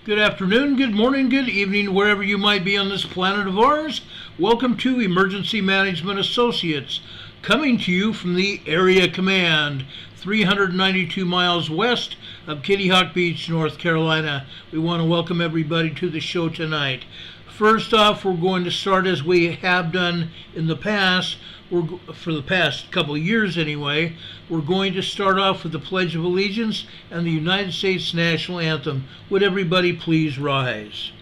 Good afternoon, good morning, good evening, wherever you might be on this planet of ours. Welcome to Emergency Management Associates, coming to you from the Area Command, 392 miles west of Kitty Hawk Beach, North Carolina. We want to welcome everybody to the show tonight. First off, we're going to start as we have done in the past, for the past couple of years anyway. We're going to start off with the Pledge of Allegiance and the United States National Anthem. Would everybody please rise?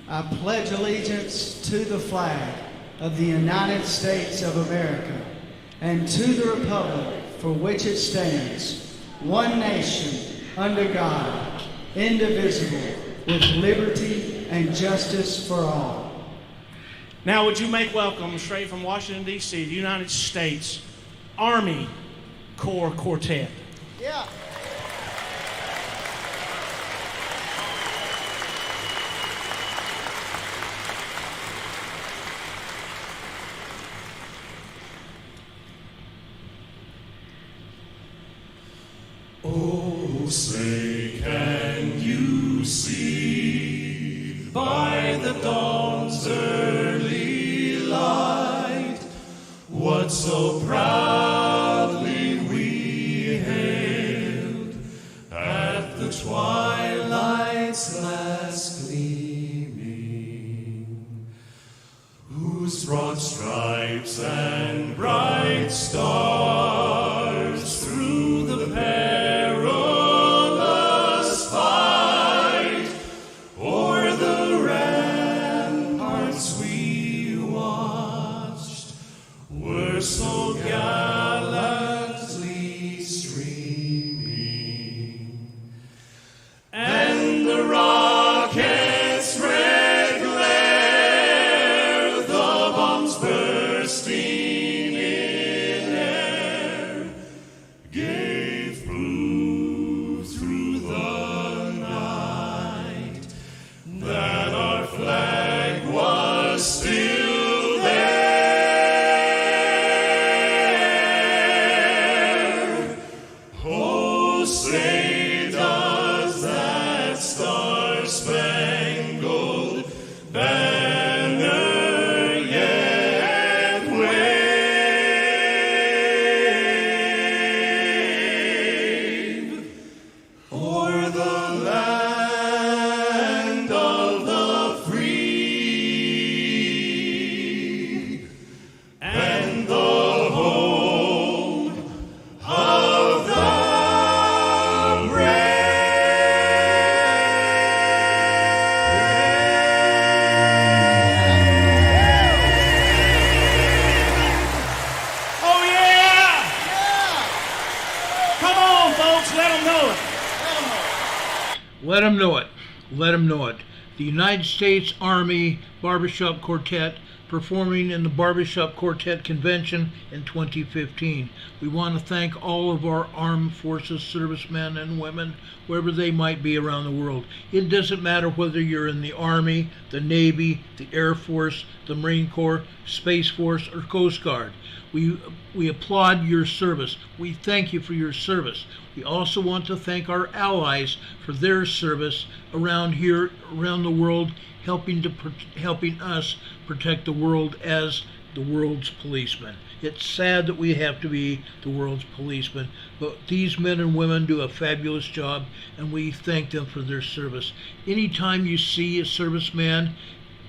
I pledge allegiance to the flag of the United States of America and to the republic for which it stands, one nation, under God, indivisible, with liberty and justice for all. Now would you make welcome, straight from Washington, D.C., the United States Army Corps Quartet. Yeah. Oh, say can you see by the dawn's early light what so proudly we hailed at the twilight's last gleaming, whose broad stripes and bright stars through the perilous fight o'er the ramparts we watched were so gallantly streaming, and the rockets' red glare, the bombs bursting in air, gave proof through the night that our flag was still there. Oh, say does that star-spangled banner yet wave o'er the land of the free and the home of the brave? Oh, yeah! Come on, folks, let them know it. Let them know it. Let them know it. The United States Army Barbershop Quartet performing in the Barbershop Quartet Convention in 2015. We want to thank all of our armed forces servicemen and women, wherever they might be around the world. It doesn't matter whether you're in the Army, the Navy, the Air Force, the Marine Corps, Space Force, or Coast Guard. We applaud your service. We thank you for your service. We also want to thank our allies for their service around the world, helping us protect the world as the world's policemen. It's sad that we have to be the world's policemen, but these men and women do a fabulous job, and we thank them for their service. Anytime you see a serviceman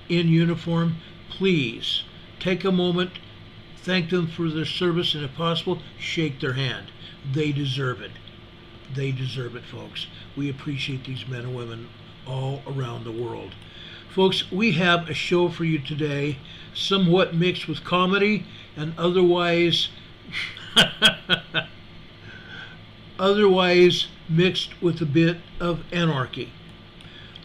in uniform, please take a moment, thank them for their service, and if possible, shake their hand. They deserve it. They deserve it, folks. We appreciate these men and women all around the world. Folks, we have a show for you today, somewhat mixed with comedy and otherwise mixed with a bit of anarchy.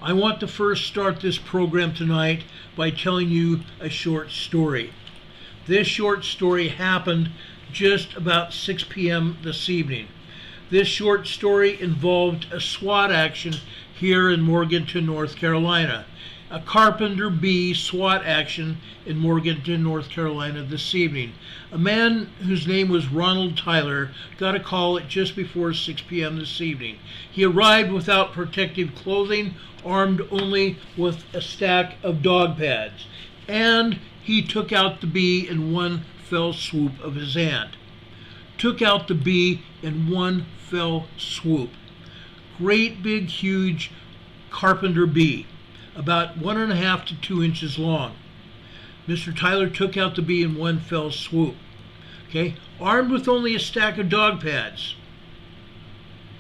I want to first start this program tonight by telling you a short story. This short story happened just about 6 p.m. this evening. This short story involved a SWAT action here in Morganton, North Carolina. a Carpenter bee SWAT action in Morganton, North Carolina this evening. A man whose name was Ronald Tyler got a call at just before 6 p.m. this evening. He arrived without protective clothing, armed only with a stack of dog pads, and he took out the bee in one fell swoop of his hand. Took out the bee in one fell swoop. Great big huge Carpenter bee, about 1.5 to 2 inches long. Mr. Tyler took out the bee in one fell swoop. Okay, armed with only a stack of dog pads.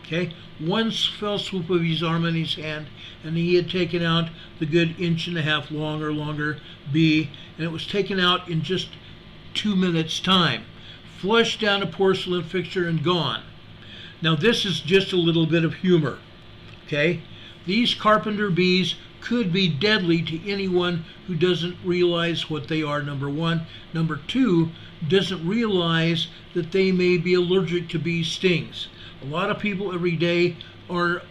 Okay, one fell swoop of his arm and his hand, and he had taken out the good 1.5 inch long or longer bee, and it was taken out in just 2 minutes time. Flushed down a porcelain fixture and gone. Now this is just a little bit of humor. Okay, these Carpenter bees could be deadly to anyone who doesn't realize what they are, number one. Number two, doesn't realize that they may be allergic to bee stings. A lot of people every day are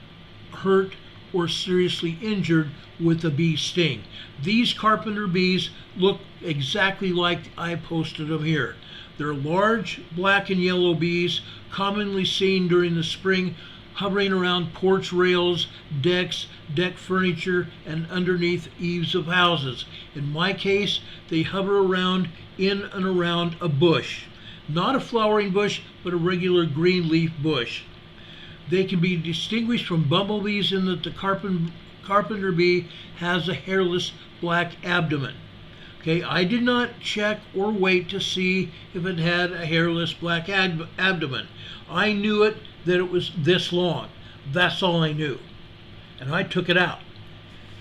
hurt or seriously injured with a bee sting. These Carpenter bees look exactly like I posted them here. They're large black and yellow bees commonly seen during the spring, hovering around porch rails, decks, deck furniture, and underneath eaves of houses. In my case, they hover around in and around a bush. Not a flowering bush, but a regular green leaf bush. They can be distinguished from bumblebees in that the Carpenter bee has a hairless black abdomen. Okay, I did not check or wait to see if it had a hairless black abdomen. I knew it that it was this long. That's all I knew. And I took it out.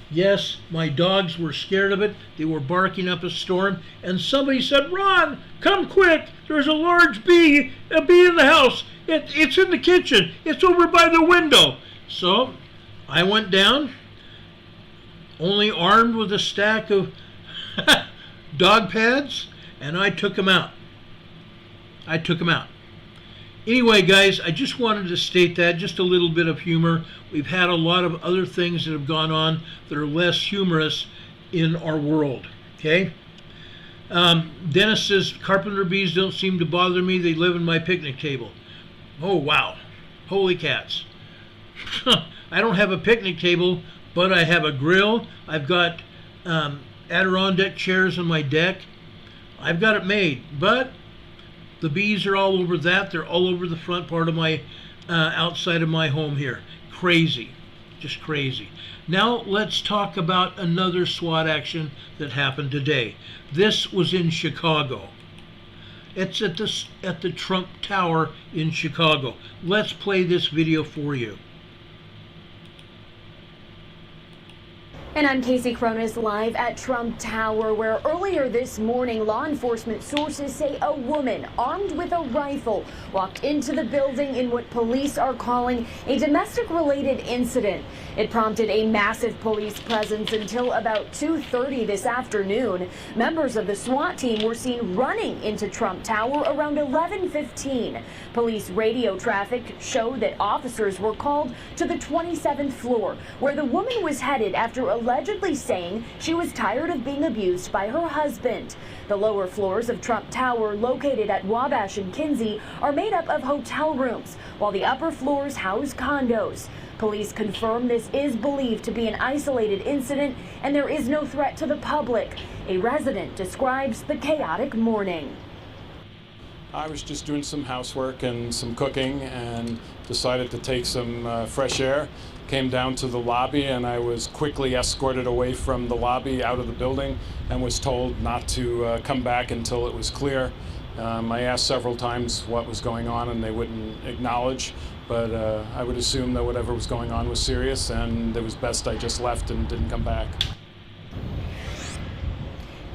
Yes, my dogs were scared of it. They were barking up a storm. And somebody said, "Ron, come quick. There's a large bee in the house. It's in the kitchen. It's over by the window." So I went down, only armed with a stack of dog pads, and I took him out. Anyway, guys, I just wanted to state that, just a little bit of humor. We've had a lot of other things that have gone on that are less humorous in our world, okay? Dennis says, Carpenter bees don't seem to bother me. They live in my picnic table. Oh, wow. Holy cats. I don't have a picnic table, but I have a grill. I've got Adirondack chairs on my deck. I've got it made, but the bees are all over that. They're all over the front part of my outside of my home here. Crazy, just crazy. Now let's talk about another SWAT action that happened today. This was in Chicago. It's at the Trump Tower in Chicago. Let's play this video for you. And I'm Casey Cronus live at Trump Tower, where earlier this morning, law enforcement sources say a woman armed with a rifle walked into the building in what police are calling a domestic-related incident. It prompted a massive police presence until about 2:30 this afternoon. Members of the SWAT team were seen running into Trump Tower around 11:15. Police radio traffic showed that officers were called to the 27th floor, where the woman was headed after allegedly saying she was tired of being abused by her husband. The lower floors of Trump Tower, located at Wabash and Kinsey, are made up of hotel rooms, while the upper floors house condos. Police confirm this is believed to be an isolated incident and there is no threat to the public. A resident describes the chaotic morning. I was just doing some housework and some cooking and decided to take some fresh air. Came down to the lobby and I was quickly escorted away from the lobby out of the building and was told not to come back until it was clear. I asked several times what was going on and they wouldn't acknowledge, but I would assume that whatever was going on was serious and it was best I just left and didn't come back.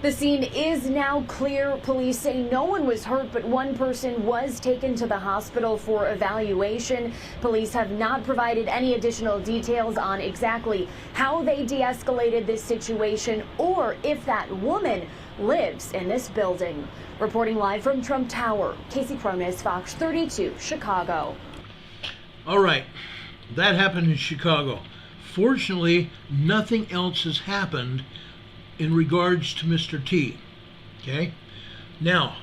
The scene is now clear. Police say no one was hurt, but one person was taken to the hospital for evaluation. Police have not provided any additional details on exactly how they de-escalated this situation or if that woman lives in this building. Reporting live from Trump Tower, Casey Cronus, Fox 32, Chicago. All right, that happened in Chicago. Unfortunately, nothing else has happened in regards to Mr. T. Okay? Now,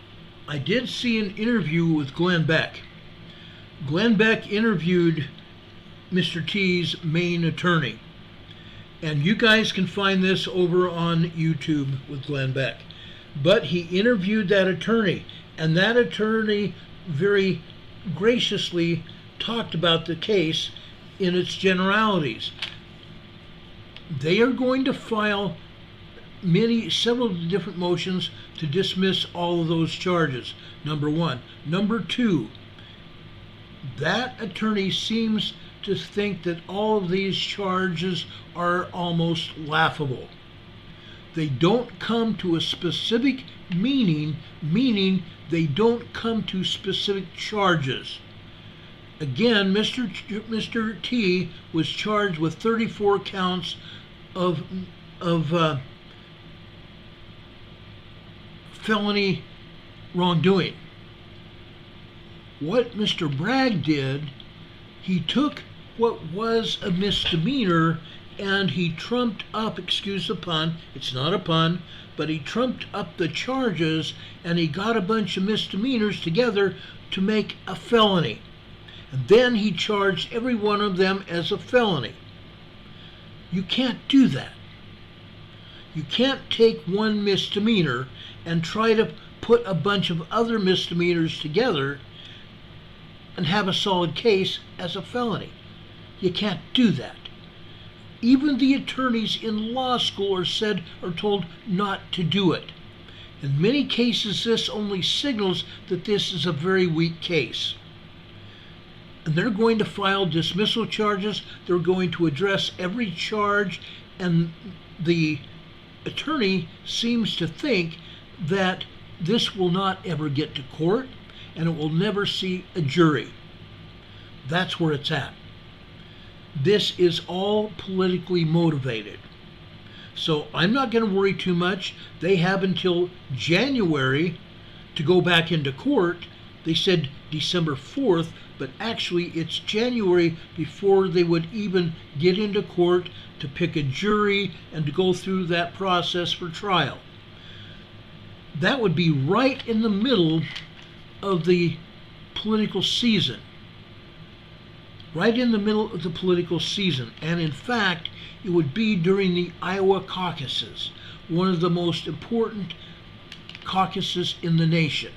I did see an interview with Glenn Beck. Glenn Beck interviewed Mr. T's main attorney. And you guys can find this over on YouTube with Glenn Beck. But he interviewed that attorney, and that attorney very graciously talked about the case in its generalities. They are going to file several different motions to dismiss all of those charges, number one. Number two, that attorney seems to think that all of these charges are almost laughable. They don't come to a specific meaning they don't come to specific charges. Again, Mr. T was charged with 34 counts of felony wrongdoing. What Mr. Bragg did, he took what was a misdemeanor and he trumped up, excuse the pun, it's not a pun, but he trumped up the charges and he got a bunch of misdemeanors together to make a felony. And then he charged every one of them as a felony. You can't do that. You can't take one misdemeanor and try to put a bunch of other misdemeanors together and have a solid case as a felony. You can't do that. Even the attorneys in law school are told not to do it. In many cases, this only signals that this is a very weak case. And they're going to file dismissal charges. They're going to address every charge, and the attorney seems to think that this will not ever get to court and it will never see a jury. That's where it's at. This is all politically motivated. So I'm not going to worry too much. They have until January to go back into court. They said December 4th, but actually it's January before they would even get into court to pick a jury and to go through that process for trial. That would be right in the middle of the political season. Right in the middle of the political season. And in fact, it would be during the Iowa caucuses, one of the most important caucuses in the nation,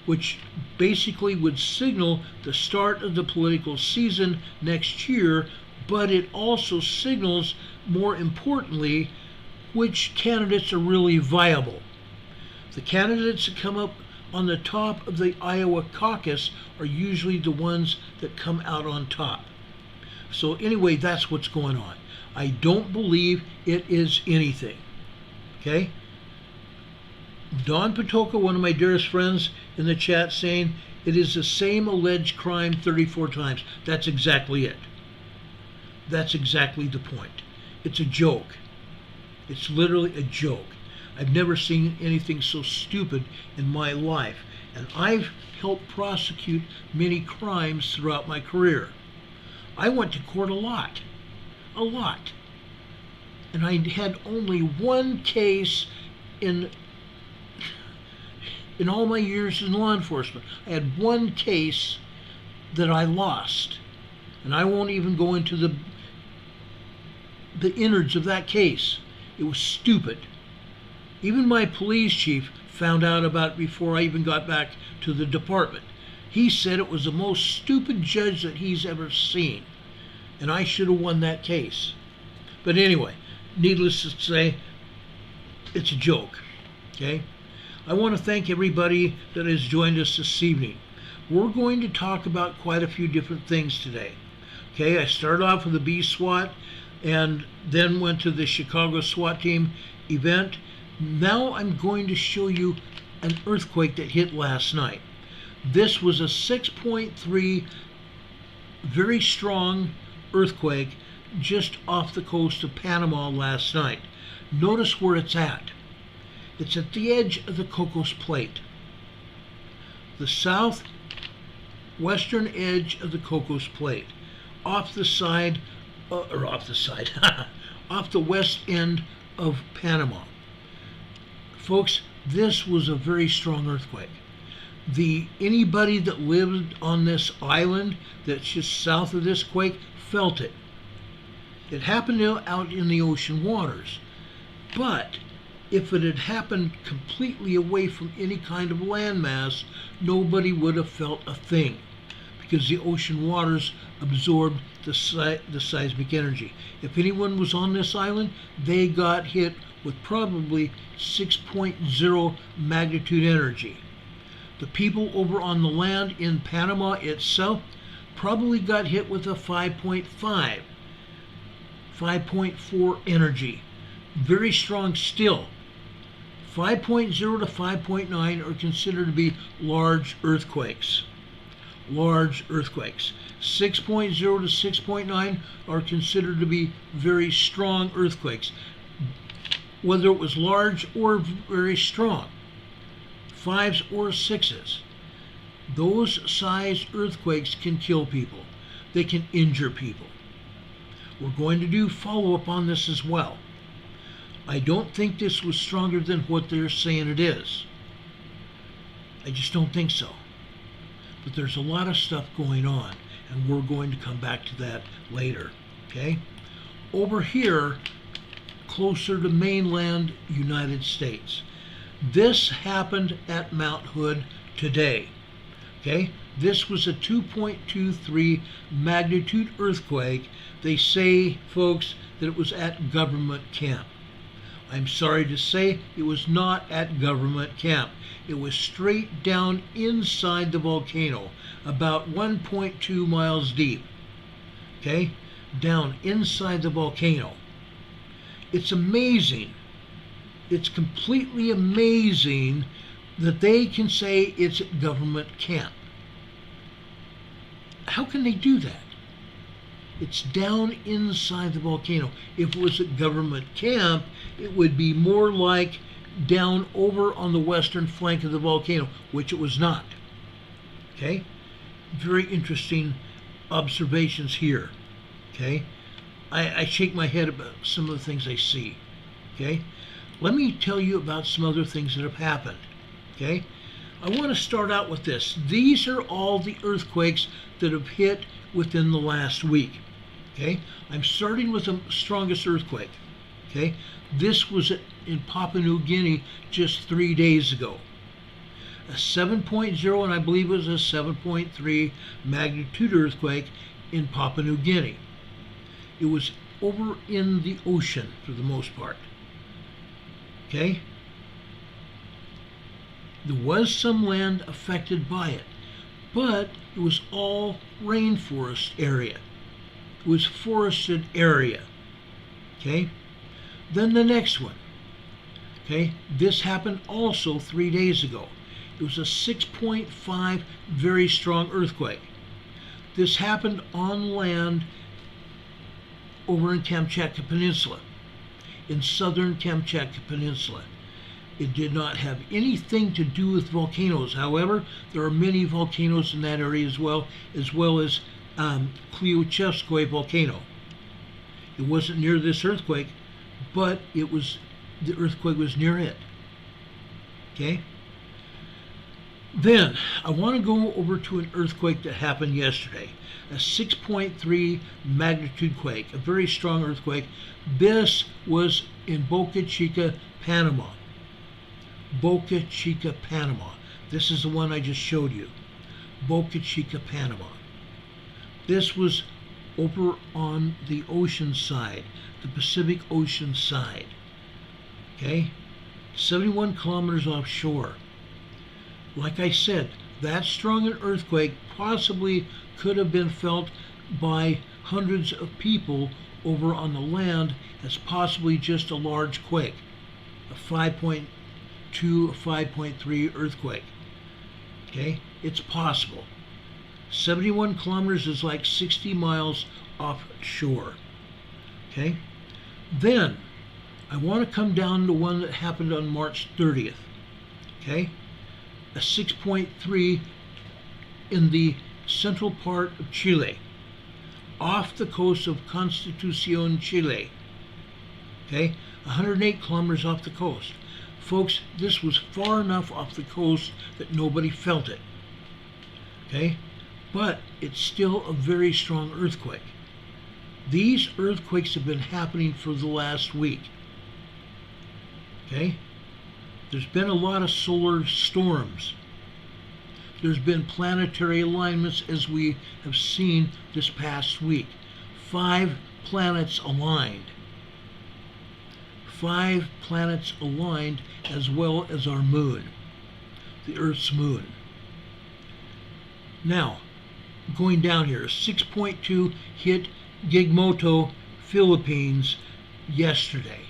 which basically would signal the start of the political season next year, but it also signals, more importantly, which candidates are really viable. The candidates that come up on the top of the Iowa caucus are usually the ones that come out on top. So anyway, that's what's going on. I don't believe it is anything. Okay? Don Patoka, one of my dearest friends in the chat, saying it is the same alleged crime 34 times. That's exactly it. That's exactly the point. It's a joke. It's literally a joke. I've never seen anything so stupid in my life. And I've helped prosecute many crimes throughout my career. I went to court a lot. A lot. And I had only one case in all my years in law enforcement. I had one case that I lost. And I won't even go into the innards of that case. It was stupid. Even my police chief found out about it before I even got back to the department. He said it was the most stupid judge that he's ever seen. And I should have won that case. But anyway, needless to say, it's a joke. Okay? I want to thank everybody that has joined us this evening. We're going to talk about quite a few different things today. Okay, I started off with the B SWAT and then went to the Chicago SWAT team event. Now I'm going to show you an earthquake that hit last night. This was a 6.3 very strong earthquake just off the coast of Panama last night. Notice where it's at. It's at the edge of the Cocos Plate. The southwestern edge of the Cocos Plate, off the side or off the side, off the west end of Panama. Folks, this was a very strong earthquake. Anybody that lived on this island that's just south of this quake felt it. It happened out in the ocean waters, but if it had happened completely away from any kind of landmass, nobody would have felt a thing, because the ocean waters absorbed the seismic energy. If anyone was on this island, they got hit with probably 6.0 magnitude energy. The people over on the land in Panama itself probably got hit with a 5.5, 5.4 energy. Very strong still. 5.0 to 5.9 are considered to be large earthquakes. Large earthquakes. 6.0 to 6.9 are considered to be very strong earthquakes, whether it was large or very strong. 5s or 6s. Those size earthquakes can kill people. They can injure people. We're going to do follow-up on this as well. I don't think this was stronger than what they're saying it is. I just don't think so. But there's a lot of stuff going on, and we're going to come back to that later, okay? Over here, closer to mainland United States. This happened at Mount Hood today, okay? This was a 2.23 magnitude earthquake. They say, folks, that it was at government camp. I'm sorry to say it was not at government camp. It was straight down inside the volcano, about 1.2 miles deep, okay? Down inside the volcano. It's amazing. It's completely amazing that they can say it's at government camp. How can they do that? It's down inside the volcano. If it was at government camp, it would be more like down over on the western flank of the volcano, which it was not. Okay? Very interesting observations here. Okay? I shake my head about some of the things I see. Okay? Let me tell you about some other things that have happened. Okay? I want to start out with this. These are all the earthquakes that have hit within the last week. Okay? I'm starting with the strongest earthquake. Okay? This was in Papua New Guinea just 3 days ago. A 7.0 and I believe it was a 7.3 magnitude earthquake in Papua New Guinea. It was over in the ocean for the most part. Okay? There was some land affected by it, but it was all rainforest area. It was forested area. Okay? Then the next one. Okay? This happened also 3 days ago. It was a 6.5 very strong earthquake. This happened on land over in Kamchatka Peninsula, in southern Kamchatka Peninsula. It did not have anything to do with volcanoes. However, there are many volcanoes in that area as well as Kliuchevskoye volcano. It wasn't near this earthquake, but the earthquake was near it. Okay? Then, I want to go over to an earthquake that happened yesterday. A 6.3 magnitude quake, a very strong earthquake. This was in Boca Chica, Panama. Boca Chica, Panama. This is the one I just showed you. Boca Chica, Panama. This was over on the ocean side, the Pacific Ocean side. Okay? 71 kilometers offshore. Like I said, that strong an earthquake possibly could have been felt by hundreds of people over on the land as possibly just a large quake, a 5.2 or 5.3 earthquake. Okay, it's possible. 71 kilometers is like 60 miles offshore. Okay, then I want to come down to one that happened on March 30th. Okay, a 6.3 in the central part of Chile, off the coast of Constitucion, Chile. Okay, 108 kilometers off the coast. Folks, this was far enough off the coast that nobody felt it. Okay, but it's still a very strong earthquake. These earthquakes have been happening for the last week. Okay, there's been a lot of solar storms. There's been planetary alignments, as we have seen this past week. 5 planets aligned. 5 planets aligned, as well as our moon, the Earth's moon. Now, going down here, 6.2 hit Gigmoto, Philippines yesterday.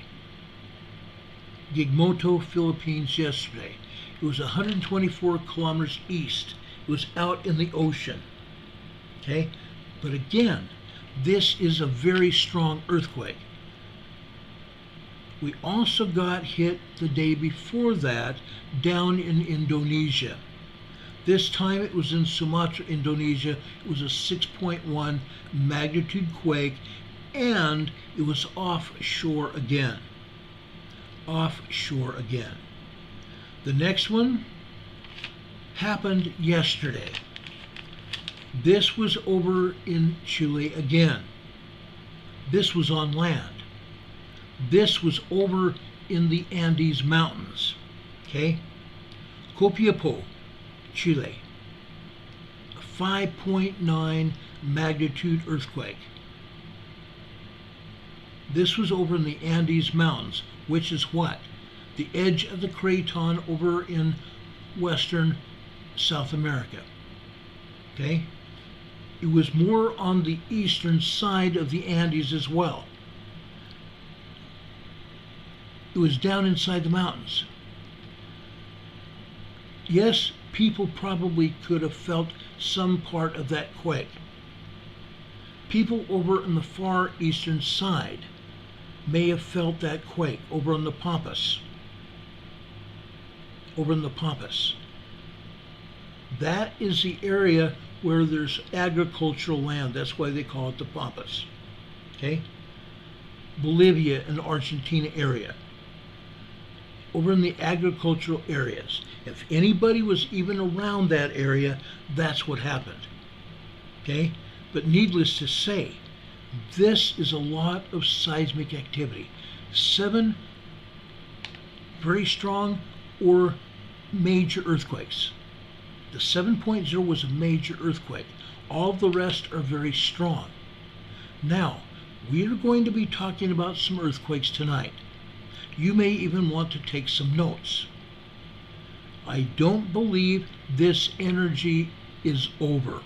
Gigmoto, Philippines yesterday. It was 124 kilometers east. It was out in the ocean. Okay? But again, this is a very strong earthquake. We also got hit the day before that down in Indonesia. This time it was in Sumatra, Indonesia. It was a 6.1 magnitude quake, and it was offshore again. Offshore again. The next one happened yesterday. This was over in Chile again. This was on land. This was over in the Andes Mountains. Okay? Copiapó, Chile. A 5.9 magnitude earthquake. This was over in the Andes Mountains, which is what? The edge of the craton over in western South America. Okay? It was more on the eastern side of the Andes as well. It was down inside the mountains. Yes, people probably could have felt some part of that quake. People over on the far eastern side may have felt that quake over on the Pampas. Over in the Pampas. That is the area where there's agricultural land. That's why they call it the Pampas. Okay? Bolivia and Argentina area. Over in the agricultural areas. If anybody was even around that area, that's what happened. Okay? But needless to say, this is a lot of seismic activity. 7 very strong or major earthquakes. The 7.0 was a major earthquake. All the rest are very strong. Now, we are going to be talking about some earthquakes tonight. You may even want to take some notes. I don't believe this energy is over.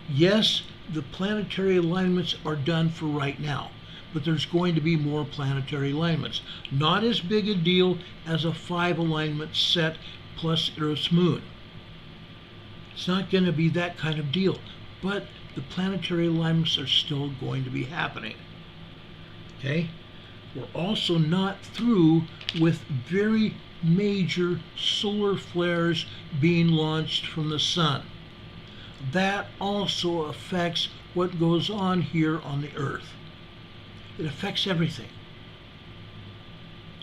Yes, the planetary alignments are done for right now, but there's going to be more planetary alignments. Not as big a deal as a 5 alignment set plus Earth's moon. It's not going to be that kind of deal, but the planetary alignments are still going to be happening. Okay? We're also not through with very major solar flares being launched from the sun. That also affects what goes on here on the Earth. It affects everything.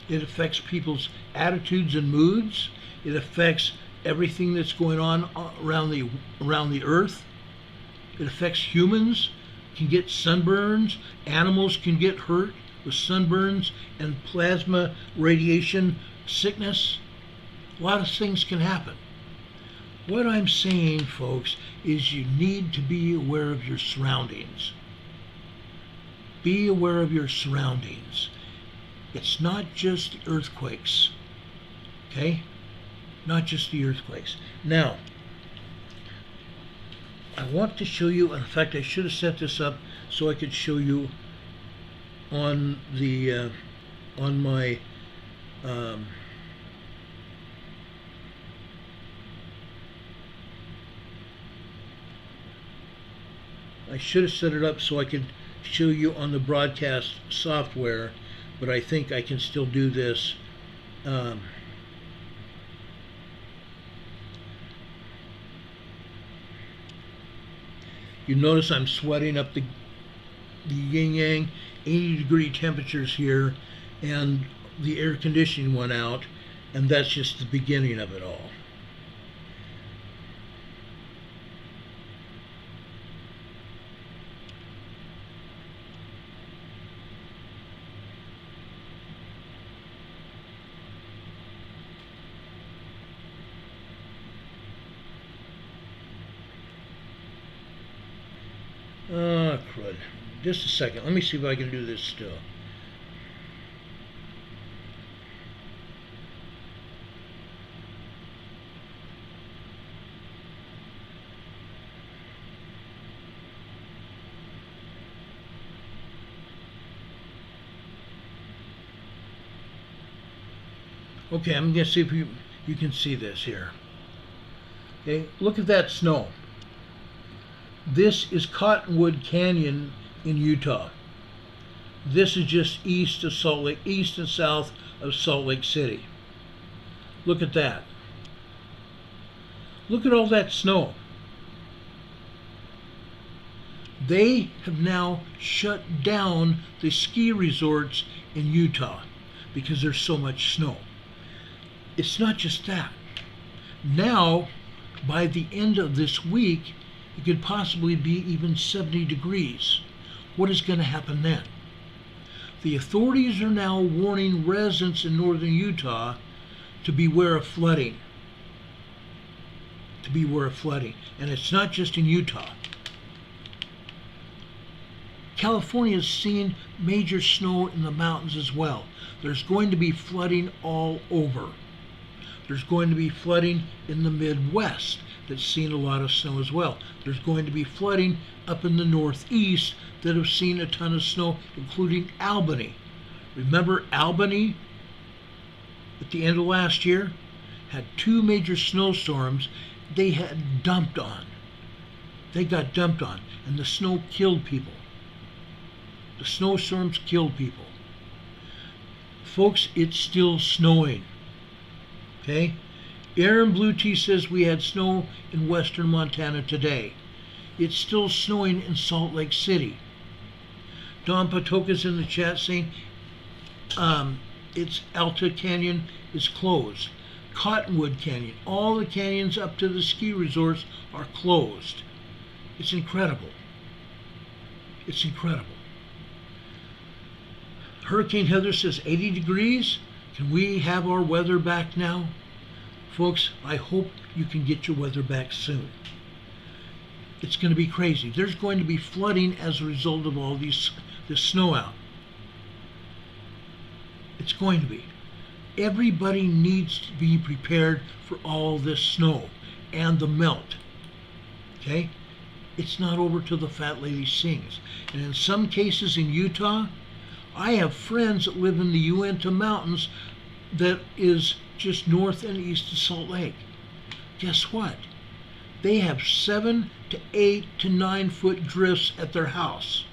It affects people's attitudes and moods. It affects everything that's going on around the Earth. It affects humans, can get sunburns. Animals can get hurt with sunburns and plasma radiation sickness. A lot of things can happen. What I'm saying, folks, is you need to be aware of your surroundings. Be aware of your surroundings. It's not just the earthquakes, okay? Not just the earthquakes. Now, I want to show you, in fact, I should have set this up so I could show you on the, on my, I should have set it up so I could show you on the broadcast software, but I think I can still do this. You notice I'm sweating up the yin yang. 80-degree temperatures here, and the air conditioning went out, and that's just the beginning of it all. Crud. Just a second. Let me see if I can do this still. Okay, I'm going to see if you can see this here. Okay, look at that snow. This is Cottonwood Canyon in Utah. This is just east of Salt Lake, east and south of Salt Lake City. Look at that. Look at all that snow. They have now shut down the ski resorts in Utah because there's so much snow. It's not just that. Now, by the end of this week, it could possibly be even 70 degrees. What is going to happen then? The authorities are now warning residents in northern Utah to beware of flooding. To beware of flooding. And it's not just in Utah. California has seen major snow in the mountains as well. There's going to be flooding all over. There's going to be flooding in the Midwest that's seen a lot of snow as well. There's going to be flooding up in the Northeast that have seen a ton of snow, including Albany. Remember Albany at the end of last year had 2 major snowstorms they had dumped on. They got dumped on, and the snow killed people. The snowstorms killed people. Folks, it's still snowing. Okay? Aaron Blue Tea says we had snow in western Montana today. It's still snowing in Salt Lake City. Don Patoka's in the chat saying it's Alta Canyon is closed. Cottonwood Canyon, all the canyons up to the ski resorts are closed. It's incredible. It's incredible. Hurricane Heather says 80 degrees. Can we have our weather back now? Folks, I hope you can get your weather back soon. It's going to be crazy. There's going to be flooding as a result of all this snow out. It's going to be. Everybody needs to be prepared for all this snow and the melt. Okay? It's not over till the fat lady sings. And in some cases in Utah, I have friends that live in the Uinta Mountains that is just north and east of Salt Lake. Guess what? They have 7 to 8 to 9 foot drifts at their house.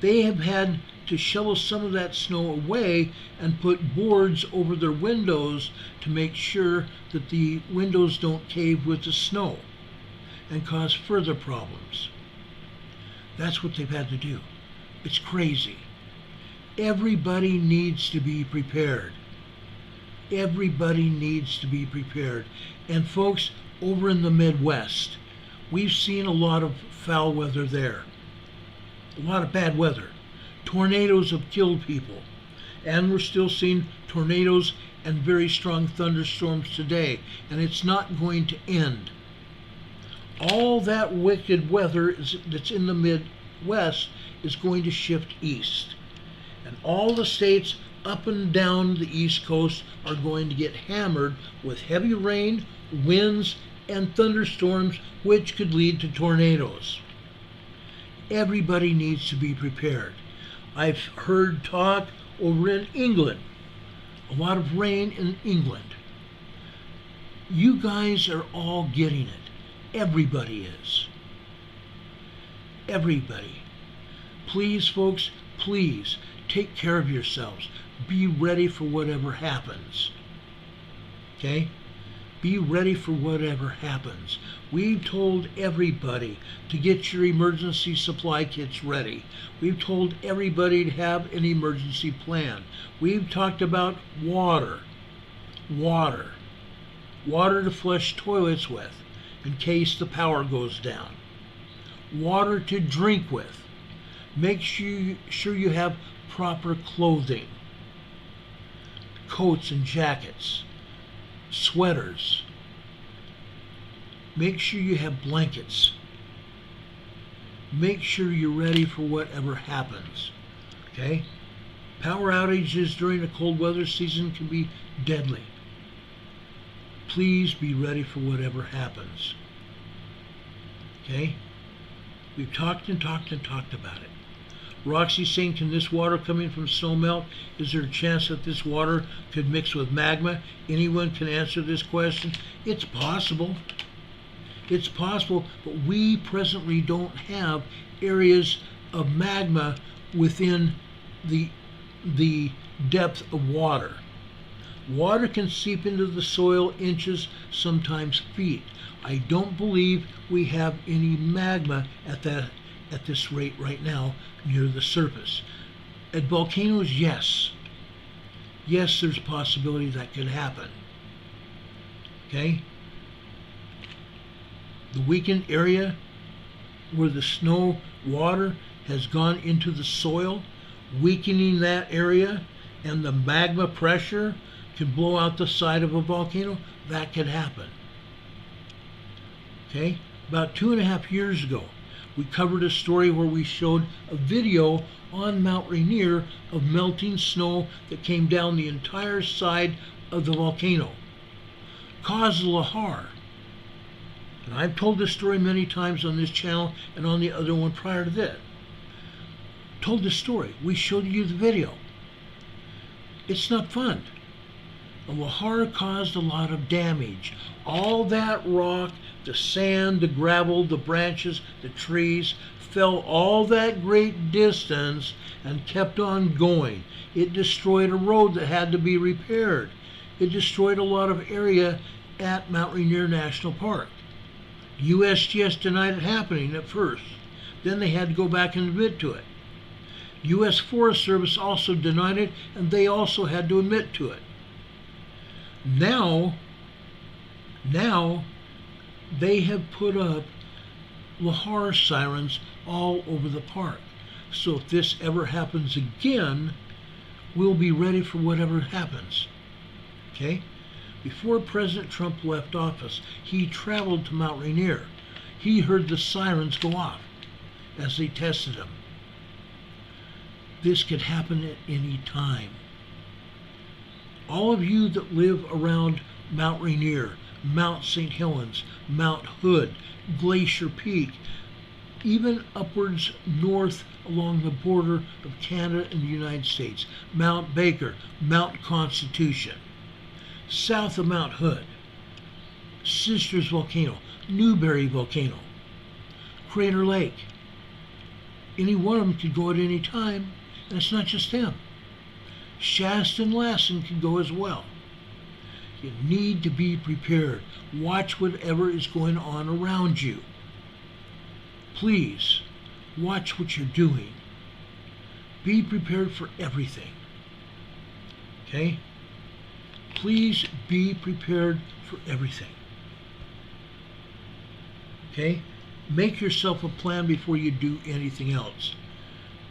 They have had to shovel some of that snow away and put boards over their windows to make sure that the windows don't cave with the snow and cause further problems. That's what they've had to do. It's crazy. Everybody needs to be prepared. Everybody needs to be prepared. And folks, over in the Midwest, we've seen a lot of foul weather there. A lot of bad weather. Tornadoes have killed people. And we're still seeing tornadoes and very strong thunderstorms today. And it's not going to end. All that wicked weather that's in the Midwest is going to shift east. And all the states up and down the East Coast are going to get hammered with heavy rain, winds, and thunderstorms, which could lead to tornadoes. Everybody needs to be prepared. I've heard talk over in England, a lot of rain in England. You guys are all getting it. Everybody is. Everybody. Please, folks, please take care of yourselves. Be ready for whatever happens. Okay? Be ready for whatever happens. We've told everybody to get your emergency supply kits ready. We've told everybody to have an emergency plan. We've talked about water. Water to flush toilets with in case the power goes down. Water to drink with. Make sure you have proper clothing. Coats and jackets. Sweaters. Make sure you have blankets. Make sure you're ready for whatever happens. Okay? Power outages during the cold weather season can be deadly. Please be ready for whatever happens. Okay? We've talked and talked and talked about it. Roxy's saying, can this water coming from snow melt, is there a chance that this water could mix with magma? Anyone can answer this question. It's possible. It's possible, but we presently don't have areas of magma within the depth of water. Water can seep into the soil inches, sometimes feet. I don't believe we have any magma at this rate right now near the surface. At volcanoes, yes. Yes, there's a possibility that could happen. Okay? The weakened area where the snow water has gone into the soil, weakening that area, and the magma pressure can blow out the side of a volcano, that could happen. Okay? About 2.5 years ago, we covered a story where we showed a video on Mount Rainier of melting snow that came down the entire side of the volcano. Caused lahar. And I've told this story many times on this channel and on the other one prior to that. Told the story. We showed you the video. It's not fun. The lahar caused a lot of damage. All that rock, the sand, the gravel, the branches, the trees, fell all that great distance and kept on going. It destroyed a road that had to be repaired. It destroyed a lot of area at Mount Rainier National Park. USGS denied it happening at first. Then they had to go back and admit to it. U.S. Forest Service also denied it, and they also had to admit to it. Now they have put up lahar sirens all over the park. So if this ever happens again, we'll be ready for whatever happens. Okay? Before President Trump left office, he traveled to Mount Rainier. He heard the sirens go off as they tested him. This could happen at any time. All of you that live around Mount Rainier, Mount St. Helens, Mount Hood, Glacier Peak, even upwards north along the border of Canada and the United States, Mount Baker, Mount Constitution, south of Mount Hood, Sisters Volcano, Newberry Volcano, Crater Lake. Any one of them could go at any time, and it's not just them. Shasta and Lassen can go as well. You need to be prepared. Watch whatever is going on around you. Please, watch what you're doing. Be prepared for everything. Okay? Please be prepared for everything. Okay? Make yourself a plan before you do anything else.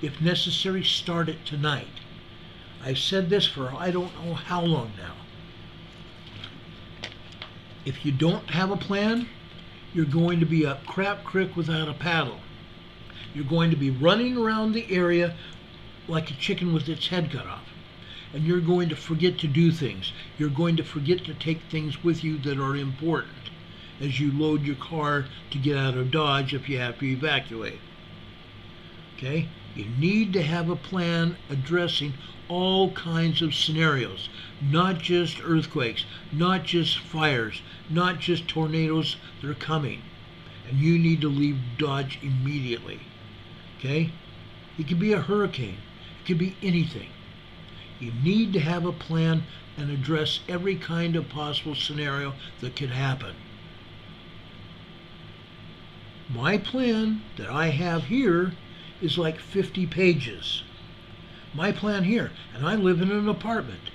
If necessary, start it tonight. I've said this for I don't know how long now. If you don't have a plan, you're going to be up crap creek without a paddle. You're going to be running around the area like a chicken with its head cut off. And you're going to forget to do things. You're going to forget to take things with you that are important as you load your car to get out of Dodge if you have to evacuate. Okay? You need to have a plan addressing all kinds of scenarios, not just earthquakes, not just fires, not just tornadoes that are coming. And you need to leave Dodge immediately. Okay? It could be a hurricane. It could be anything. You need to have a plan and address every kind of possible scenario that could happen. My plan that I have here is like 50 pages. My plan here, and I live in an apartment.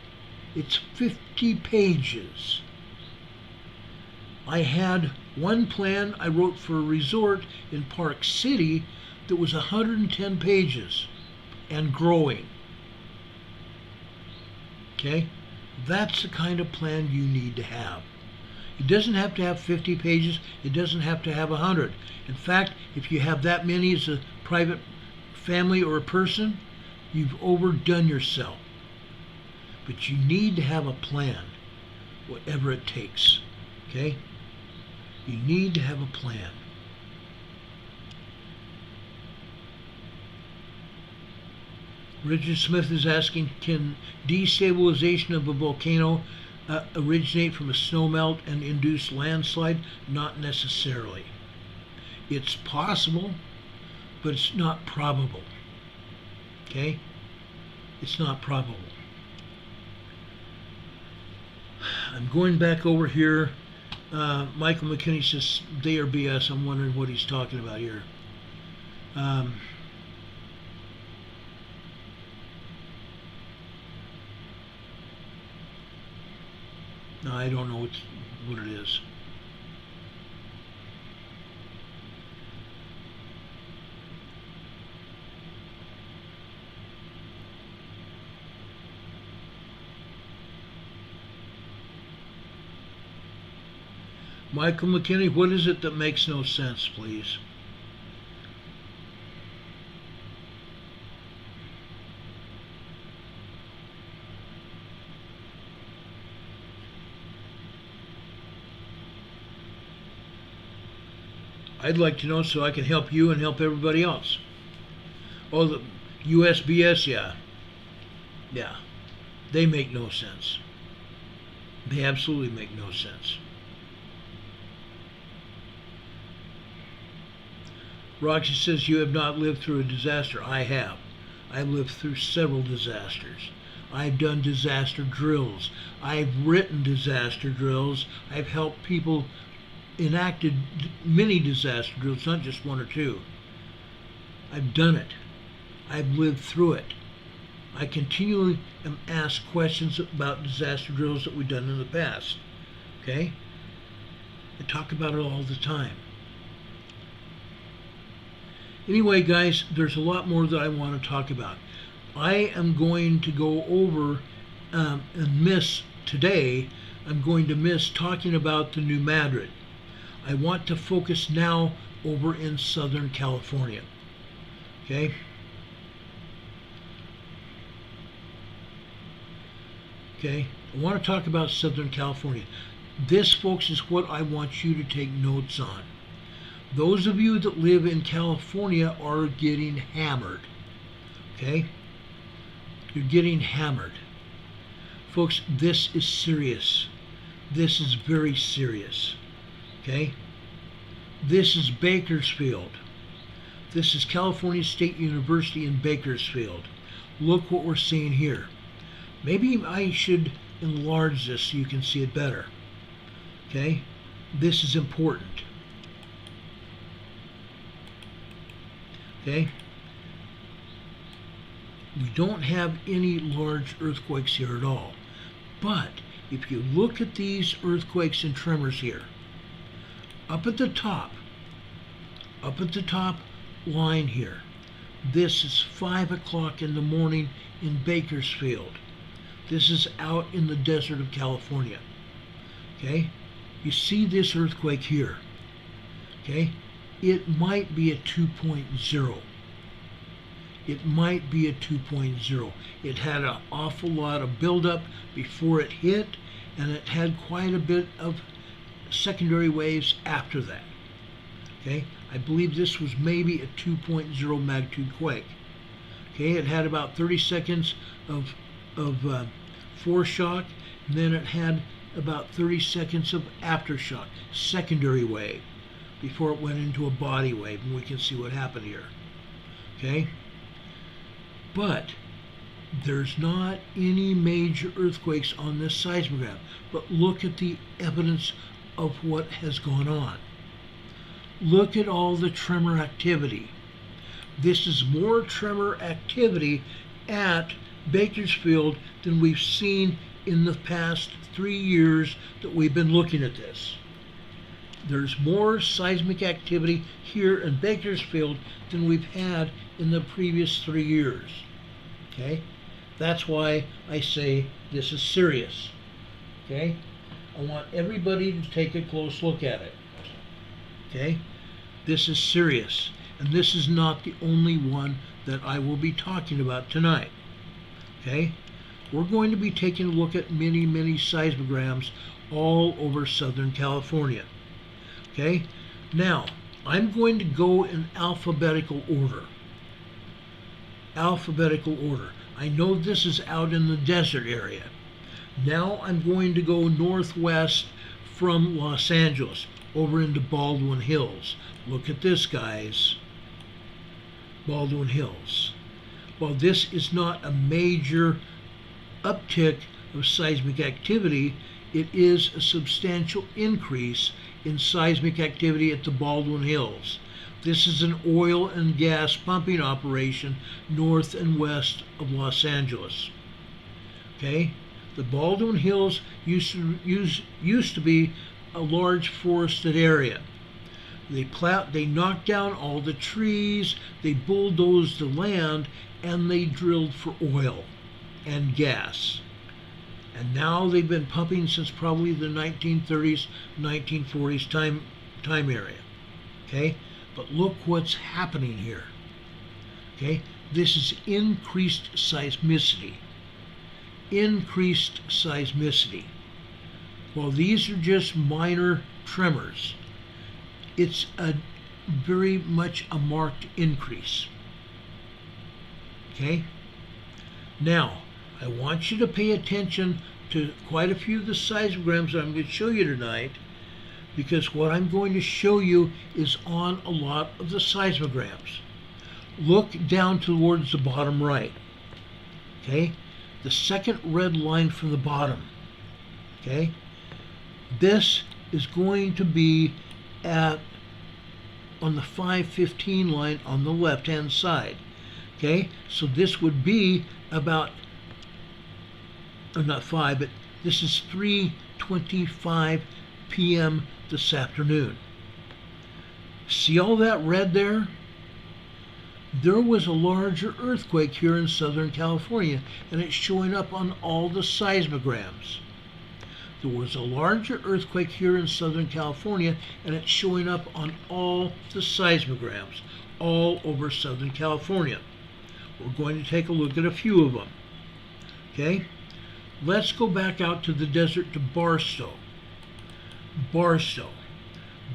It's 50 pages. I had one plan I wrote for a resort in Park City that was 110 pages and growing. Okay? That's the kind of plan you need to have. It doesn't have to have 50 pages. It doesn't have to have 100. In fact, if you have that many as a private family or a person, you've overdone yourself. But you need to have a plan, whatever it takes. Okay? You need to have a plan. Richard Smith is asking, can destabilization of a volcano originate from a snowmelt and induce landslide? Not necessarily. It's possible, but it's not probable. Okay? It's not probable. I'm going back over here. Michael McKinney says they are BS. I'm wondering what he's talking about here. No, I don't know what it is. Michael McKinney, what is it that makes no sense, please? I'd like to know so I can help you and help everybody else. Oh, the USBS, yeah. Yeah. They make no sense. They absolutely make no sense. Roxy says you have not lived through a disaster. I have. I've lived through several disasters. I've done disaster drills. I've written disaster drills. I've helped people enacted many disaster drills, not just one or two. I've done it. I've lived through it. I continually am asked questions about disaster drills that we've done in the past. Okay? I talk about it all the time. Anyway, guys, there's a lot more that I want to talk about. I am going to go over and miss today. I'm going to miss talking about the New Madrid. I want to focus now over in Southern California. Okay? Okay? I want to talk about Southern California. This, folks, is what I want you to take notes on. Those of you that live in California are getting hammered. Okay? You're getting hammered. Folks, this is serious. This is very serious. Okay? This is Bakersfield. This is California State University in Bakersfield. Look what we're seeing here. Maybe I should enlarge this so you can see it better. Okay? This is important. Okay? We don't have any large earthquakes here at all. But if you look at these earthquakes and tremors here, up at the top line here, this is 5 o'clock in the morning in Bakersfield. This is out in the desert of California. Okay? You see this earthquake here. Okay? It might be a 2.0. It might be a 2.0. It had an awful lot of buildup before it hit, and it had quite a bit of secondary waves after that. Okay? I believe this was maybe a 2.0 magnitude quake. Okay? It had about 30 seconds of foreshock, and then it had about 30 seconds of aftershock, secondary wave, before it went into a body wave, and we can see what happened here. Okay? But There's not any major earthquakes on this seismogram, but look at the evidence of what has gone on. Look at all the tremor activity. This is more tremor activity at Bakersfield than we've seen in the past 3 years that we've been looking at this. There's more seismic activity here in Bakersfield than we've had in the previous 3 years. Okay? That's why I say this is serious. Okay? I want everybody to take a close look at it. Okay? This is serious. And this is not the only one that I will be talking about tonight. Okay? We're going to be taking a look at many, many seismograms all over Southern California. Okay? Now, I'm going to go in alphabetical order. Alphabetical order. I know this is out in the desert area. Now I'm going to go northwest from Los Angeles over into Baldwin Hills. Look at this, guys. Baldwin Hills. While this is not a major uptick of seismic activity, it is a substantial increase in seismic activity at the Baldwin Hills. This is an oil and gas pumping operation north and west of Los Angeles. Okay? The Baldwin Hills used to be a large forested area. They knocked down all the trees, they bulldozed the land, and they drilled for oil and gas. And now they've been pumping since probably the 1930s, 1940s time area. Okay? But look what's happening here. Okay? This is increased seismicity. Increased seismicity. While these are just minor tremors, it's a very much a marked increase. Okay? Now, I want you to pay attention to quite a few of the seismograms that I'm going to show you tonight, because what I'm going to show you is on a lot of the seismograms. Look down towards the bottom right. Okay? The second red line from the bottom. Okay? This is going to be on the 515 line on the left-hand side. Okay? So this would be about, not 5, but this is 3:25 p.m. this afternoon. See all that red there? There was a larger earthquake here in Southern California, and it's showing up on all the seismograms. There was a larger earthquake here in Southern California, and it's showing up on all the seismograms all over Southern California. We're going to take a look at a few of them. Okay? Let's go back out to the desert to Barstow. Barstow.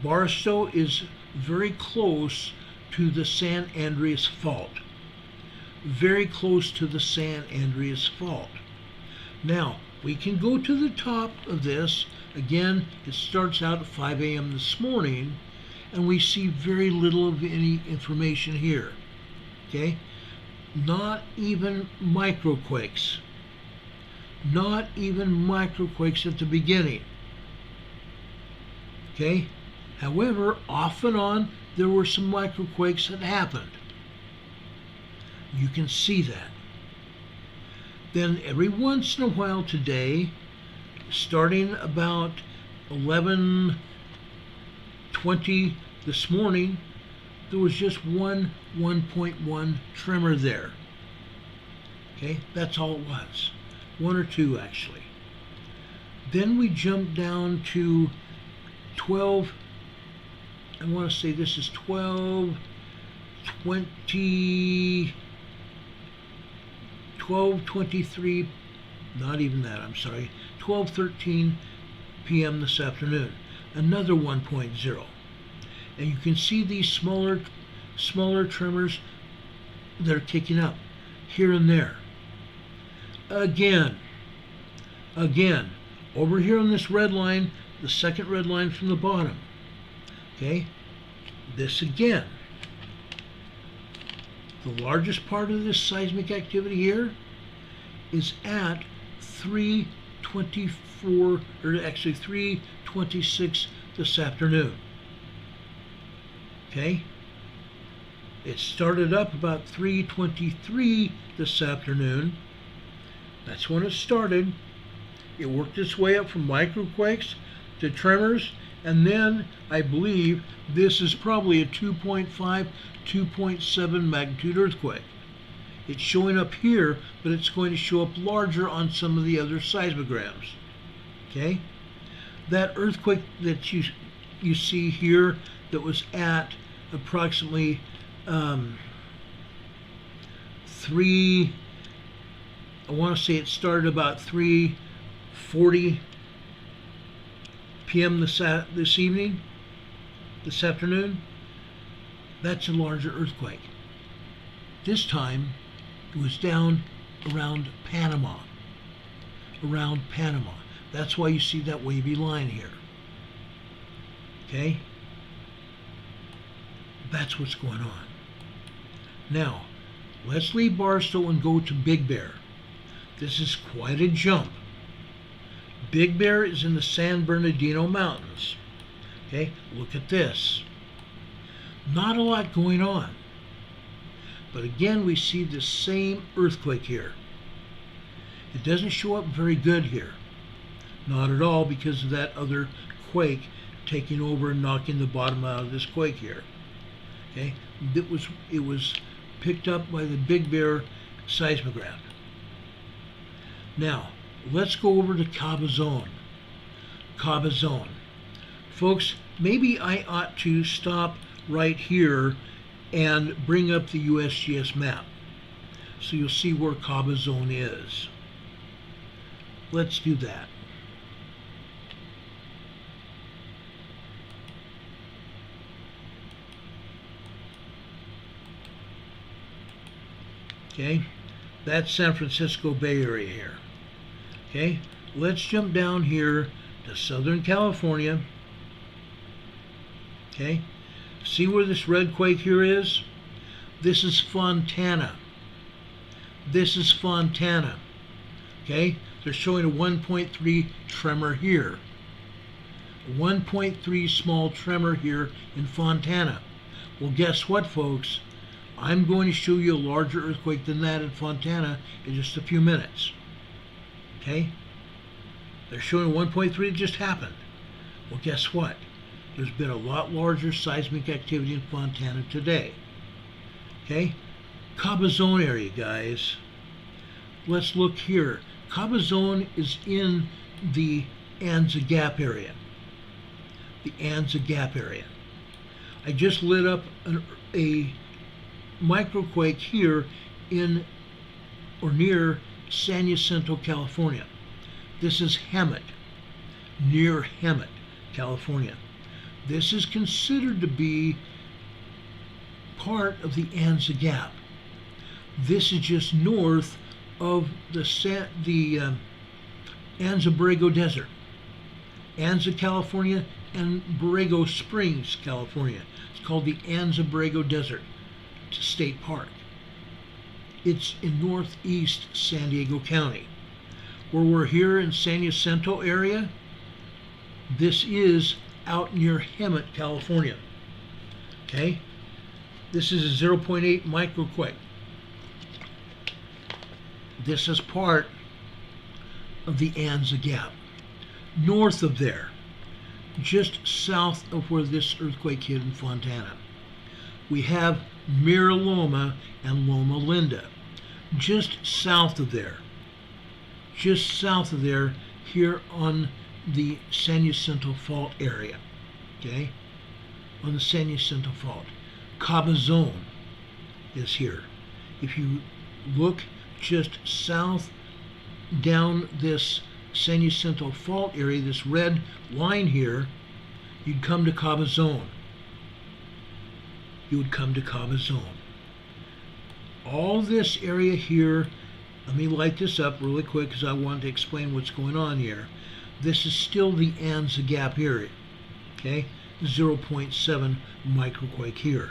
Barstow is very close to the San Andreas Fault. Very close to the San Andreas Fault. Now, we can go to the top of this. Again, it starts out at 5 a.m. this morning, and we see very little of any information here. Okay? Not even microquakes. Not even microquakes at the beginning. Okay? However, off and on, there were some microquakes that happened. You can see that. Then every once in a while today, starting about 11:20 this morning, there was just one 1.1 tremor there. Okay? That's all it was. 1 or 2 actually. Then we jump down to 12, I want to say this is 12:23, not even that, I'm sorry, 12:13 p.m. this afternoon, another 1.0. And you can see these smaller tremors that are kicking up here and there. Again, over here on this red line, the second red line from the bottom. Okay, this again. The largest part of this seismic activity here is at 3:24, or actually 3:26 this afternoon. Okay? It started up about 3:23 this afternoon. That's when it started. It worked its way up from microquakes to tremors, and then I believe this is probably a 2.5, 2.7 magnitude earthquake. It's showing up here, but it's going to show up larger on some of the other seismograms. Okay? That earthquake that you see here that was at approximately 3, I want to say it started about 3:40 p.m. this afternoon. That's a larger earthquake. This time it was down around Panama. That's why you see that wavy line here. Okay? That's what's going on. Now, let's leave Barstow and go to Big Bear. This is quite a jump. Big Bear is in the San Bernardino Mountains. Okay, look at this. Not a lot going on. But again, we see the same earthquake here. It doesn't show up very good here. Not at all, because of that other quake taking over and knocking the bottom out of this quake here. Okay, it was picked up by the Big Bear seismograph. Now, let's go over to Cabazon. Folks, maybe I ought to stop right here and bring up the USGS map so you'll see where Cabazon is. Let's do that. Okay, that's San Francisco Bay Area here. Okay, let's jump down here to Southern California. Okay, see where this red quake here is? This is Fontana. Okay, they're showing a 1.3 tremor here. A 1.3 small tremor here in Fontana. Well, guess what, folks? I'm going to show you a larger earthquake than that in Fontana in just a few minutes. Okay? They're showing 1.3 that just happened. Well, guess what? There's been a lot larger seismic activity in Fontana today. Okay? Cabazon area, guys. Let's look here. Cabazon is in the Anza Gap area. I just lit up a microquake here in or near San Jacinto, California. This is Hemet, near Hemet, California. This is considered to be part of the Anza Gap. This is just north of the Anza Borrego Desert. Anza, California, and Borrego Springs, California. It's called the Anza Borrego Desert State Park. It's in northeast San Diego County. Where we're here in San Jacinto area, this is out near Hemet, California. Okay? This is a 0.8 microquake. This is part of the Anza Gap. North of there, just south of where this earthquake hit in Fontana, we have Mira Loma and Loma Linda. Just south of there, here on the San Jacinto Fault area. Okay? On the San Jacinto Fault. Cabazon is here. If you look just south down this San Jacinto Fault area, this red line here, you'd come to Cabazon. All this area here, let me light this up really quick because I want to explain what's going on here. This is still the Anza Gap area. Okay? 0.7 microquake here.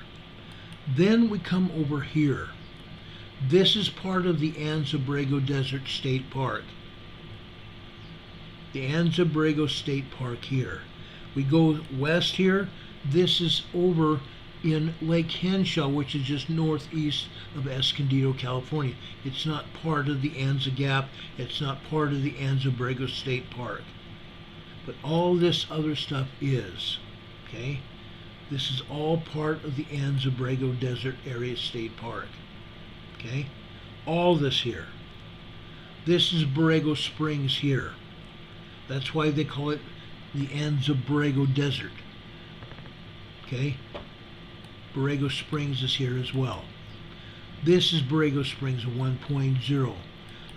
Then we come over here. This is part of the Anza-Borrego Desert State Park. The Anza-Borrego State Park here. We go west here. This is over in Lake Henshaw, which is just northeast of Escondido, California. It's not part of the Anza Gap. It's not part of the Anza-Borrego State Park. But all this other stuff is, okay? This is all part of the Anza-Borrego Desert Area State Park, okay? All this here. This is Borrego Springs here. That's why they call it the Anza-Borrego Desert, okay? Borrego Springs is here as well. This is Borrego Springs 1.0.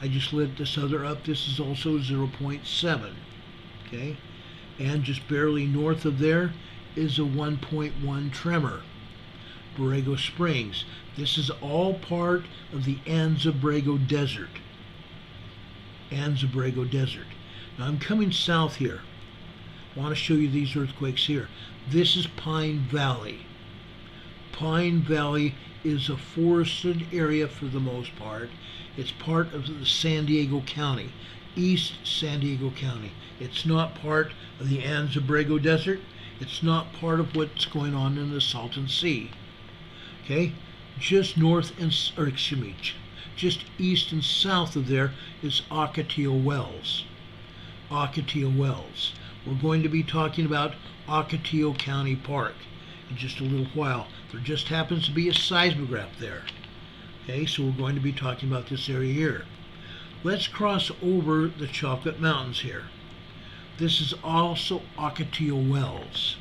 I just lit this other up. This is also 0.7. Okay? And just barely north of there is a 1.1 tremor. Borrego Springs. This is all part of the Anza-Borrego Desert. Anza-Borrego Desert. Now I'm coming south here. I want to show you these earthquakes here. This is Pine Valley. Pine Valley is a forested area for the most part. It's part of the San Diego County, East San Diego County. It's not part of the Anza-Borrego Desert. It's not part of what's going on in the Salton Sea. Okay? Just north and, just east and south of there is Ocotillo Wells. Ocotillo Wells. We're going to be talking about Ocotillo County Park in just a little while. There just happens to be a seismograph there. Okay, so we're going to be talking about this area here. Let's cross over the Chocolate Mountains here. This is also Ocotillo Wells.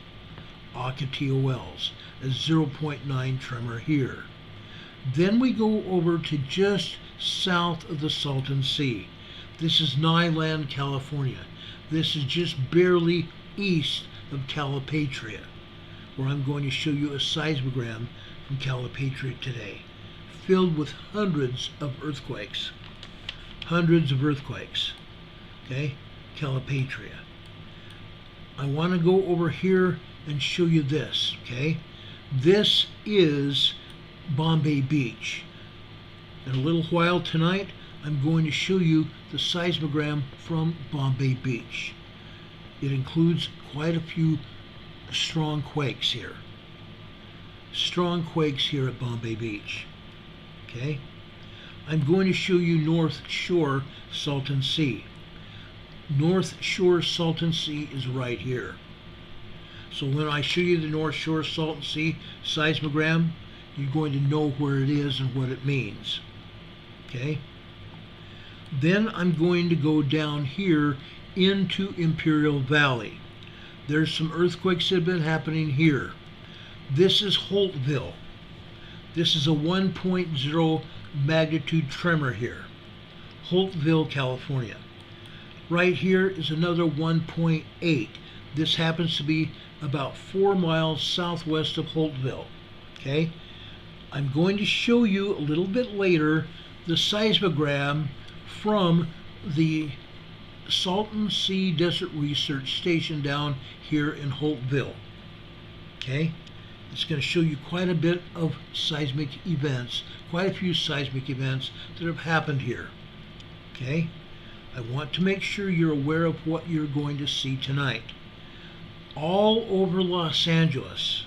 Ocotillo Wells, a 0.9 tremor here. Then we go over to just south of the Salton Sea. This is Nyland, California. This is just barely east of Calipatria, where I'm going to show you a seismogram from Calipatria today, filled with hundreds of earthquakes. Hundreds of earthquakes. Okay? Calipatria. I want to go over here and show you this. Okay? This is Bombay Beach. In a little while tonight, I'm going to show you the seismogram from Bombay Beach. It includes quite a few strong quakes here. Strong quakes here at Bombay Beach. Okay? I'm going to show you North Shore Salton Sea. North Shore Salton Sea is right here. So when I show you the North Shore Salton Sea seismogram, you're going to know where it is and what it means. Okay? Then I'm going to go down here into Imperial Valley. There's some earthquakes that have been happening here. This is Holtville. This is a 1.0 magnitude tremor here. Holtville, California. Right here is another 1.8. This happens to be about 4 miles southwest of Holtville. Okay? I'm going to show you a little bit later the seismogram from the Salton Sea Desert Research Station down here in Holtville. Okay? It's going to show you quite a bit of seismic events, quite a few seismic events that have happened here. Okay? I want to make sure you're aware of what you're going to see tonight. All over Los Angeles,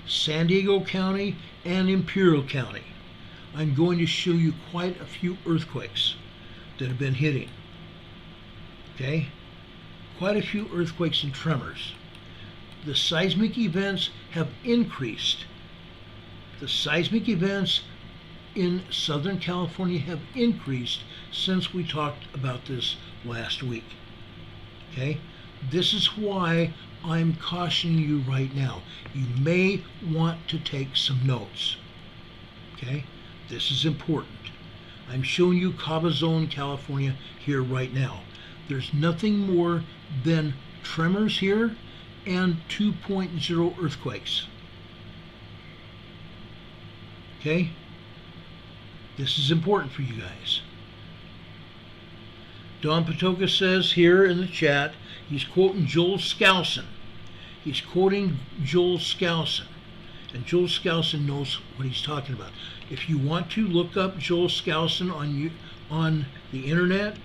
San Diego County, and Imperial County, I'm going to show you quite a few earthquakes that have been hitting. Okay? Quite a few earthquakes and tremors. The seismic events have increased. The seismic events in Southern California have increased since we talked about this last week. Okay? This is why I'm cautioning you right now. You may want to take some notes. Okay? This is important. I'm showing you Cabazon, California here right now. There's nothing more than tremors here and 2.0 earthquakes. Okay? This is important for you guys. Don Patoka says here in the chat, he's quoting Joel Skousen. He's quoting Joel Skousen. And Joel Skousen knows what he's talking about. If you want to look up Joel Skousen on the internet,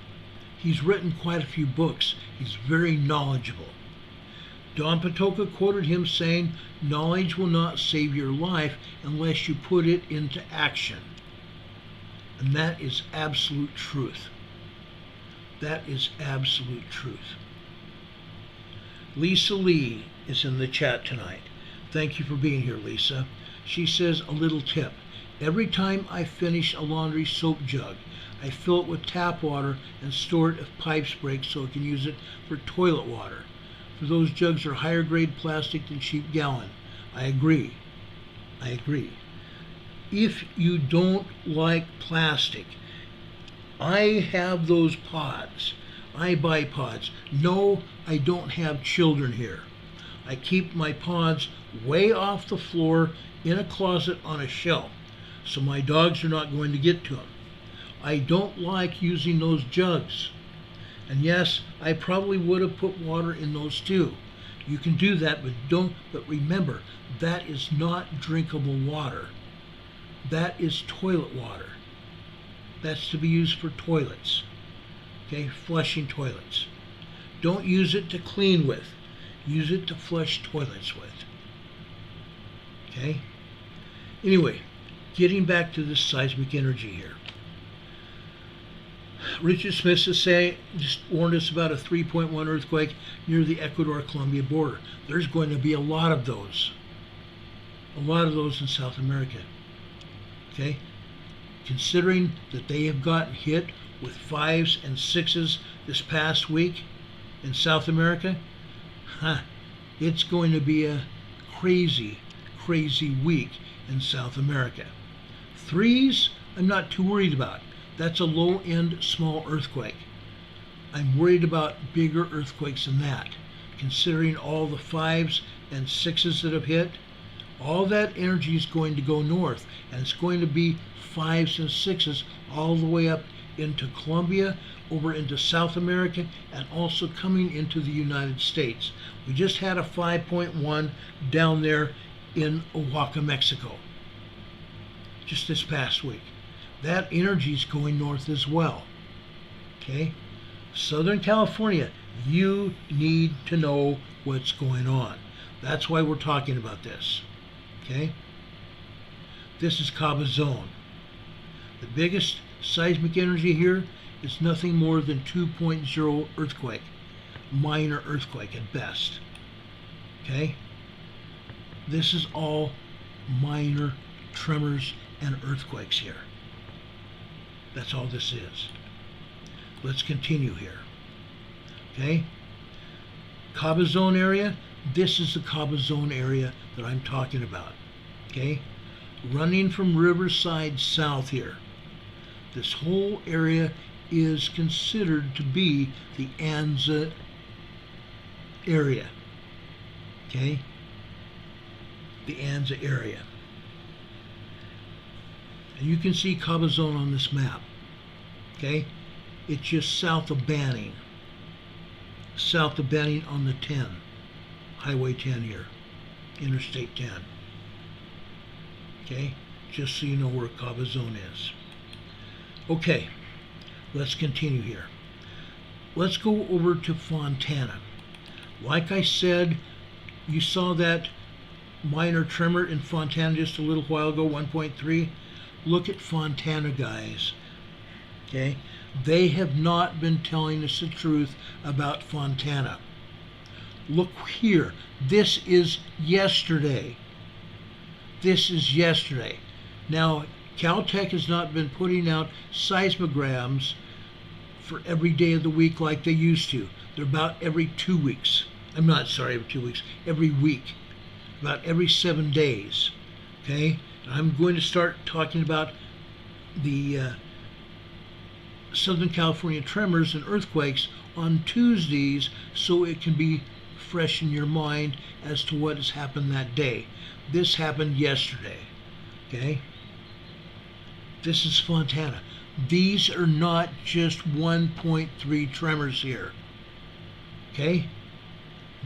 he's written quite a few books. He's very knowledgeable. Don Patoka quoted him saying, "Knowledge will not save your life unless you put it into action." And that is absolute truth. That is absolute truth. Lisa Lee is in the chat tonight. Thank you for being here, Lisa. She says, a little tip. Every time I finish a laundry soap jug, I fill it with tap water and store it if pipes break so I can use it for toilet water. For those jugs are higher grade plastic than cheap gallon. I agree. I agree. If you don't like plastic, I have those pods. I buy pods. No, I don't have children here. I keep my pods way off the floor in a closet on a shelf, so my dogs are not going to get to them. I don't like using those jugs. And yes, I probably would have put water in those too. You can do that, but remember, that is not drinkable water. That is toilet water. That's to be used for toilets. Okay, flushing toilets. Don't use it to clean with. Use it to flush toilets with. Okay? Anyway, getting back to this seismic energy here. Richard Smith just warned us about a 3.1 earthquake near the Ecuador-Colombia border. There's going to be a lot of those. A lot of those in South America. Okay? Considering that they have gotten hit with 5s and 6s this past week in South America, it's going to be a crazy, crazy week in South America. 3s, I'm not too worried about. That's a low-end small earthquake. I'm worried about bigger earthquakes than that. Considering all the 5s and 6s that have hit, all that energy is going to go north, and it's going to be 5s and 6s all the way up into Colombia, over into South America, and also coming into the United States. We just had a 5.1 down there in Oaxaca, Mexico, just this past week. That energy is going north as well. Okay? Southern California, you need to know what's going on. That's why we're talking about this. Okay? This is Cabazon. The biggest seismic energy here is nothing more than 2.0 earthquake. Minor earthquake at best. Okay? This is all minor tremors and earthquakes here. That's all this is. Let's continue here. Okay? Cabazon area, this is the Cabazon area that I'm talking about. Okay? Running from Riverside south here. This whole area is considered to be the Anza area. Okay? The Anza area. And you can see Cabazon on this map. Okay? It's just south of Banning. South of Banning on the 10. Highway 10 here. Interstate 10. Okay? Just so you know where Cabazon is. Okay. Let's continue here. Let's go over to Fontana. Like I said, you saw that minor tremor in Fontana just a little while ago, 1.3. Look at Fontana, guys. Okay? They have not been telling us the truth about Fontana. Look here. This is yesterday. This is yesterday. Now, Caltech has not been putting out seismograms for every day of the week like they used to. They're about every 2 weeks. I'm not sorry, every 2 weeks. Every week. About every 7 days. Okay? I'm going to start talking about the Southern California tremors and earthquakes on Tuesdays so it can be fresh in your mind as to what has happened that day. This happened yesterday. Okay? This is Fontana. These are not just 1.3 tremors here. Okay?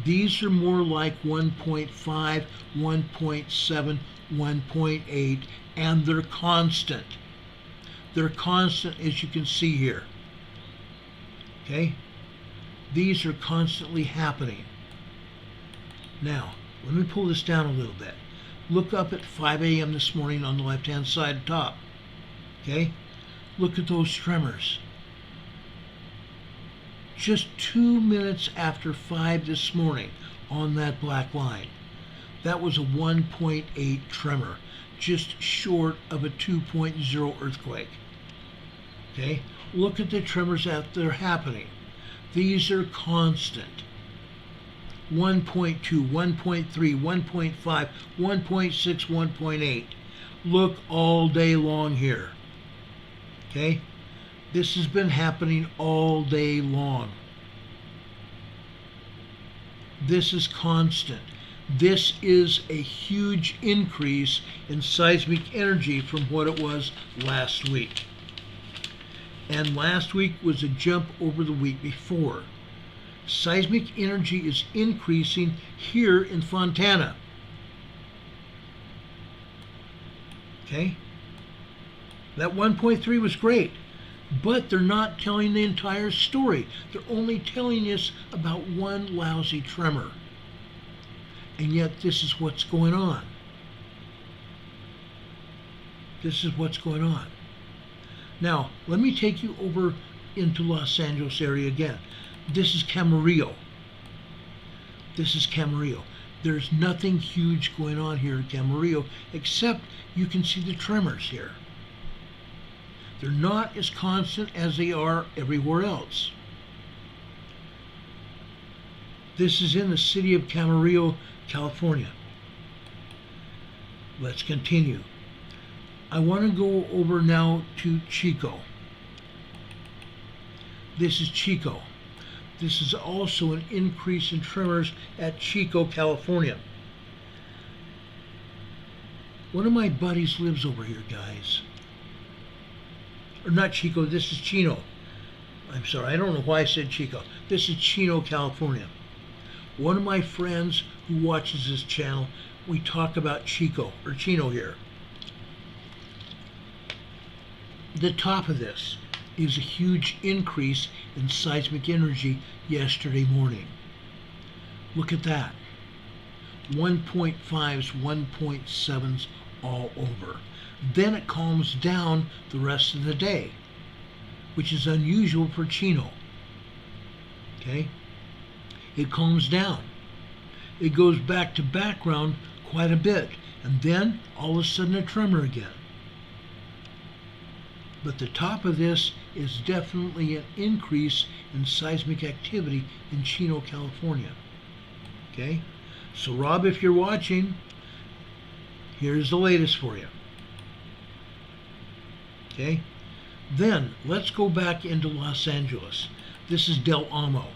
These are more like 1.5, 1.7, 1.8, and they're constant. They're constant, as you can see here. Okay? These are constantly happening. Now, let me pull this down a little bit. Look up at 5 a.m. this morning on the left-hand side top. Okay? Look at those tremors. Just 2 minutes after 5 this morning on that black line. That was a 1.8 tremor, just short of a 2.0 earthquake. Okay? Look at the tremors out there happening. These are constant. 1.2, 1.3, 1.5, 1.6, 1.8. Look all day long here. Okay? This has been happening all day long. This is constant. This is a huge increase in seismic energy from what it was last week. And last week was a jump over the week before. Seismic energy is increasing here in Fontana. Okay? That 1.3 was great, but they're not telling the entire story. They're only telling us about one lousy tremor. And yet this is what's going on. This is what's going on. Now, let me take you over into Los Angeles area again. This is Camarillo. This is Camarillo. There's nothing huge going on here in Camarillo, except you can see the tremors here. They're not as constant as they are everywhere else. This is in the city of Camarillo, California. Let's continue. I want to go over now to Chico. This is Chico. This is also an increase in tremors at Chico, California. One of my buddies lives over here, guys. Or not Chico, this is Chino. I'm sorry, I don't know why I said Chico. This is Chino, California. One of my friends who watches this channel, we talk about Chico, or Chino here. The top of this is a huge increase in seismic energy yesterday morning. Look at that. 1.5s, 1.7s all over. Then it calms down the rest of the day, which is unusual for Chino. Okay? It calms down. It goes back to background quite a bit, and then all of a sudden a tremor again. But the top of this is definitely an increase in seismic activity in Chino, California. Okay? So Rob, if you're watching, here's the latest for you. Okay? Then let's go back into Los Angeles. This is Del Amo.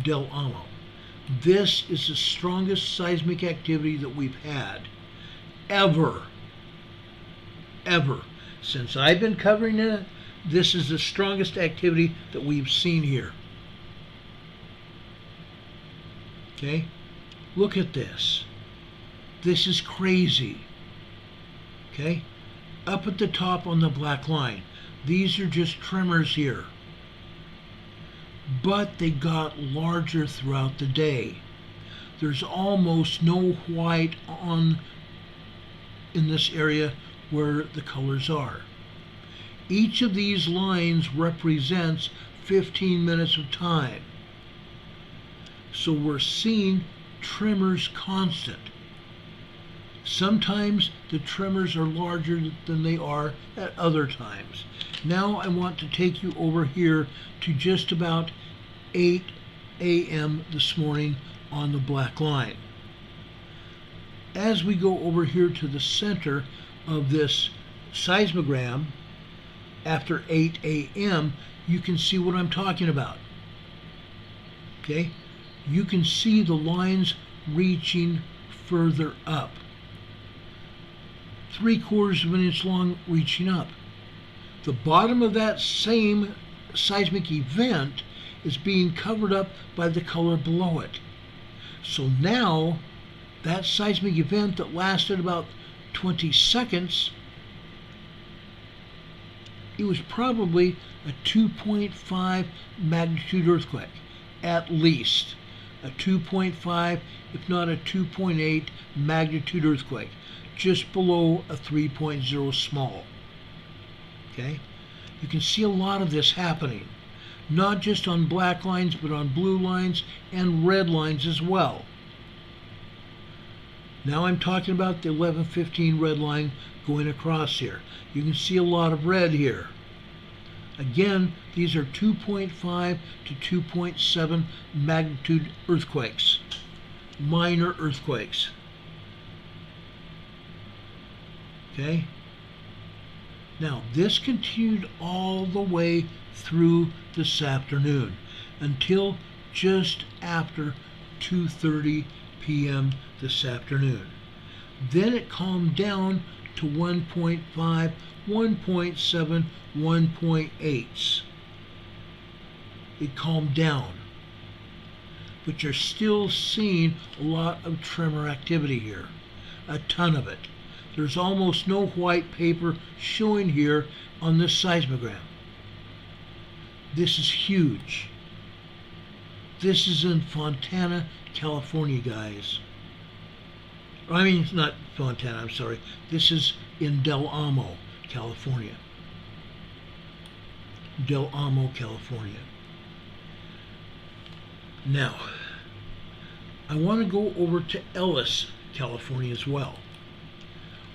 Del Amo. This is the strongest seismic activity that we've had ever. Since I've been covering it, this is the strongest activity that we've seen here. Okay? Look at this. This is crazy. Okay? Up at the top on the black line, these are just tremors here. But they got larger throughout the day. There's almost no white on in this area where the colors are. Each of these lines represents 15 minutes of time. So we're seeing tremors constant. Sometimes the tremors are larger than they are at other times. Now I want to take you over here to just about 8 a.m. this morning on the black line. As we go over here to the center of this seismogram, after 8 a.m., you can see what I'm talking about. Okay? You can see the lines reaching further up. 3/4 of an inch long reaching up. The bottom of that same seismic event is being covered up by the color below it. So now That seismic event that lasted about 20 seconds, it was probably a 2.5 magnitude earthquake, at least. A 2.5, if not a 2.8 magnitude earthquake, just below a 3.0 small. Okay? You can see a lot of this happening, not just on black lines, but on blue lines and red lines as well. Now I'm talking about the 1115 red line going across here. You can see a lot of red here. Again, these are 2.5 to 2.7 magnitude earthquakes, minor earthquakes. Okay? Now, this continued all the way through this afternoon until just after 2:30 p.m. this afternoon. Then it calmed down to 1.5, 1.7, 1.8. It calmed down. But you're still seeing a lot of tremor activity here, a ton of it. There's almost no white paper showing here on this seismogram. This is huge. This is in Fontana, California, guys. I mean, it's not Fontana, I'm sorry. This is in Del Amo, California. Del Amo, California. Now, I want to go over to Ellis, California as well.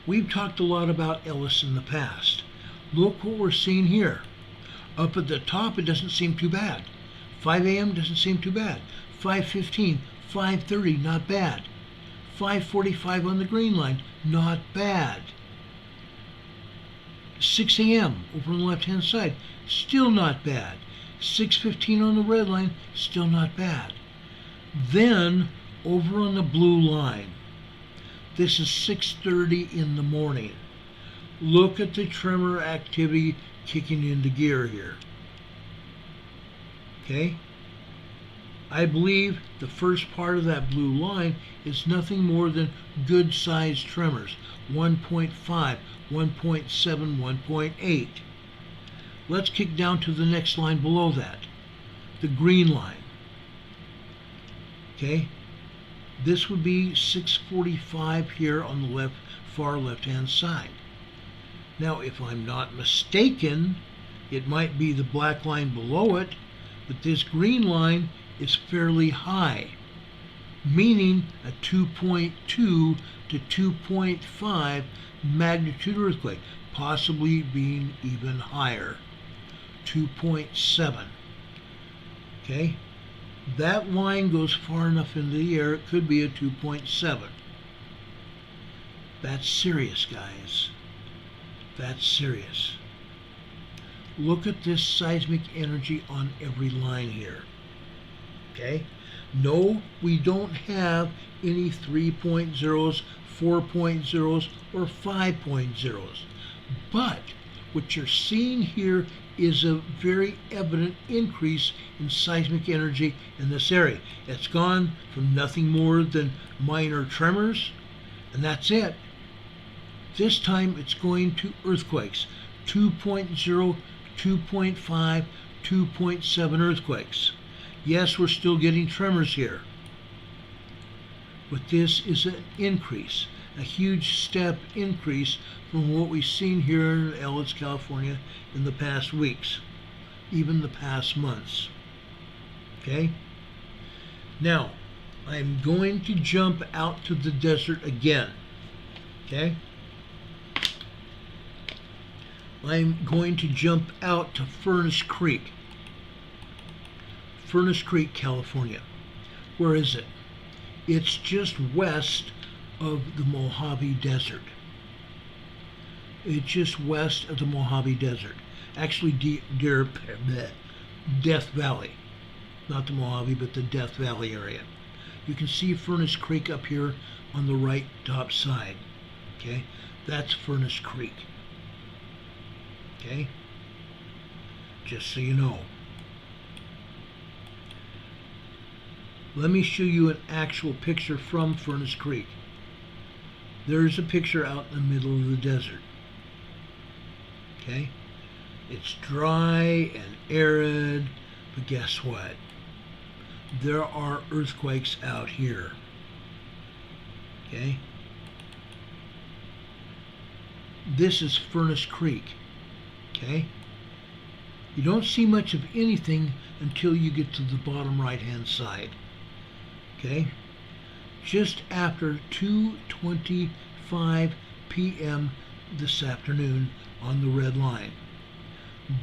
We've talked a lot about Ellis in the past. Look what we're seeing here. Up at the top, it doesn't seem too bad. 5 a.m. doesn't seem too bad. 5:15, 5:30, not bad. 5:45 on the green line, not bad. 6 a.m. over on the left-hand side, still not bad. 6:15 on the red line, still not bad. Then, over on the blue line, this is 6:30 in the morning. Look at the tremor activity kicking into gear here. Okay? I believe the first part of that blue line is nothing more than good-sized tremors. 1.5, 1.7, 1.8. Let's kick down to the next line below that, the green line. Okay? This would be 6:45 here on the far left-hand side. Now, if I'm not mistaken, it might be the black line below it, but this green line is fairly high, meaning a 2.2 to 2.5 magnitude earthquake, possibly being even higher, 2.7. Okay? That line goes far enough into the air, it could be a 2.7. That's serious, guys. That's serious. Look at this seismic energy on every line here. Okay? No, we don't have any 3.0s, 4.0s, or 5.0s. But what you're seeing here is a very evident increase in seismic energy in this area. It's gone from nothing more than minor tremors, and that's it. This time it's going to earthquakes, 2.0, 2.5, 2.7 earthquakes. Yes, we're still getting tremors here, but this is an increase, a huge step increase from what we've seen here in Ellis, California in the past weeks, even the past months. Okay? Now, I'm going to jump out to the desert again. Okay? I'm going to jump out to Furnace Creek. Furnace Creek, California. Where is it? It's just west of the Mojave Desert. It's just west of the Mojave Desert. Actually, Death Valley. Not the Mojave, but the Death Valley area. You can see Furnace Creek up here on the right top side. Okay? That's Furnace Creek. Okay? Just so you know. Let me show you an actual picture from Furnace Creek. There's a picture out in the middle of the desert. Okay? It's dry and arid, but guess what? There are earthquakes out here. Okay? This is Furnace Creek. Okay? You don't see much of anything until you get to the bottom right-hand side. Okay? Just after 2:25 p.m. this afternoon on the red line.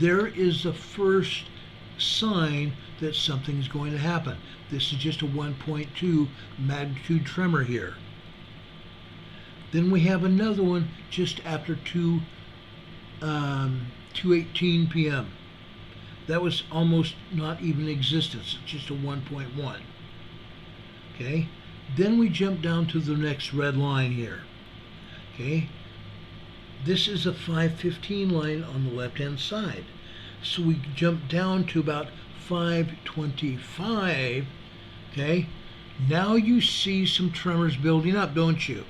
There is the first sign that something's going to happen. This is just a 1.2 magnitude tremor here. Then we have another one just after 2:18 p.m. That was almost not even in existence. It's just a 1.1. Okay? Then we jump down to the next red line here. Okay? This is a 5:15 line on the left-hand side. So we jump down to about 5:25. Okay? Now you see some tremors building up, don't you?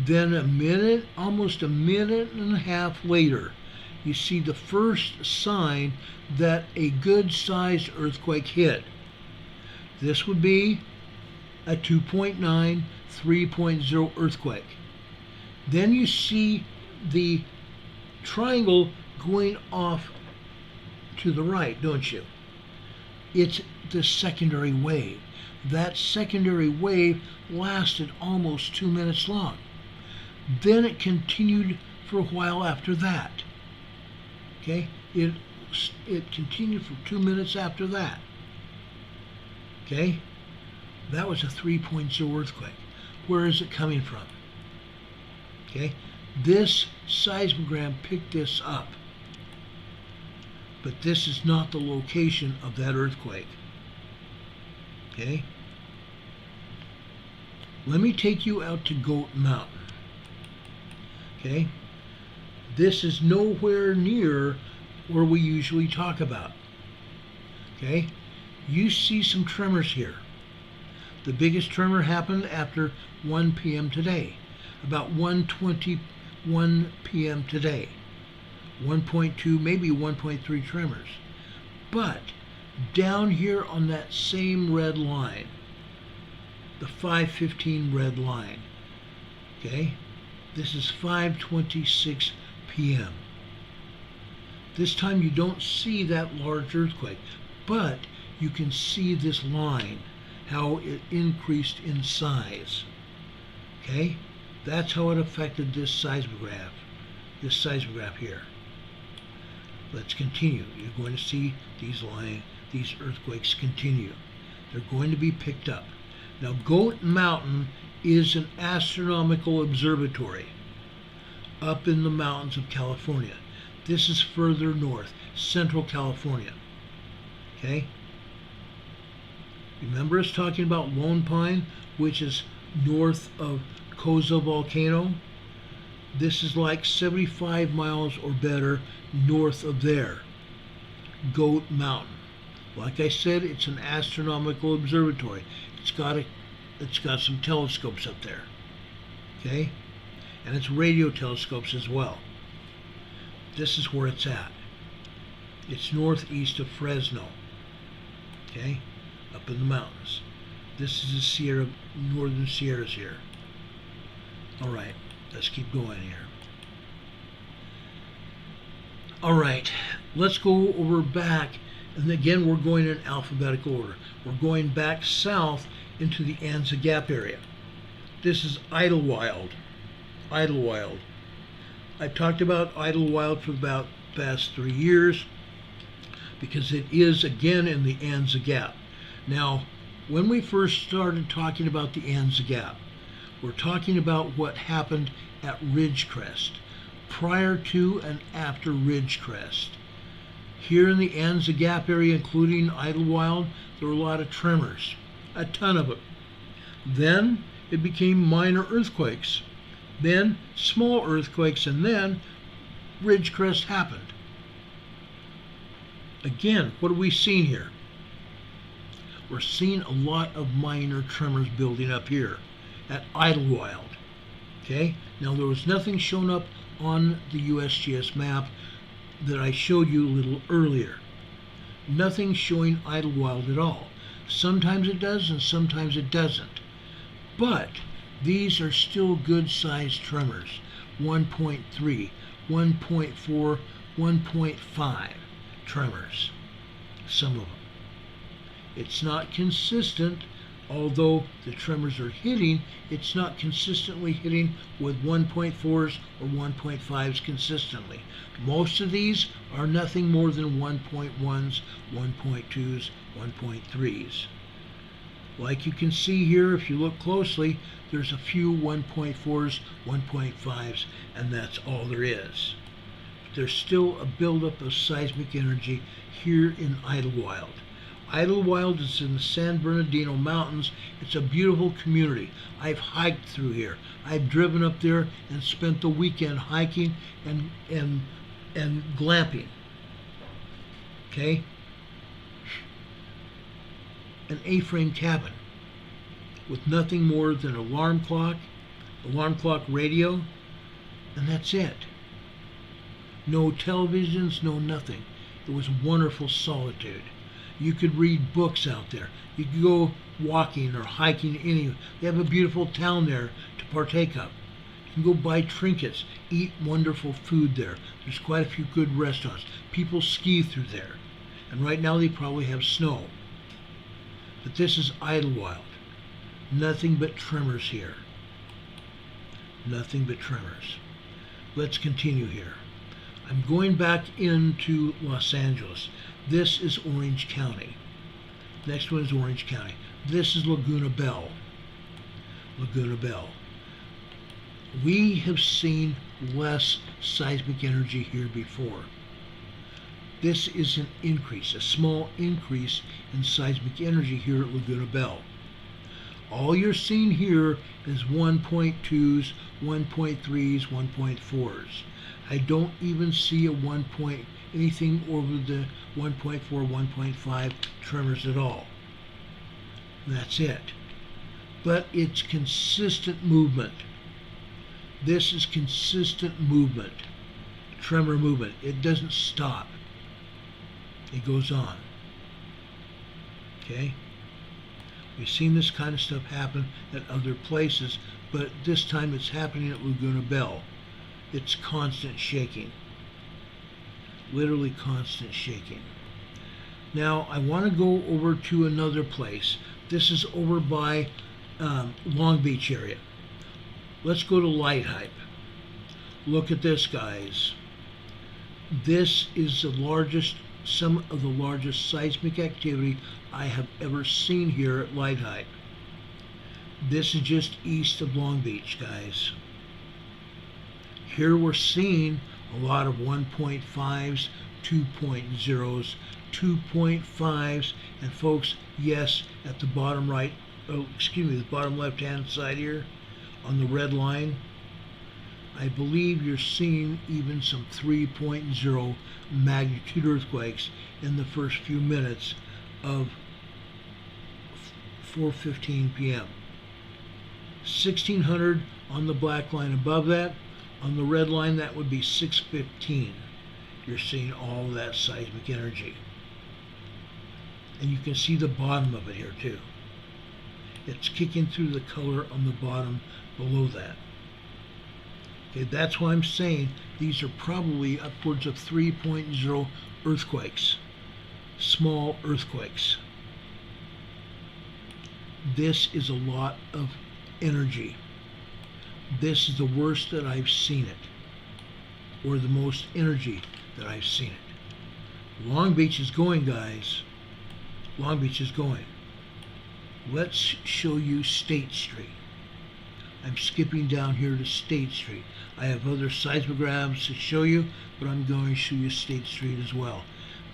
Then almost a minute and a half later, you see the first sign that a good-sized earthquake hit. This would be a 2.9, 3.0 earthquake. Then you see the triangle going off to the right, don't you? It's the secondary wave. That secondary wave lasted almost 2 minutes long. Then it continued for a while after that. Okay? It continued for 2 minutes after that. Okay? That was a 3.0 earthquake. Where is it coming from? Okay? This seismogram picked this up. But this is not the location of that earthquake. Okay? Let me take you out to Goat Mountain. Okay? This is nowhere near where we usually talk about. Okay? You see some tremors here. The biggest tremor happened after 1 p.m. today, about 1:21 p.m. today. 1.2, maybe 1.3 tremors. But down here on that same red line, the 5:15 red line, okay, this is 5:26 p.m. This time you don't see that large earthquake, but you can see this line, how it increased in size. Okay? That's how it affected this seismograph here. Let's continue. You're going to see these earthquakes continue. They're going to be picked up. Now, Goat Mountain is an astronomical observatory up in the mountains of California. This is further north, Central California. Okay? Remember us talking about Lone Pine, which is north of Koza Volcano? This is like 75 miles or better north of there. Goat Mountain. Like I said, it's an astronomical observatory. It's got some telescopes up there. Okay? And it's radio telescopes as well. This is where it's at. It's northeast of Fresno. Okay? Up in the mountains. This is the northern Sierras here. Alright, let's keep going here. Alright, let's go over back, and again we're going in alphabetical order. We're going back south into the Anza Gap area. This is Idlewild. Idlewild. I've talked about Idlewild for about the past 3 years because it is again in the Anza Gap. Now, when we first started talking about the Anza Gap, we're talking about what happened at Ridgecrest, prior to and after Ridgecrest. Here in the Anza Gap area, including Idlewild, there were a lot of tremors, a ton of them. Then it became minor earthquakes, then small earthquakes, and then Ridgecrest happened. Again, what are we seeing here? We're seeing a lot of minor tremors building up here at Idlewild. Okay, now there was nothing shown up on the USGS map that I showed you a little earlier. Nothing showing Idlewild at all. Sometimes it does and sometimes it doesn't. But these are still good sized tremors. 1.3, 1.4, 1.5 tremors. Some of them. It's not consistent, although the tremors are hitting, it's not consistently hitting with 1.4s or 1.5s consistently. Most of these are nothing more than 1.1s, 1.2s, 1.3s. Like you can see here, if you look closely, there's a few 1.4s, 1.5s, and that's all there is. There's still a buildup of seismic energy here in Idlewild. Idlewild is in the San Bernardino Mountains. It's a beautiful community. I've hiked through here. I've driven up there and spent the weekend hiking and glamping. Okay? An A-frame cabin with nothing more than alarm clock radio, and that's it. No televisions, no nothing. It was wonderful solitude. You could read books out there. You could go walking or hiking anywhere. They have a beautiful town there to partake of. You can go buy trinkets, eat wonderful food there. There's quite a few good restaurants. People ski through there. And right now they probably have snow. But this is Idlewild. Nothing but tremors here. Nothing but tremors. Let's continue here. I'm going back into Los Angeles. This is Orange County. Next one is Orange County. This is Laguna Bell. Laguna Bell. We have seen less seismic energy here before. This is an increase, a small increase in seismic energy here at Laguna Bell. All you're seeing here is 1.2s, 1.3s, 1.4s. I don't even see a anything over the 1.4, 1.5 tremors at all. That's it. But it's consistent movement. This is consistent movement, tremor movement. It doesn't stop. It goes on. Okay? We've seen this kind of stuff happen at other places, but this time it's happening at Laguna Bell. It's constant shaking. Literally constant shaking. Now, I want to go over to another place. This is over by Long Beach area. Let's go to Light Hype. Look at this, guys. This is the largest, some of the largest seismic activity I have ever seen here at Light Hype. This is just east of Long Beach, guys. Here we're seeing a lot of 1.5s, 2.0s, 2.5s, and folks, yes, at the bottom right, the bottom left-hand side here, on the red line, I believe you're seeing even some 3.0 magnitude earthquakes in the first few minutes of 4:15 p.m. 1600 on the black line above that. On the red line, that would be 6:15. You're seeing all of that seismic energy. And you can see the bottom of it here too. It's kicking through the color on the bottom below that. Okay, that's why I'm saying these are probably upwards of 3.0 earthquakes. Small earthquakes. This is a lot of energy. This is the worst that I've seen it, or the most energy that I've seen it. Long Beach is going, guys. Long Beach is going. Let's show you State Street. I'm skipping down here to State Street. I have other seismographs to show you, but I'm going to show you State Street as well.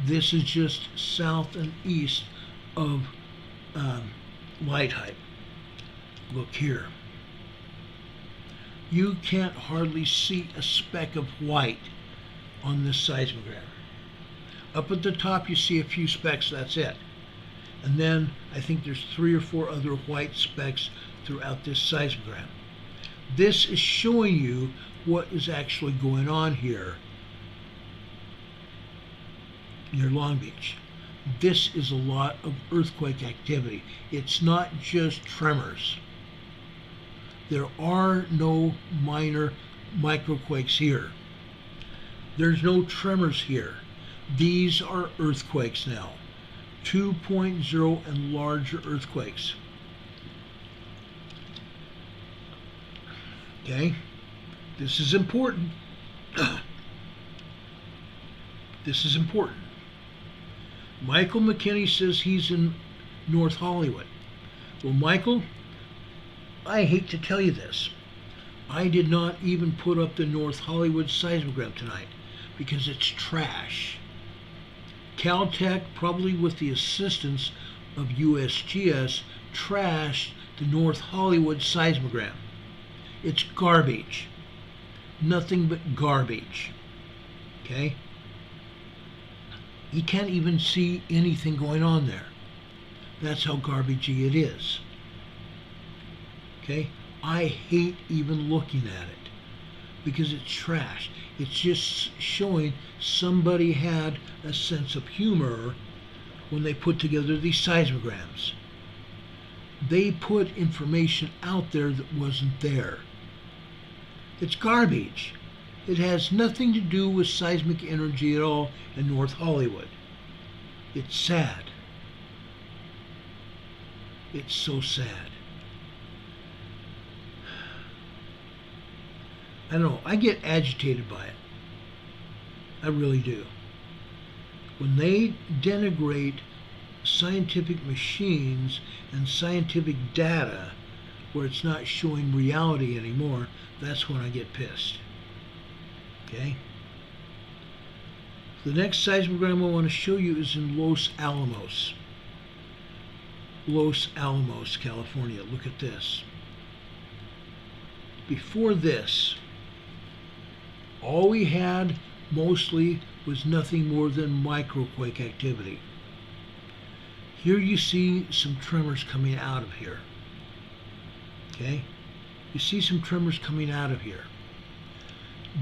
This is just south and east of Light Hype. Look here. You can't hardly see a speck of white on this seismograph. Up at the top you see a few specks, that's it. And then I think there's 3 or 4 other white specks throughout this seismogram. This is showing you what is actually going on here near Long Beach. This is a lot of earthquake activity. It's not just tremors. There are no minor microquakes here. There's no tremors here. These are earthquakes now. 2.0 and larger earthquakes. Okay? This is important. This is important. Michael McKinney says he's in North Hollywood. Well, Michael, I hate to tell you this. I did not even put up the North Hollywood seismogram tonight because it's trash. Caltech, probably with the assistance of USGS, trashed the North Hollywood seismogram. It's garbage. Nothing but garbage. Okay? You can't even see anything going on there. That's how garbagey it is. Okay? I hate even looking at it because it's trash. It's just showing somebody had a sense of humor when they put together these seismograms. They put information out there that wasn't there. It's garbage. It has nothing to do with seismic energy at all in North Hollywood. It's sad. It's so sad. I don't know. I get agitated by it. I really do. When they denigrate scientific machines and scientific data where it's not showing reality anymore, that's when I get pissed. Okay? The next seismogram I want to show you is in Los Alamos. Los Alamos, California. Look at this. Before this, all we had mostly was nothing more than microquake activity. Here you see some tremors coming out of here. Okay? You see some tremors coming out of here.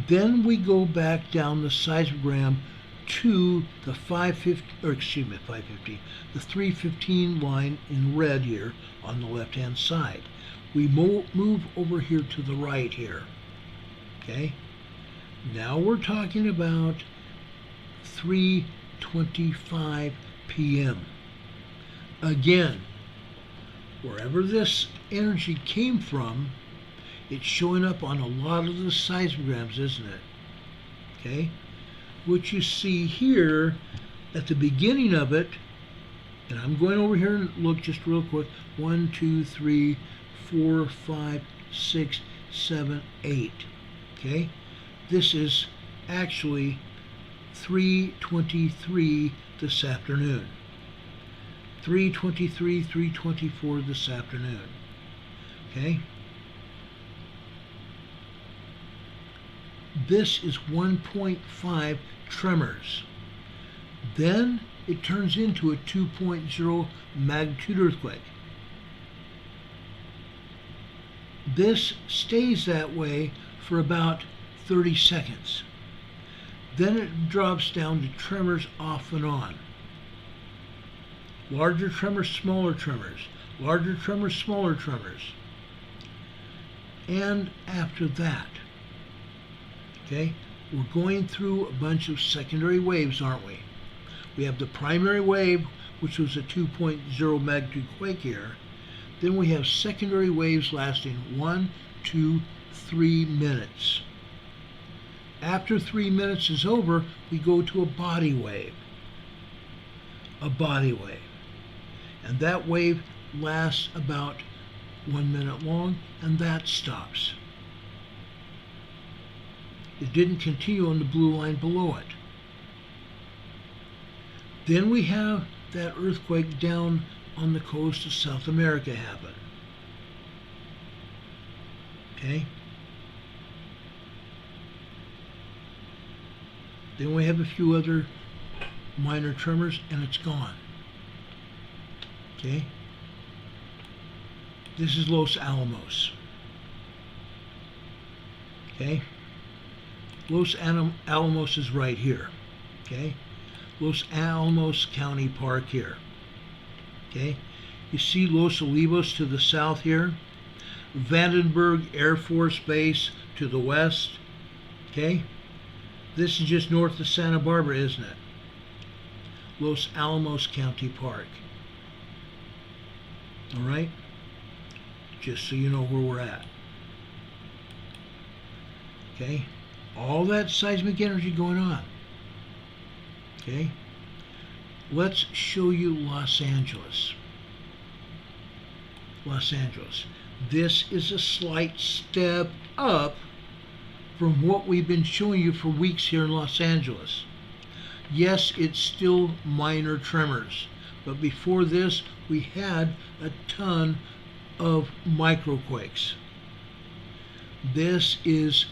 Then we go back down the seismogram to the 315 line in red here on the left hand side. We move over here to the right here. Okay? Now we're talking about 3:25 p.m. Again, wherever this energy came from, it's showing up on a lot of the seismograms, isn't it? Okay? What you see here at the beginning of it, and I'm going over here and look just real quick. 1, 2, 3, 4, 5, 6, 7, 8. Okay? This is actually 3:23 this afternoon. 3:23, 3:24 this afternoon. Okay? This is 1.5 tremors. Then it turns into a 2.0 magnitude earthquake. This stays that way for about 30 seconds. Then it drops down to tremors off and on. Larger tremors, smaller tremors. Larger tremors, smaller tremors. And after that, okay, we're going through a bunch of secondary waves, aren't we? We have the primary wave, which was a 2.0 magnitude quake here. Then we have secondary waves lasting 1, 2, 3 minutes. After 3 minutes is over, we go to a body wave. A body wave. And that wave lasts about 1 minute long, and that stops. It didn't continue on the blue line below it. Then we have that earthquake down on the coast of South America happen. Okay? Then we have a few other minor tremors, and it's gone. Okay? This is Los Alamos. Okay? Los Alamos is right here. Okay? Los Alamos County Park here. Okay? You see Los Olivos to the south here. Vandenberg Air Force Base to the west. Okay? This is just north of Santa Barbara, isn't it? Los Alamos County Park. All right? Just so you know where we're at. Okay? All that seismic energy going on. Okay? Let's show you Los Angeles. Los Angeles. This is a slight step up from what we've been showing you for weeks here in Los Angeles. Yes, it's still minor tremors, but before this we had a ton of microquakes. This is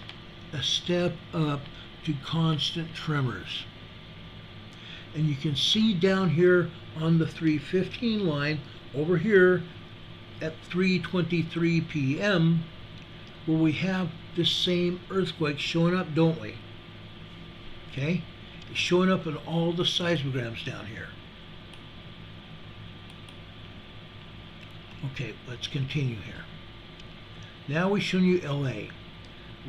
a step up to constant tremors. And you can see down here on the 315 line over here at 3:23 p.m. where we have the same earthquake showing up, don't we? Okay? It's showing up in all the seismograms down here. Okay, let's continue here. Now we've shown you LA.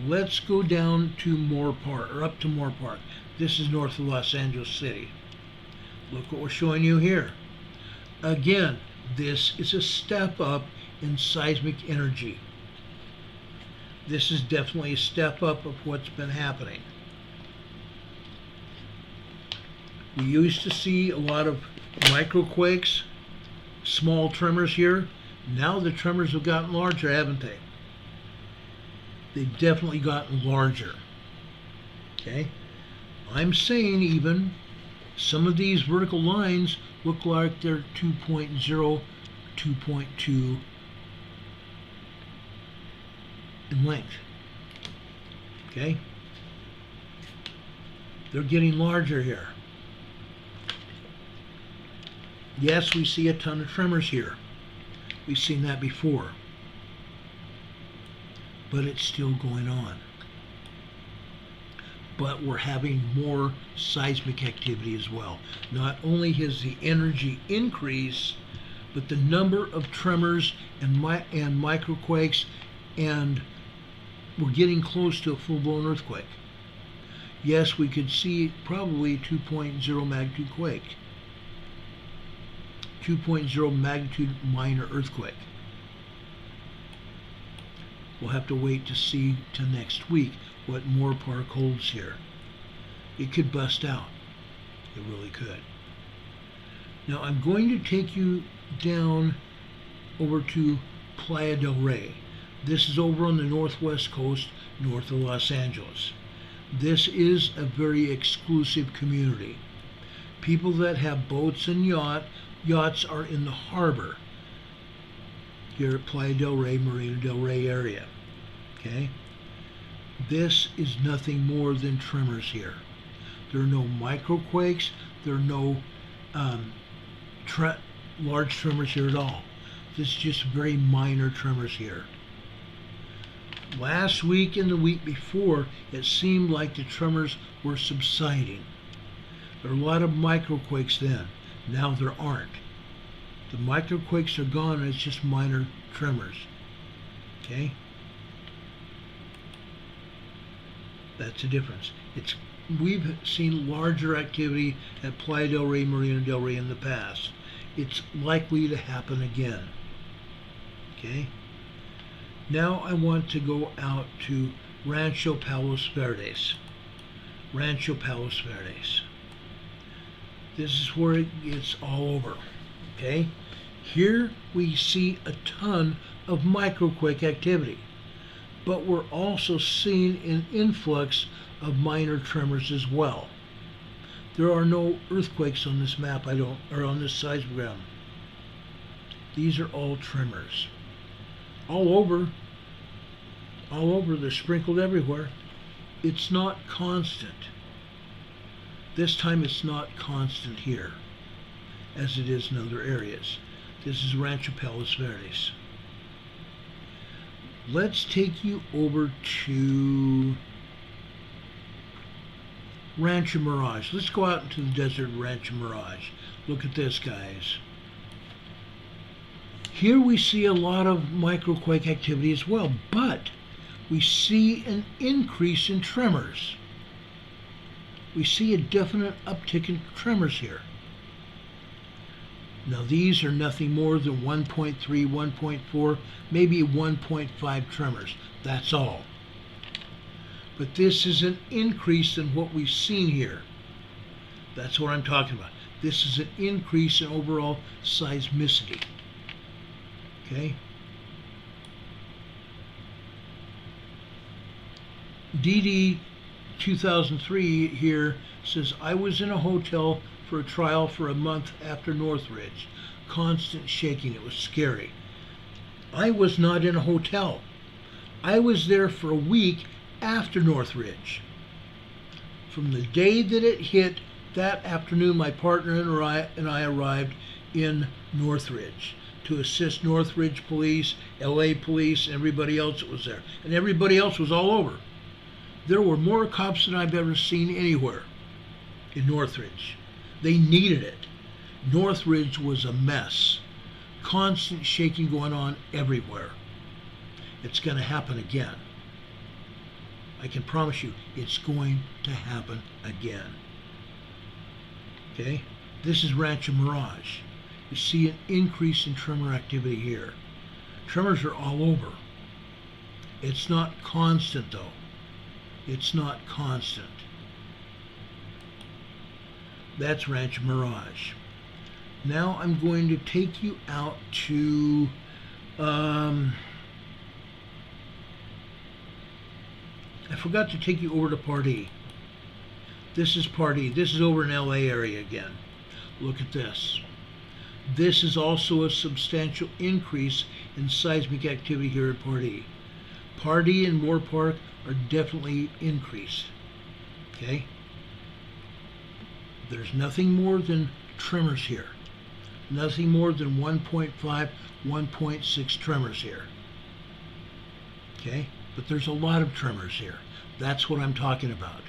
Let's go down to Moore Park, or up to Moore Park. This is north of Los Angeles City. Look what we're showing you here. Again, this is a step up in seismic energy. This is definitely a step up of what's been happening. We used to see a lot of microquakes, small tremors here. Now the tremors have gotten larger, haven't they? They've definitely gotten larger. Okay? I'm saying even some of these vertical lines look like they're 2.0, 2.2 in length. Okay? They're getting larger here. Yes, we see a ton of tremors here. We've seen that before. But it's still going on. But we're having more seismic activity as well. Not only has the energy increased, but the number of tremors and microquakes, and we're getting close to a full-blown earthquake. Yes, we could see probably 2.0 magnitude quake. 2.0 magnitude minor earthquake. We'll have to wait to see till next week what Moore Park holds here. It could bust out. It really could. Now I'm going to take you down over to Playa del Rey. This is over on the northwest coast, north of Los Angeles. This is a very exclusive community. People that have boats and yachts are in the harbor here at Playa del Rey, Marina del Rey area. Okay? This is nothing more than tremors here. There are no microquakes. There are no large tremors here at all. This is just very minor tremors here. Last week and the week before, it seemed like the tremors were subsiding. There were a lot of microquakes then. Now there aren't. The microquakes are gone and it's just minor tremors. Okay? That's the difference. We've seen larger activity at Playa del Rey, Marina del Rey in the past. It's likely to happen again. Okay? Now I want to go out to Rancho Palos Verdes. Rancho Palos Verdes. This is where it gets all over. Okay? Here we see a ton of microquake activity, but we're also seeing an influx of minor tremors as well. There are no earthquakes on this map, or on this seismogram. These are all tremors. All over, they're sprinkled everywhere. It's not constant. This time it's not constant here, as it is in other areas. This is Rancho Palos Verdes. let's take you over to Rancho Mirage. Let's go out into the desert of Rancho Mirage. Look at this, guys. Here we see a lot of microquake activity as well, but we see an increase in tremors. We see a definite uptick in tremors here. Now these are nothing more than 1.3, 1.4, maybe 1.5 tremors. That's all. But this is an increase in what we've seen here. That's what I'm talking about. This is an increase in overall seismicity. Okay? DD 2003 here says, I was in a hotel for a trial for a month after Northridge. Constant shaking. It was scary. I was not in a hotel. I was there for a week after Northridge. From the day that it hit, that afternoon my partner and I arrived in Northridge to assist Northridge police, LA police, everybody else that was there. And everybody else was all over. There were more cops than I've ever seen anywhere in Northridge. They needed it. Northridge was a mess. Constant shaking going on everywhere. It's going to happen again. I can promise you, it's going to happen again. Okay? This is Rancho Mirage. You see an increase in tremor activity here. Tremors are all over. It's not constant, though. It's not constant. That's Rancho Mirage. Now I'm going to take you out to I forgot to take you over to Part E. This is Part E. This is over in LA area again. Look at this. This is also a substantial increase in seismic activity here at Part E. Part E and Moore Park are definitely increased. Okay? There's nothing more than tremors here. Nothing more than 1.5, 1.6 tremors here. Okay? But there's a lot of tremors here. That's what I'm talking about.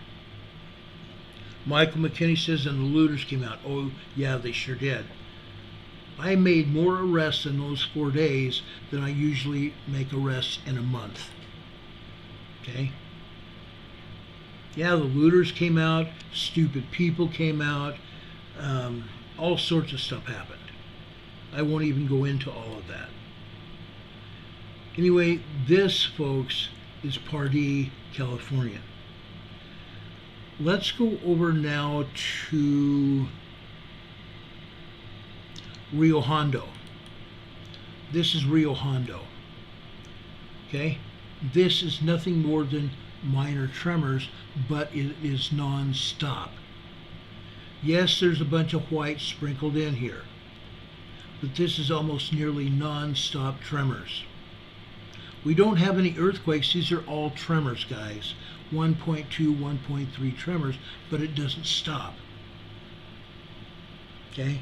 Michael McKinney says, and the looters came out. Oh, yeah, they sure did. I made more arrests in those 4 days than I usually make arrests in a month. Okay? Yeah, the looters came out, stupid people came out, all sorts of stuff happened. I won't even go into all of that. Anyway, this, folks, is Part E, California. Let's go over now to Rio Hondo. This is Rio Hondo. Okay? This is nothing more than minor tremors, but it is non-stop. Yes, there's a bunch of white sprinkled in here, but this is almost nearly non-stop tremors. We don't have any earthquakes. These are all tremors, guys. 1.2, 1.3 tremors, but it doesn't stop. Okay?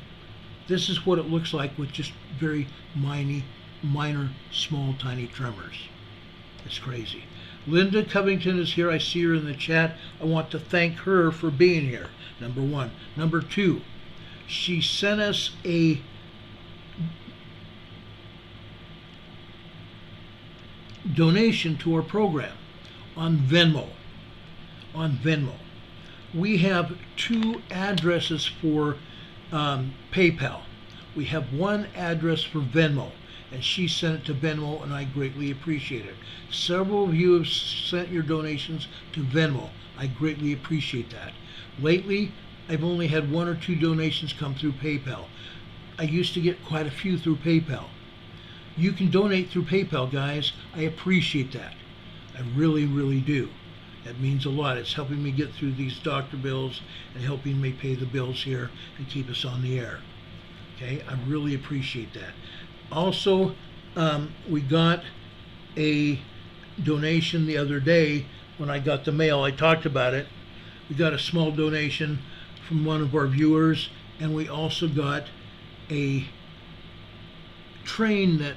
This is what it looks like with just very minor, small, tiny tremors. It's crazy. Linda Covington is here. I see her in the chat. I want to thank her for being here, number one. Number two, she sent us a donation to our program on Venmo. On Venmo. We have two addresses for PayPal. We have one address for Venmo, and she sent it to Venmo, and I greatly appreciate it. Several of you have sent your donations to Venmo. I greatly appreciate that. Lately, I've only had 1 or 2 donations come through PayPal. I used to get quite a few through PayPal. You can donate through PayPal, guys. I appreciate that. I really, really do. That means a lot. It's helping me get through these doctor bills and helping me pay the bills here and keep us on the air. Okay, I really appreciate that. Also, we got a donation the other day when I got the mail. I talked about it. We got a small donation from one of our viewers, and we also got a train that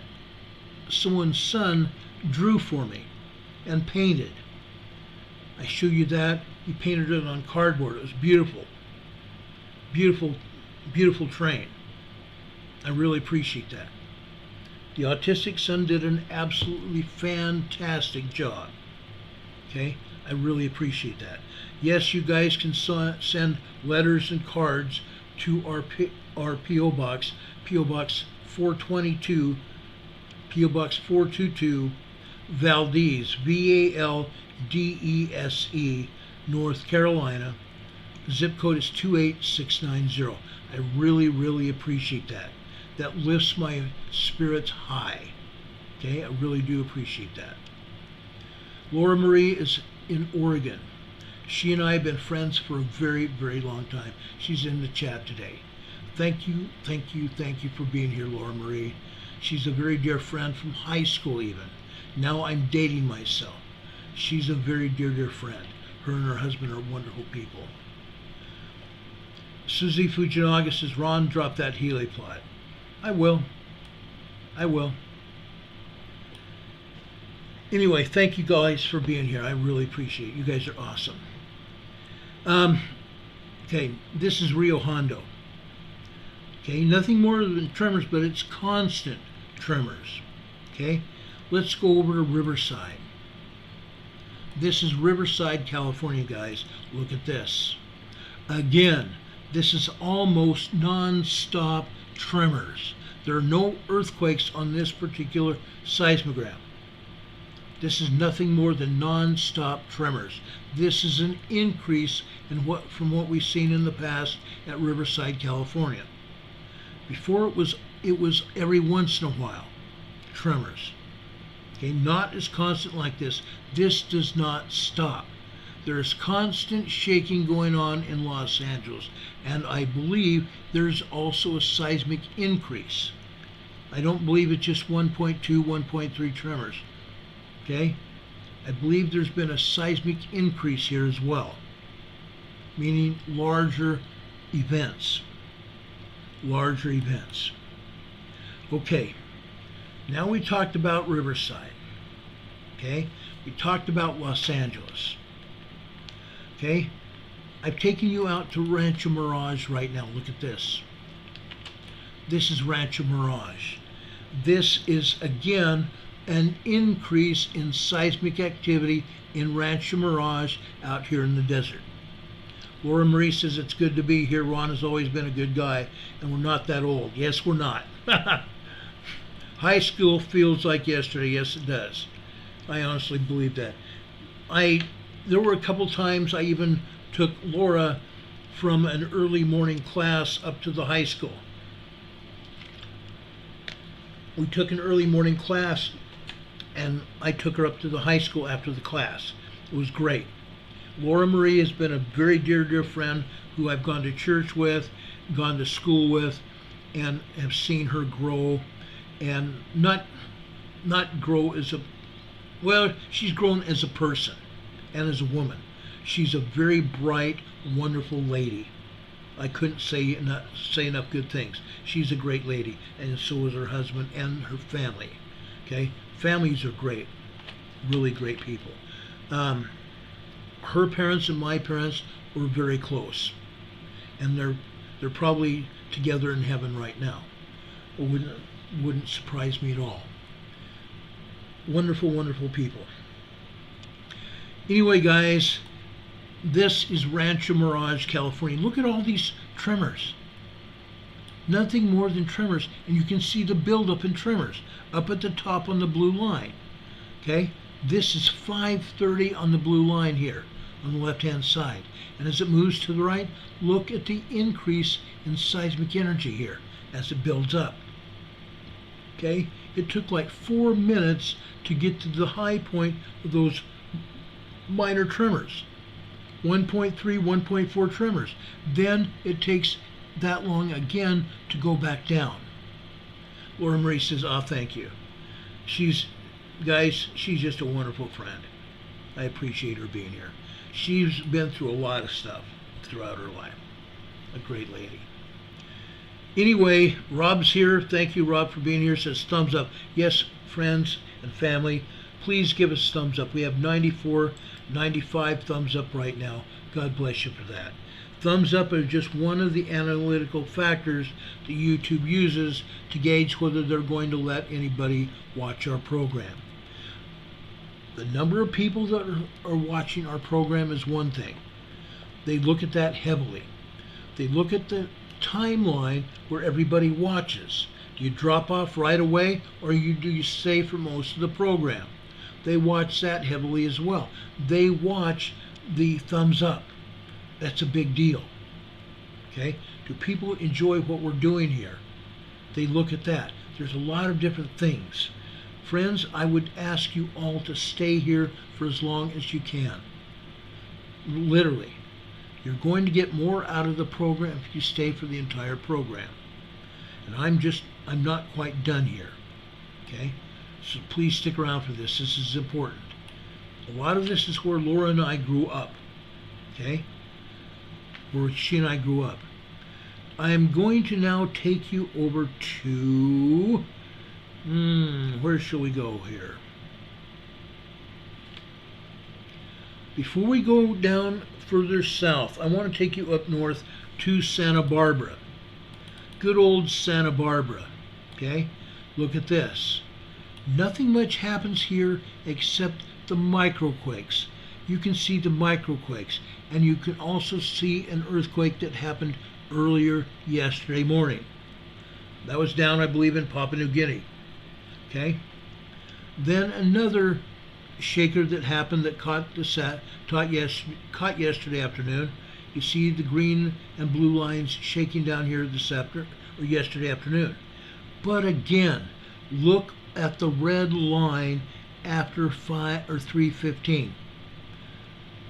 someone's son drew for me and painted. I show you that. He painted it on cardboard. It was beautiful. Beautiful, beautiful train. I really appreciate that. The autistic son did an absolutely fantastic job. Okay? I really appreciate that. Yes, you guys can send letters and cards to our P.O. Box, P.O. Box 422, P.O. Box 422, Valdese, Valdese, North Carolina. Zip code is 28690. I really, really appreciate that. That lifts my spirits high. Okay, I really do appreciate that. Laura Marie is in Oregon. She and I have been friends for a very, very long time. She's in the chat today. Thank you, thank you, thank you for being here, Laura Marie. She's a very dear friend from high school even. Now I'm dating myself. She's a very dear, dear friend. Her and her husband are wonderful people. Susie Fujinaga says, Ron, drop that Healy plot. I will. I will. Anyway, thank you guys for being here. I really appreciate it. You guys are awesome. Okay, this is Rio Hondo. Okay, nothing more than tremors, but it's constant tremors. Okay, let's go over to Riverside. This is Riverside, California, guys. Look at this. Again, this is almost non-stop tremors. There are no earthquakes on this particular seismogram. This is nothing more than non-stop tremors. This is an increase in from what we've seen in the past at Riverside, California. Before it was every once in a while tremors. Okay, not as constant like this. This does not stop. There's constant shaking going on in Los Angeles, and I believe there's also a seismic increase. I don't believe it's just 1.2, 1.3 tremors. Okay? I believe there's been a seismic increase here as well, meaning larger events. Larger events. Okay, now we talked about Riverside. Okay? We talked about Los Angeles. Okay? I've taken you out to Rancho Mirage right now. Look at this. This is Rancho Mirage. This is, again, an increase in seismic activity in Rancho Mirage out here in the desert. Laura Marie says it's good to be here. Ron has always been a good guy, and we're not that old. Yes, we're not. High school feels like yesterday. Yes, it does. I honestly believe that. There were a couple times I even took Laura from an early morning class up to the high school. We took an early morning class, and I took her up to the high school after the class. It was great. Laura Marie has been a very dear, dear friend who I've gone to church with, gone to school with, and have seen her grow, and not grow as a, well, she's grown as a person and as a woman. She's a very bright, wonderful lady. I couldn't say enough good things. She's a great lady, and so is her husband and her family. Okay, families are great, really great people. Her parents and my parents were very close, and they're probably together in heaven right now. It wouldn't surprise me at all. Wonderful, wonderful people. Anyway, guys, this is Rancho Mirage, California. Look at all these tremors. Nothing more than tremors, and you can see the buildup in tremors up at the top on the blue line. Okay, this is 5:30 on the blue line here on the left-hand side, and as it moves to the right, look at the increase in seismic energy here as it builds up. Okay, it took like 4 minutes to get to the high point of those minor tremors. 1.3, 1.4 tremors. Then it takes that long again to go back down. Laura Marie says, oh, thank you. She's just a wonderful friend. I appreciate her being here. She's been through a lot of stuff throughout her life. A great lady. Anyway, Rob's here. Thank you, Rob, for being here. Says thumbs up. Yes, friends and family, please give us thumbs up. We have 94, 95 thumbs up right now. God bless you for that. Thumbs up are just one of the analytical factors that YouTube uses to gauge whether they're going to let anybody watch our program. The number of people that are watching our program is one thing. They look at that heavily. They look at the timeline where everybody watches. Do you drop off right away, or do you stay for most of the program? They watch that heavily as well. They watch the thumbs up. That's a big deal. Okay? Do people enjoy what we're doing here? They look at that. There's a lot of different things. Friends, I would ask you all to stay here for as long as you can. Literally. You're going to get more out of the program if you stay for the entire program. And I'm not quite done here. Okay? So please stick around for this. This is important. A lot of this is where Laura and I grew up. Okay? Where she and I grew up. I am going to now take you over to... where shall we go here? Before we go down further south, I want to take you up north to Santa Barbara. Good old Santa Barbara. Okay? Look at this. Nothing much happens here except the microquakes. You can see the microquakes, and you can also see an earthquake that happened earlier yesterday morning. That was down, I believe, in Papua New Guinea. Okay? Then another shaker that happened that caught yesterday afternoon. You see the green and blue lines shaking down here yesterday afternoon. But again, look at the red line after 3:15.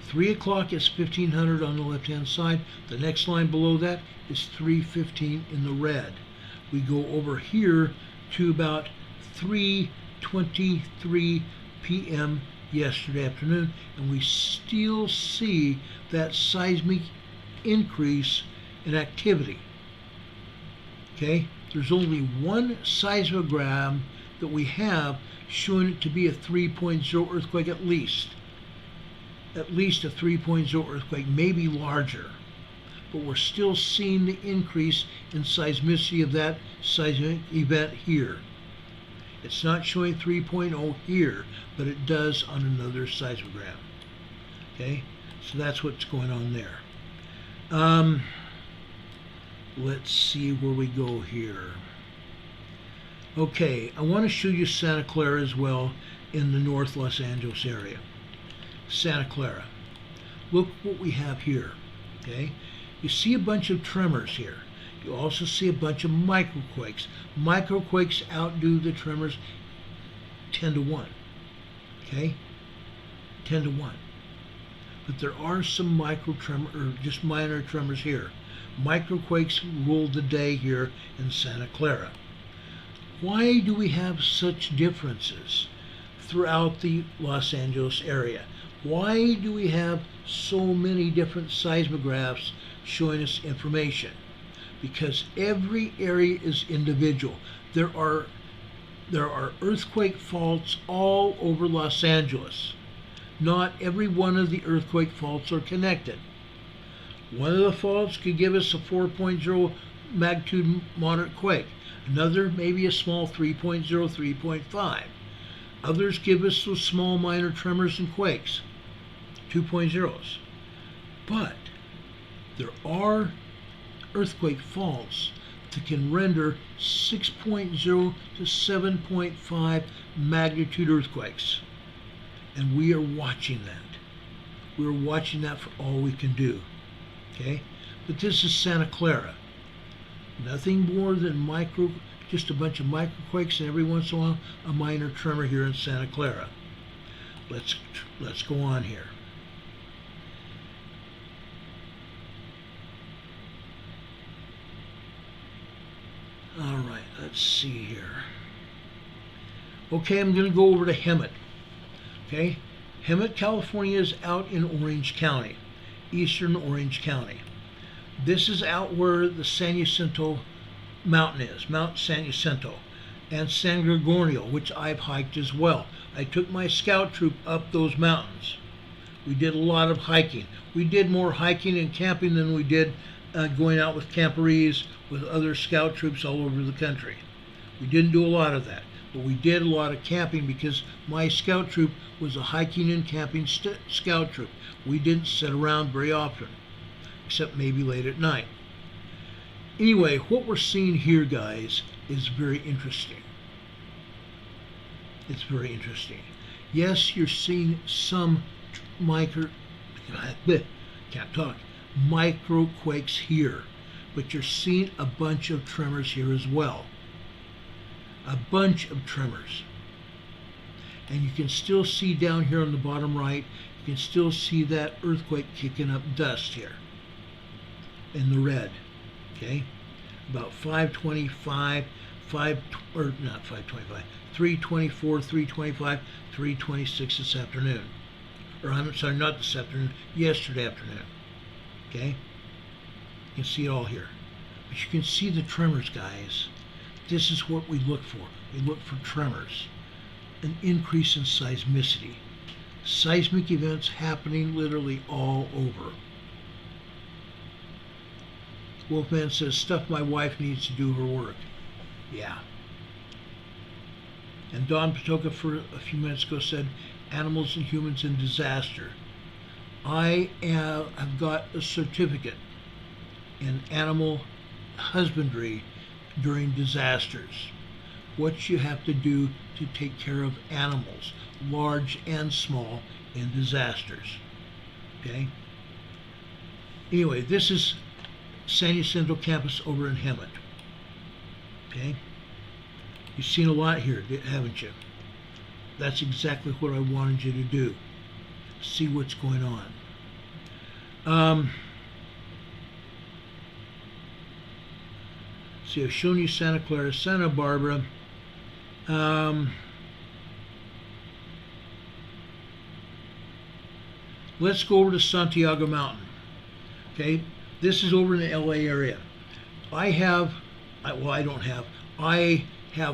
3 o'clock is 1500 on the left-hand side. The next line below that is 3:15 in the red. We go over here to about 3:23 p.m. yesterday afternoon, and we still see that seismic increase in activity. Okay? There's only one seismogram that we have showing it to be a 3.0 earthquake at least. At least a 3.0 earthquake, maybe larger. But we're still seeing the increase in seismicity of that seismic event here. It's not showing 3.0 here, but it does on another seismogram. Okay, so that's what's going on there. Let's see where we go here. Okay, I want to show you Santa Clara as well in the North Los Angeles area. Santa Clara. Look what we have here. Okay, you see a bunch of tremors here. You also see a bunch of microquakes. Microquakes outdo the tremors 10 to 1. Okay? 10 to 1. But there are some just minor tremors here. Microquakes ruled the day here in Santa Clara. Why do we have such differences throughout the Los Angeles area? Why do we have so many different seismographs showing us information? Because every area is individual. There are earthquake faults all over Los Angeles. Not every one of the earthquake faults are connected. One of the faults could give us a 4.0 magnitude moderate quake. Another maybe a small 3.0, 3.5. Others give us those small minor tremors and quakes, 2.0s. But there are earthquake faults that can render 6.0 to 7.5 magnitude earthquakes. And we are watching that. We're watching that for all we can do. Okay? But this is Santa Clara. Nothing more than just a bunch of microquakes and every once in a while a minor tremor here in Santa Clara. Let's go on here. All right, let's see here. Okay, I'm going to go over to Hemet. Okay, Hemet, California is out in Orange County, eastern Orange County. This is out where the San Jacinto Mountain is, Mount San Jacinto, and San Gregorio, which I've hiked as well. I took my scout troop up those mountains. We did a lot of hiking. We did more hiking and camping than we did going out with camporees with other scout troops all over the country. We didn't do a lot of that, but we did a lot of camping because my scout troop was a hiking and camping scout troop. We didn't sit around very often, except maybe late at night. Anyway, what we're seeing here, guys, is very interesting. It's very interesting. Yes, you're seeing some micro quakes here, but you're seeing a bunch of tremors here as well. A bunch of tremors. And you can still see down here on the bottom right, you can still see that earthquake kicking up dust here in the red. Okay, about 5:25, 3:24, 3:25, 3:26 this afternoon. Or I'm sorry, not this afternoon, yesterday afternoon. Okay, you can see it all here. But you can see the tremors, guys. This is what we look for. We look for tremors, an increase in seismicity. Seismic events happening literally all over. Wolfman says, stuff my wife needs to do her work. Yeah. And Don Patoka for a few minutes ago said, animals and humans in disaster. I have got a certificate in animal husbandry during disasters. What you have to do to take care of animals, large and small, in disasters. Okay? Anyway, this is San Jacinto campus over in Hemet. Okay? You've seen a lot here, haven't you? That's exactly what I wanted you to do. See what's going on. See, I've shown you Santa Clara, Santa Barbara. Let's go over to Santiago Mountain. Okay, this is over in the LA area. I have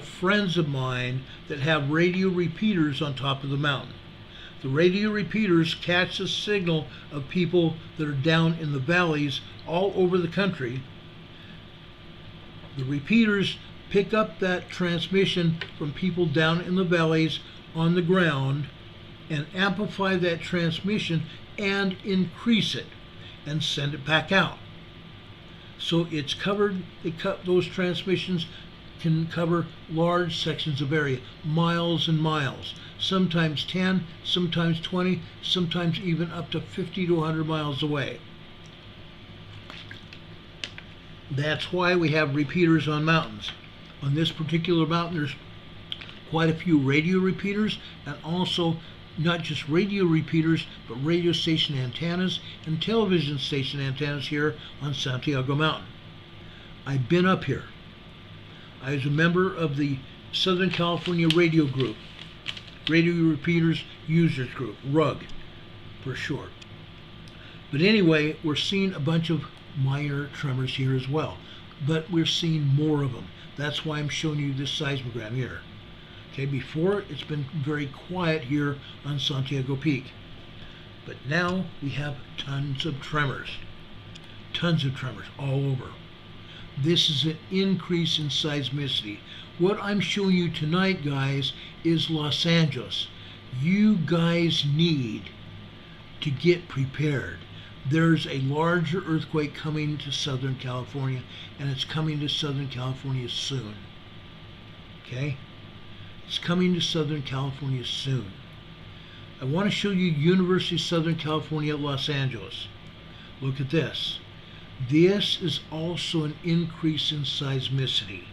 friends of mine that have radio repeaters on top of the mountain. The radio repeaters catch the signal of people that are down in the valleys all over the country. The repeaters pick up that transmission from people down in the valleys on the ground and amplify that transmission and increase it and send it back out. So it's covered, those transmissions can cover large sections of area, miles and miles, sometimes 10, sometimes 20, sometimes even up to 50 to 100 miles away. That's why we have repeaters on mountains. On this particular mountain, there's quite a few radio repeaters, and also not just radio repeaters, but radio station antennas and television station antennas here on Santiago Mountain. I've been up here. I was a member of the Southern California Radio Group, Radio Repeaters Users Group, RUG for short. But anyway, we're seeing a bunch of minor tremors here as well, but we're seeing more of them. That's why I'm showing you this seismogram here. Okay, before it's been very quiet here on Santiago Peak, but now we have tons of tremors all over. This is an increase in seismicity. What I'm showing you tonight, guys, is Los Angeles. You guys need to get prepared. There's a larger earthquake coming to Southern California, and it's coming to Southern California soon. Okay? It's coming to Southern California soon. I want to show you University of Southern California at Los Angeles. Look at this. This is also an increase in seismicity.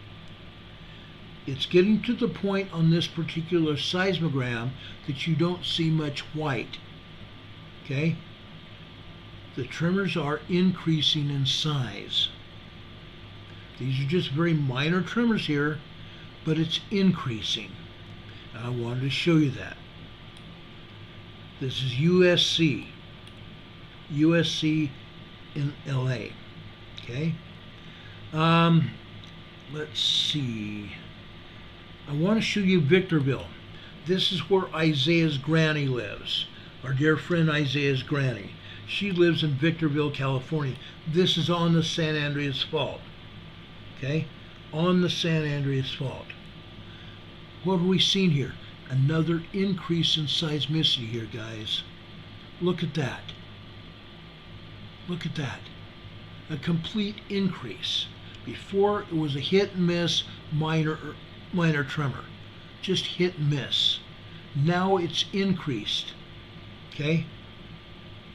It's getting to the point on this particular seismogram that you don't see much white. Okay? The tremors are increasing in size. These are just very minor tremors here, but it's increasing. And I wanted to show you that. This is USC in LA. Okay? Let's see. I want to show you Victorville. This is where Isaiah's granny lives. Our dear friend Isaiah's granny. She lives in Victorville, California. This is on the San Andreas Fault. Okay? On the San Andreas Fault. What have we seen here? Another increase in seismicity here, guys. Look at that. Look at that. A complete increase. Before it was a hit and miss, minor tremor. Just hit and miss. Now it's increased. Okay?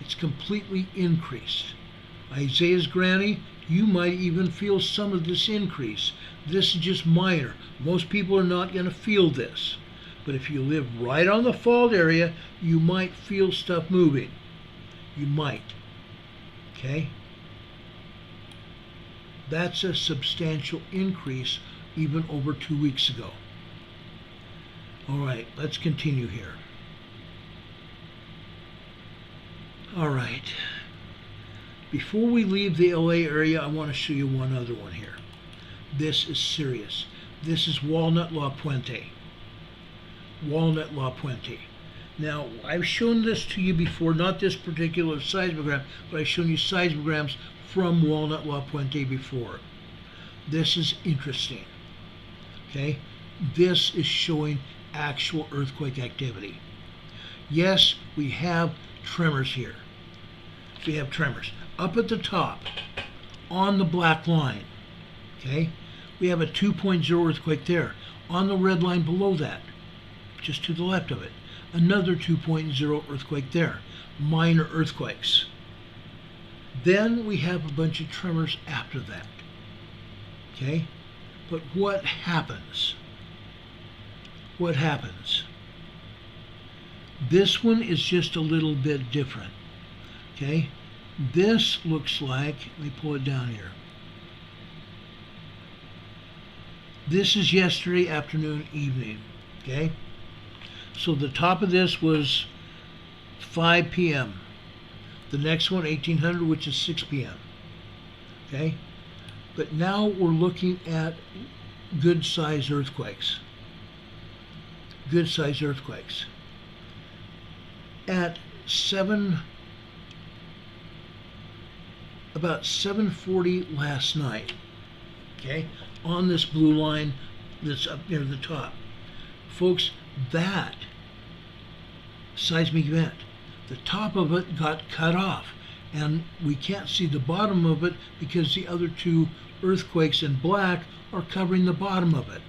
It's completely increased. Isaiah's granny, you might even feel some of this increase. This is just minor. Most people are not going to feel this. But if you live right on the fault area, you might feel stuff moving. You might. Okay? That's a substantial increase even over 2 weeks ago. All right, let's continue here. All right. Before we leave the LA area, I want to show you one other one here. This is serious. This is Walnut La Puente. Walnut La Puente. Now, I've shown this to you before, not this particular seismogram, but I've shown you seismograms from Walnut La Puente before. This is interesting. Okay? This is showing actual earthquake activity. Yes, we have tremors here. We have tremors. Up at the top, on the black line, okay, we have a 2.0 earthquake there. On the red line below that, just to the left of it, another 2.0 earthquake there. Minor earthquakes. Then we have a bunch of tremors after that. Okay? But what happens? What happens? This one is just a little bit different. Okay? This looks like, let me pull it down here. This is yesterday afternoon, evening. Okay? So the top of this was 5 p.m. The next one, 1800, which is 6 p.m. Okay? But now we're looking at good-sized earthquakes. Good-sized earthquakes. At about 7:40 last night, okay, on this blue line that's up near the top. Folks, that seismic event, the top of it got cut off, and we can't see the bottom of it because the other two earthquakes in black are covering the bottom of it.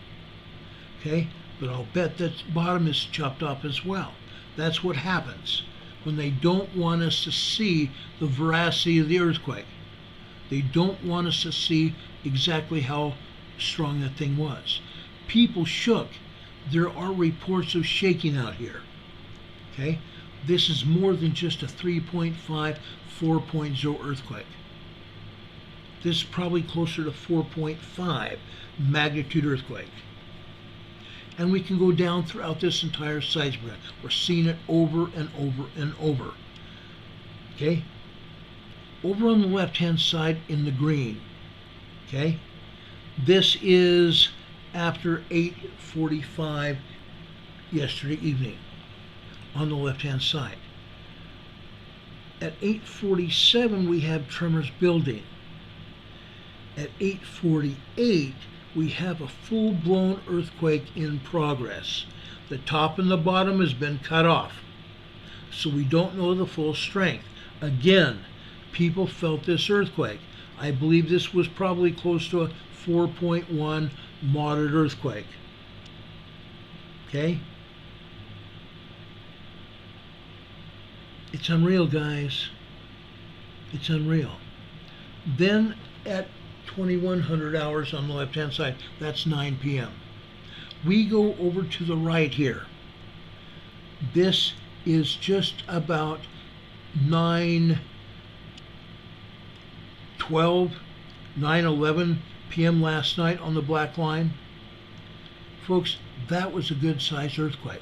Okay, but I'll bet that bottom is chopped off as well. That's what happens when they don't want us to see the veracity of the earthquake. They don't want us to see exactly how strong that thing was. People shook. There are reports of shaking out here. Okay? This is more than just a 3.5, 4.0 earthquake. This is probably closer to 4.5 magnitude earthquake. And we can go down throughout this entire seismogram. We're seeing it over and over and over. Okay? Over on the left-hand side in the green. Okay? This is after 8:45 yesterday evening on the left-hand side. At 8:47 we have tremors building. At 8:48 we have a full-blown earthquake in progress. The top and the bottom has been cut off, so we don't know the full strength. Again, people felt this earthquake. I believe this was probably close to a 4.1 moderate earthquake. Okay? It's unreal, guys. It's unreal. Then at 2100 hours on the left-hand side, that's 9 p.m. We go over to the right here. This is just about 9:11 p.m. last night on the black line. Folks, that was a good-sized earthquake.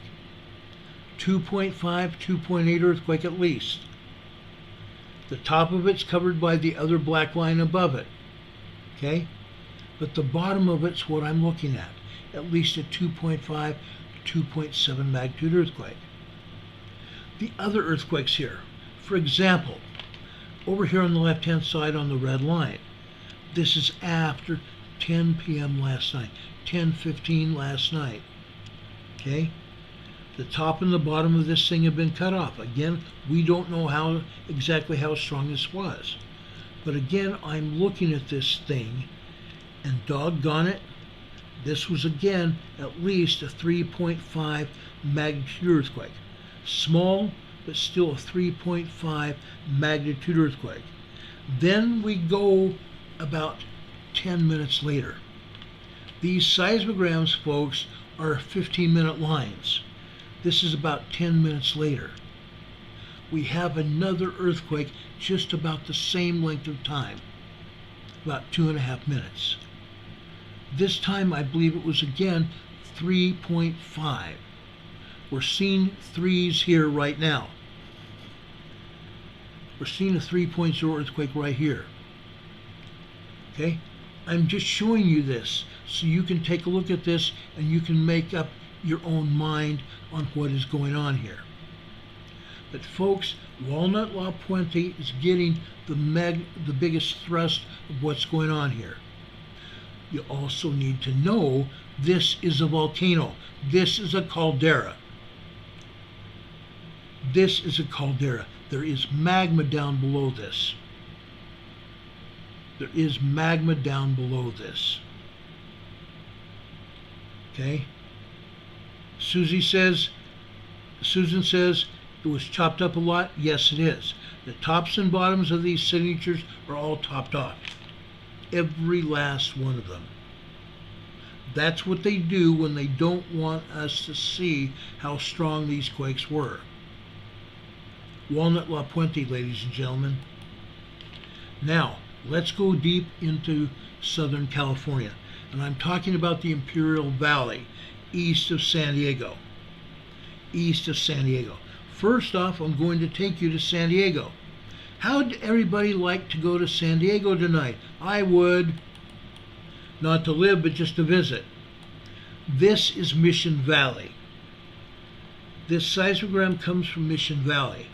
2.5, 2.8 earthquake at least. The top of it's covered by the other black line above it. Okay? But the bottom of it's what I'm looking at least a 2.5, 2.7 magnitude earthquake. The other earthquakes here, for example, over here on the left-hand side on the red line, this is after 10 p.m. last night, 10:15 last night. Okay? The top and the bottom of this thing have been cut off. Again, we don't know exactly how strong this was. But again, I'm looking at this thing, and doggone it, this was again at least a 3.5 magnitude earthquake. Small, but still a 3.5 magnitude earthquake. Then we go about 10 minutes later. These seismograms, folks, are 15-minute lines. This is about 10 minutes later. We have another earthquake just about the same length of time, about 2.5 minutes. This time I believe it was again 3.5. We're seeing threes here right now. We're seeing a 3.0 earthquake right here. Okay? I'm just showing you this so you can take a look at this and you can make up your own mind on what is going on here. But folks, Walnut La Puente is getting the biggest thrust of what's going on here. You also need to know this is a volcano. This is a caldera. This is a caldera. There is magma down below this. There is magma down below this. Okay? Susan says it was chopped up a lot. Yes, it is. The tops and bottoms of these signatures are all topped off. Every last one of them. That's what they do when they don't want us to see how strong these quakes were. Walnut La Puente, ladies and gentlemen. Now, let's go deep into Southern California. And I'm talking about the Imperial Valley, east of San Diego. East of San Diego. First off, I'm going to take you to San Diego. How'd everybody like to go to San Diego tonight? I would. Not to live, but just to visit. This is Mission Valley. This seismogram comes from Mission Valley,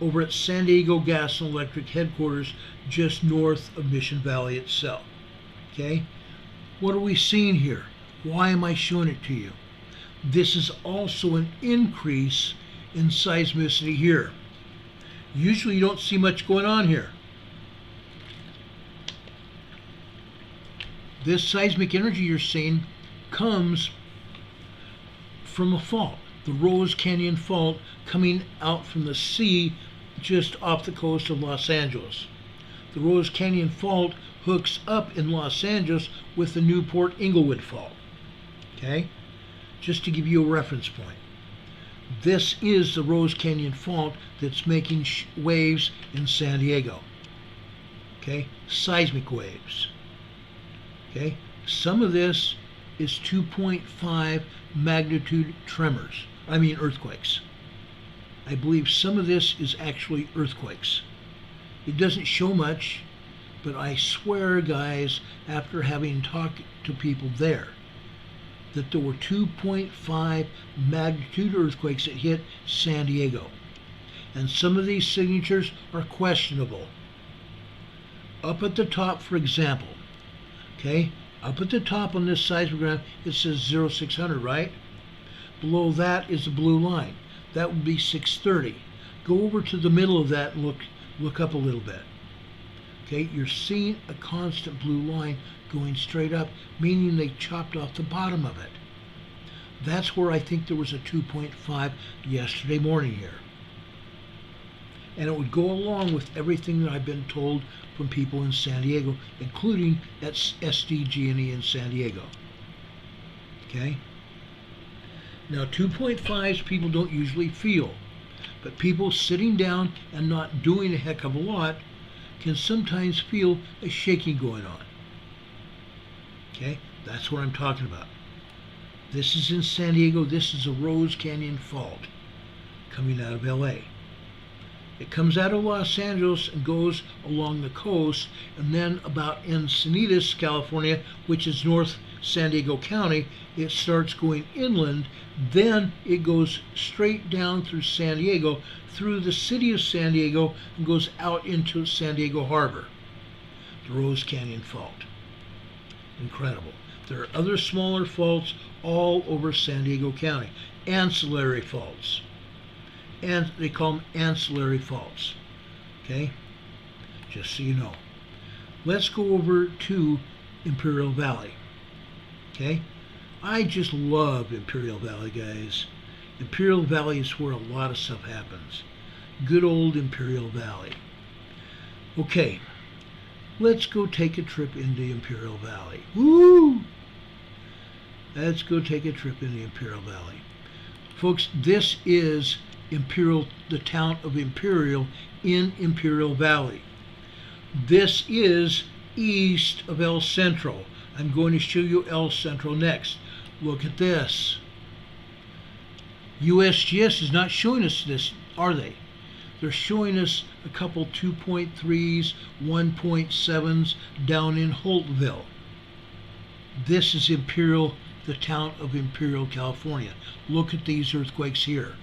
over at San Diego Gas and Electric headquarters, just north of Mission Valley itself. Okay? What are we seeing here? Why am I showing it to you? This is also an increase in seismicity here. Usually you don't see much going on here. This seismic energy you're seeing comes from a fault, the Rose Canyon Fault, coming out from the sea just off the coast of Los Angeles. The Rose Canyon Fault hooks up in Los Angeles with the Newport Inglewood Fault. Okay? Just to give you a reference point. This is the Rose Canyon Fault that's making waves in San Diego. Okay? Seismic waves. Okay? Some of this is 2.5 magnitude earthquakes. I believe some of this is actually earthquakes. It doesn't show much, but I swear, guys, after having talked to people there, that there were 2.5 magnitude earthquakes that hit San Diego. And some of these signatures are questionable. Up at the top, for example, okay, up at the top on this seismogram, it says 0600, right? Below that is the blue line. That would be 630. Go over to the middle of that and look up a little bit. Okay, you're seeing a constant blue line going straight up, meaning they chopped off the bottom of it. That's where I think there was a 2.5 yesterday morning here. And it would go along with everything that I've been told from people in San Diego, including at SDG&E in San Diego. Okay? Now, 2.5s people don't usually feel, but people sitting down and not doing a heck of a lot can sometimes feel a shaking going on. Okay? That's what I'm talking about. This is in San Diego. This is a Rose Canyon Fault coming out of LA. It comes out of Los Angeles and goes along the coast, and then about Encinitas, California, which is north San Diego County, it starts going inland, then it goes straight down through San Diego, through the city of San Diego, and goes out into San Diego Harbor. The Rose Canyon Fault. Incredible. There are other smaller faults all over San Diego County. Ancillary faults. And they call them ancillary faults. Okay? Just so you know. Let's go over to Imperial Valley. Okay? I just love Imperial Valley, guys. Imperial Valley is where a lot of stuff happens. Good old Imperial Valley. Okay. Let's go take a trip into Imperial Valley. Woo! Let's go take a trip into Imperial Valley. Folks, this is the town of Imperial in Imperial Valley. This is east of El Centro. I'm going to show you El Centro next. Look at this. USGS is not showing us this, are they? They're showing us a couple 2.3s, 1.7s down in Holtville. This is Imperial, the town of Imperial, California. Look at these earthquakes here.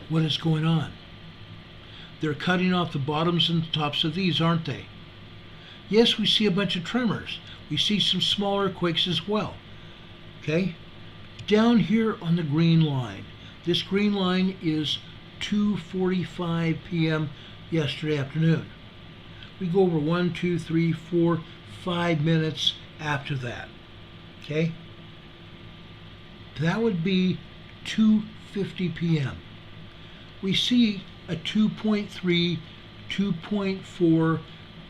What is going on? They're cutting off the bottoms and tops of these, aren't they? Yes, we see a bunch of tremors. We see some smaller quakes as well. Okay? Down here on the green line, this green line is 2:45 p.m. yesterday afternoon. We go over 1, 2, 3, 4, 5 minutes after that. Okay? That would be 2:50 p.m. We see a 2.3, 2.4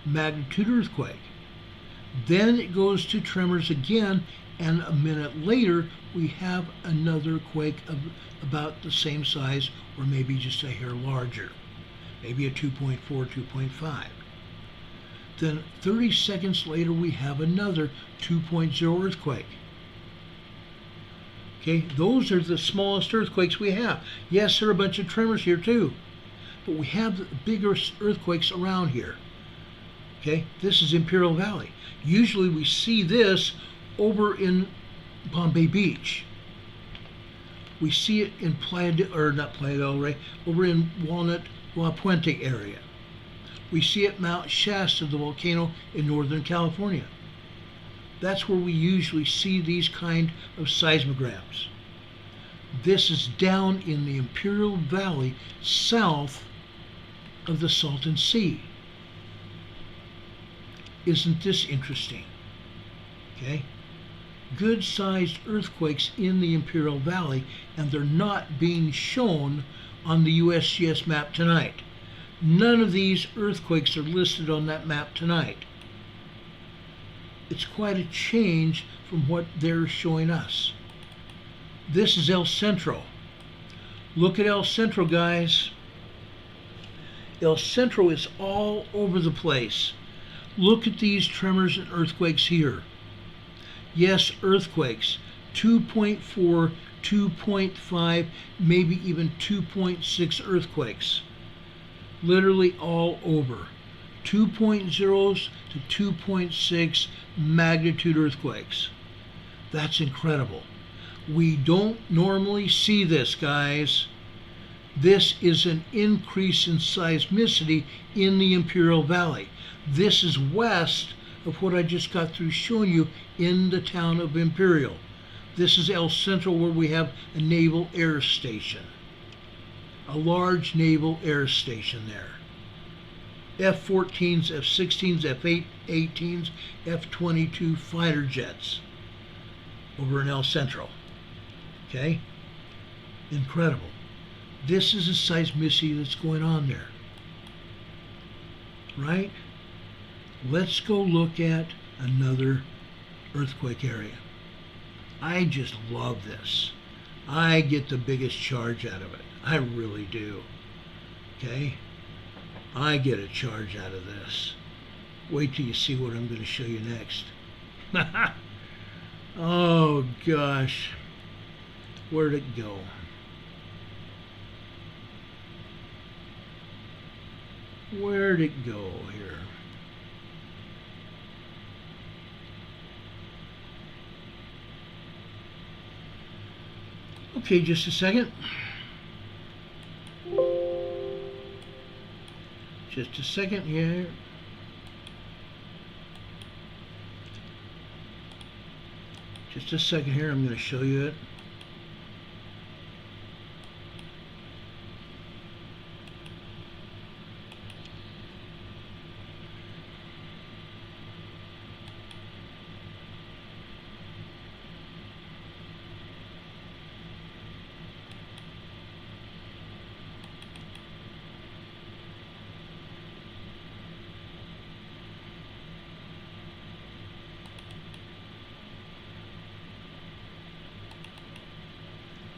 magnitude earthquake. Then it goes to tremors again, and a minute later we have another quake of about the same size, or maybe just a hair larger, maybe a 2.4, 2.5. Then 30 seconds later we have another 2.0 earthquake. Okay, those are the smallest earthquakes we have. Yes, there are a bunch of tremors here too, but we have the bigger earthquakes around here. Okay, this is Imperial Valley. Usually we see this over in Palm Bay Beach. We see it in Playa del Rey, over in Walnut, La Puente area. We see it Mount Shasta, the volcano in Northern California. That's where we usually see these kind of seismograms. This is down in the Imperial Valley, south of the Salton Sea. Isn't this interesting? Okay? Good-sized earthquakes in the Imperial Valley, and they're not being shown on the USGS map tonight. None of these earthquakes are listed on that map tonight. It's quite a change from what they're showing us. This is El Centro. Look at El Centro, guys. El Centro is all over the place. Look at these tremors and earthquakes here. Yes, earthquakes. 2.4, 2.5, maybe even 2.6 earthquakes. Literally all over. 2.0s to 2.6 magnitude earthquakes. That's incredible. We don't normally see this, guys. This is an increase in seismicity in the Imperial Valley. This is west of what I just got through showing you in the town of Imperial. This is El Centro, where we have a naval air station. A large naval air station there. F-14s, F-16s, F-18s, F-22 fighter jets over in El Centro. Okay? Incredible. This is the seismicity that's going on there. Right? Let's go look at another earthquake area. I just love this. I get the biggest charge out of it. I really do. Okay? I get a charge out of this. Wait till you see what I'm going to show you next. Oh gosh. Where'd it go? Where'd it go here? Okay, just a second. Just a second here. Just a second here, I'm going to show you it.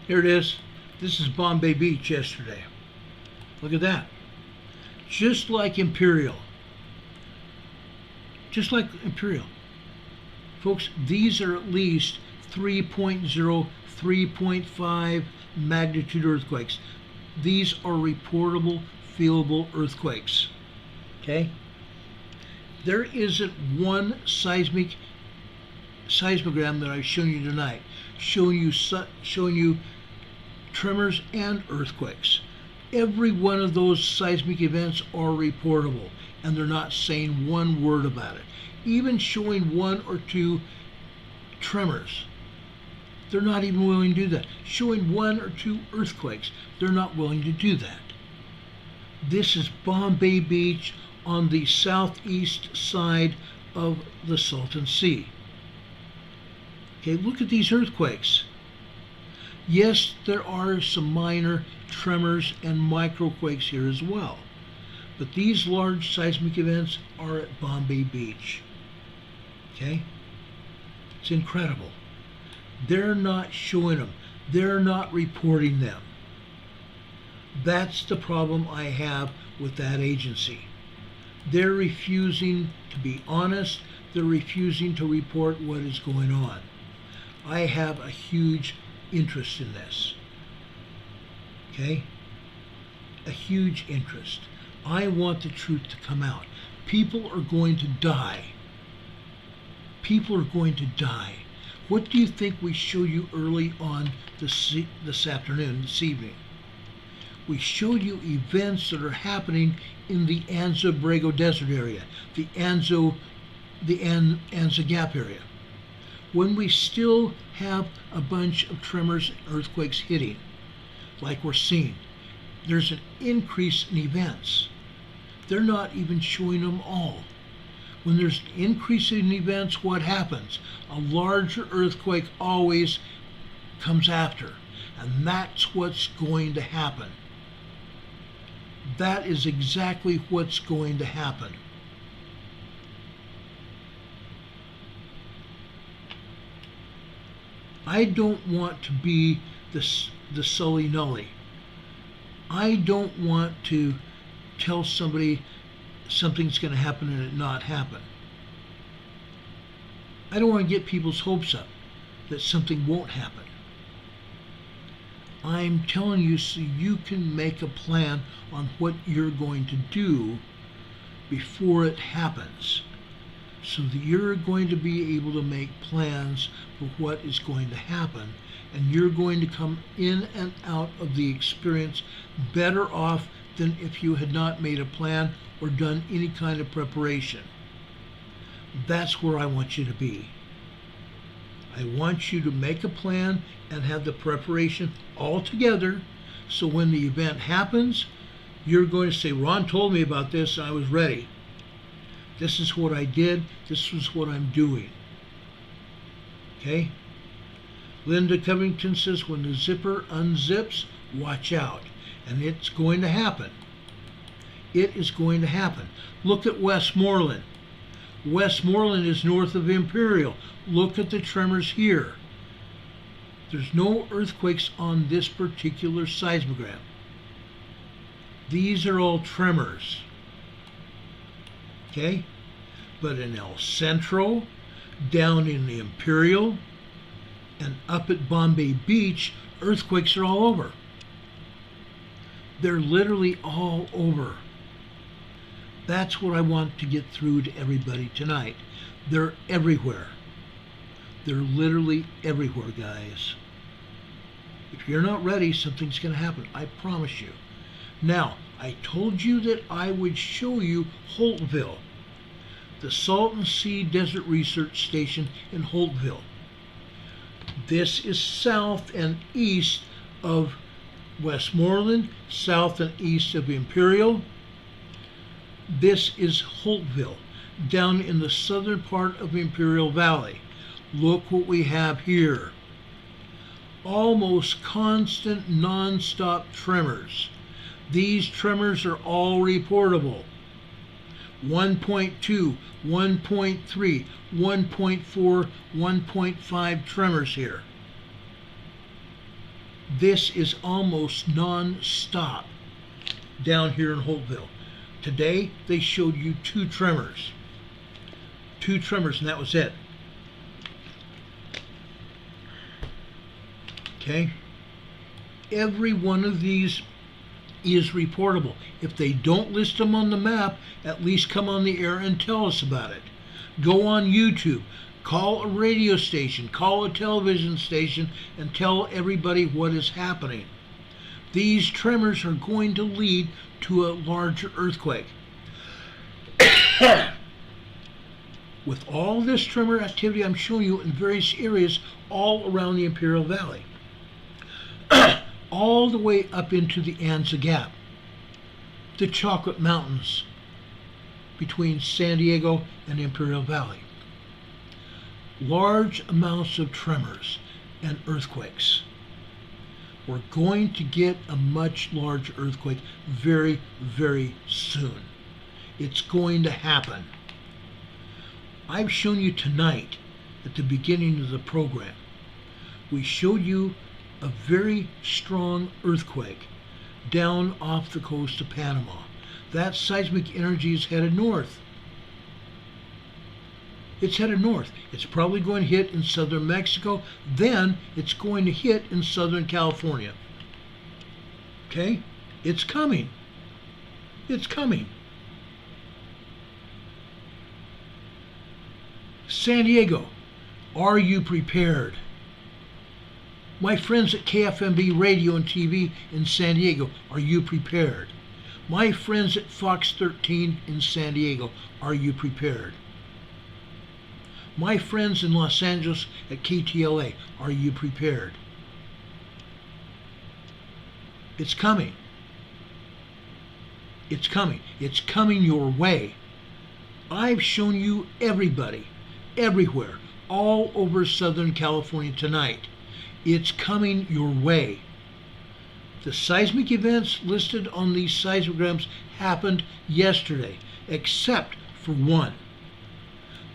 Here it is. This is Bombay Beach yesterday. Look at that. Just like Imperial. Just like Imperial. Folks, these are at least 3.0, 3.5 magnitude earthquakes. These are reportable, feelable earthquakes. Okay? There isn't one seismogram that I've shown you tonight showing you tremors and earthquakes. Every one of those seismic events are reportable, and they're not saying one word about it. Even showing one or two tremors, they're not even willing to do that. Showing one or two earthquakes, they're not willing to do that. This is Bombay Beach on the southeast side of the Salton Sea. Okay, look at these earthquakes. Yes, there are some minor tremors and microquakes here as well, but these large seismic events are at Bombay Beach. Okay? It's incredible. They're not showing them. They're not reporting them. That's the problem I have with that agency. They're refusing to be honest. They're refusing to report what is going on. I have a huge interest in this. Okay? A huge interest. I want the truth to come out. People are going to die. People are going to die. What do you think we showed you early on this evening? We showed you events that are happening in the Anza Borrego Desert area, the Anza Gap area. When we still have a bunch of tremors and earthquakes hitting, like we're seeing, there's an increase in events. They're not even showing them all. When there's an increase in events, what happens? A larger earthquake always comes after, and that's what's going to happen. That is exactly what's going to happen. I don't want to be the sully-nully. I don't want to tell somebody something's going to happen and it not happen. I don't want to get people's hopes up that something won't happen. I'm telling you so you can make a plan on what you're going to do before it happens, so that you're going to be able to make plans for what is going to happen, and you're going to come in and out of the experience better off than if you had not made a plan or done any kind of preparation. That's where I want you to be. I want you to make a plan and have the preparation all together, so when the event happens, you're going to say, Ron told me about this and I was ready. This is what I did. This was what I'm doing. Okay? Linda Covington says, when the zipper unzips, watch out. And it's going to happen. It is going to happen. Look at Westmoreland. Westmoreland is north of Imperial. Look at the tremors here. There's no earthquakes on this particular seismogram. These are all tremors. Okay? But in El Centro, down in the Imperial, and up at Bombay Beach, earthquakes are all over. They're literally all over. That's what I want to get through to everybody tonight. They're everywhere. They're literally everywhere, guys. If you're not ready, something's going to happen. I promise you. Now, I told you that I would show you Holtville, the Salton Sea Desert Research Station in Holtville. This is south and east of Westmoreland, south and east of Imperial. This is Holtville, down in the southern part of Imperial Valley. Look what we have here. Almost constant, non-stop tremors. These tremors are all reportable. 1.2, 1.3, 1.4, 1.5 tremors here. This is almost non-stop down here in Holtville. Today they showed you 2 tremors. 2 tremors, and that was it. Okay? Every one of these is reportable. If they don't list them on the map, at least come on the air and tell us about it. Go on YouTube, call a radio station, call a television station, and tell everybody what is happening. These tremors are going to lead to a larger earthquake. With all this tremor activity I'm showing you in various areas all around the Imperial Valley, all the way up into the Anza Gap, the Chocolate Mountains between San Diego and Imperial Valley. Large amounts of tremors and earthquakes. We're going to get a much larger earthquake very, very soon. It's going to happen. I've shown you tonight at the beginning of the program, we showed you a very strong earthquake down off the coast of Panama. That seismic energy is headed north. It's headed north. It's probably going to hit in southern Mexico, then it's going to hit in southern California. Okay? It's coming. It's coming. San Diego, are you prepared? My friends at KFMB Radio and TV in San Diego, are you prepared? My friends at Fox 13 in San Diego, are you prepared? My friends in Los Angeles at KTLA, are you prepared? It's coming. It's coming. It's coming your way. I've shown you everybody, everywhere, all over Southern California tonight. It's coming your way. The seismic events listed on these seismograms happened yesterday, except for one.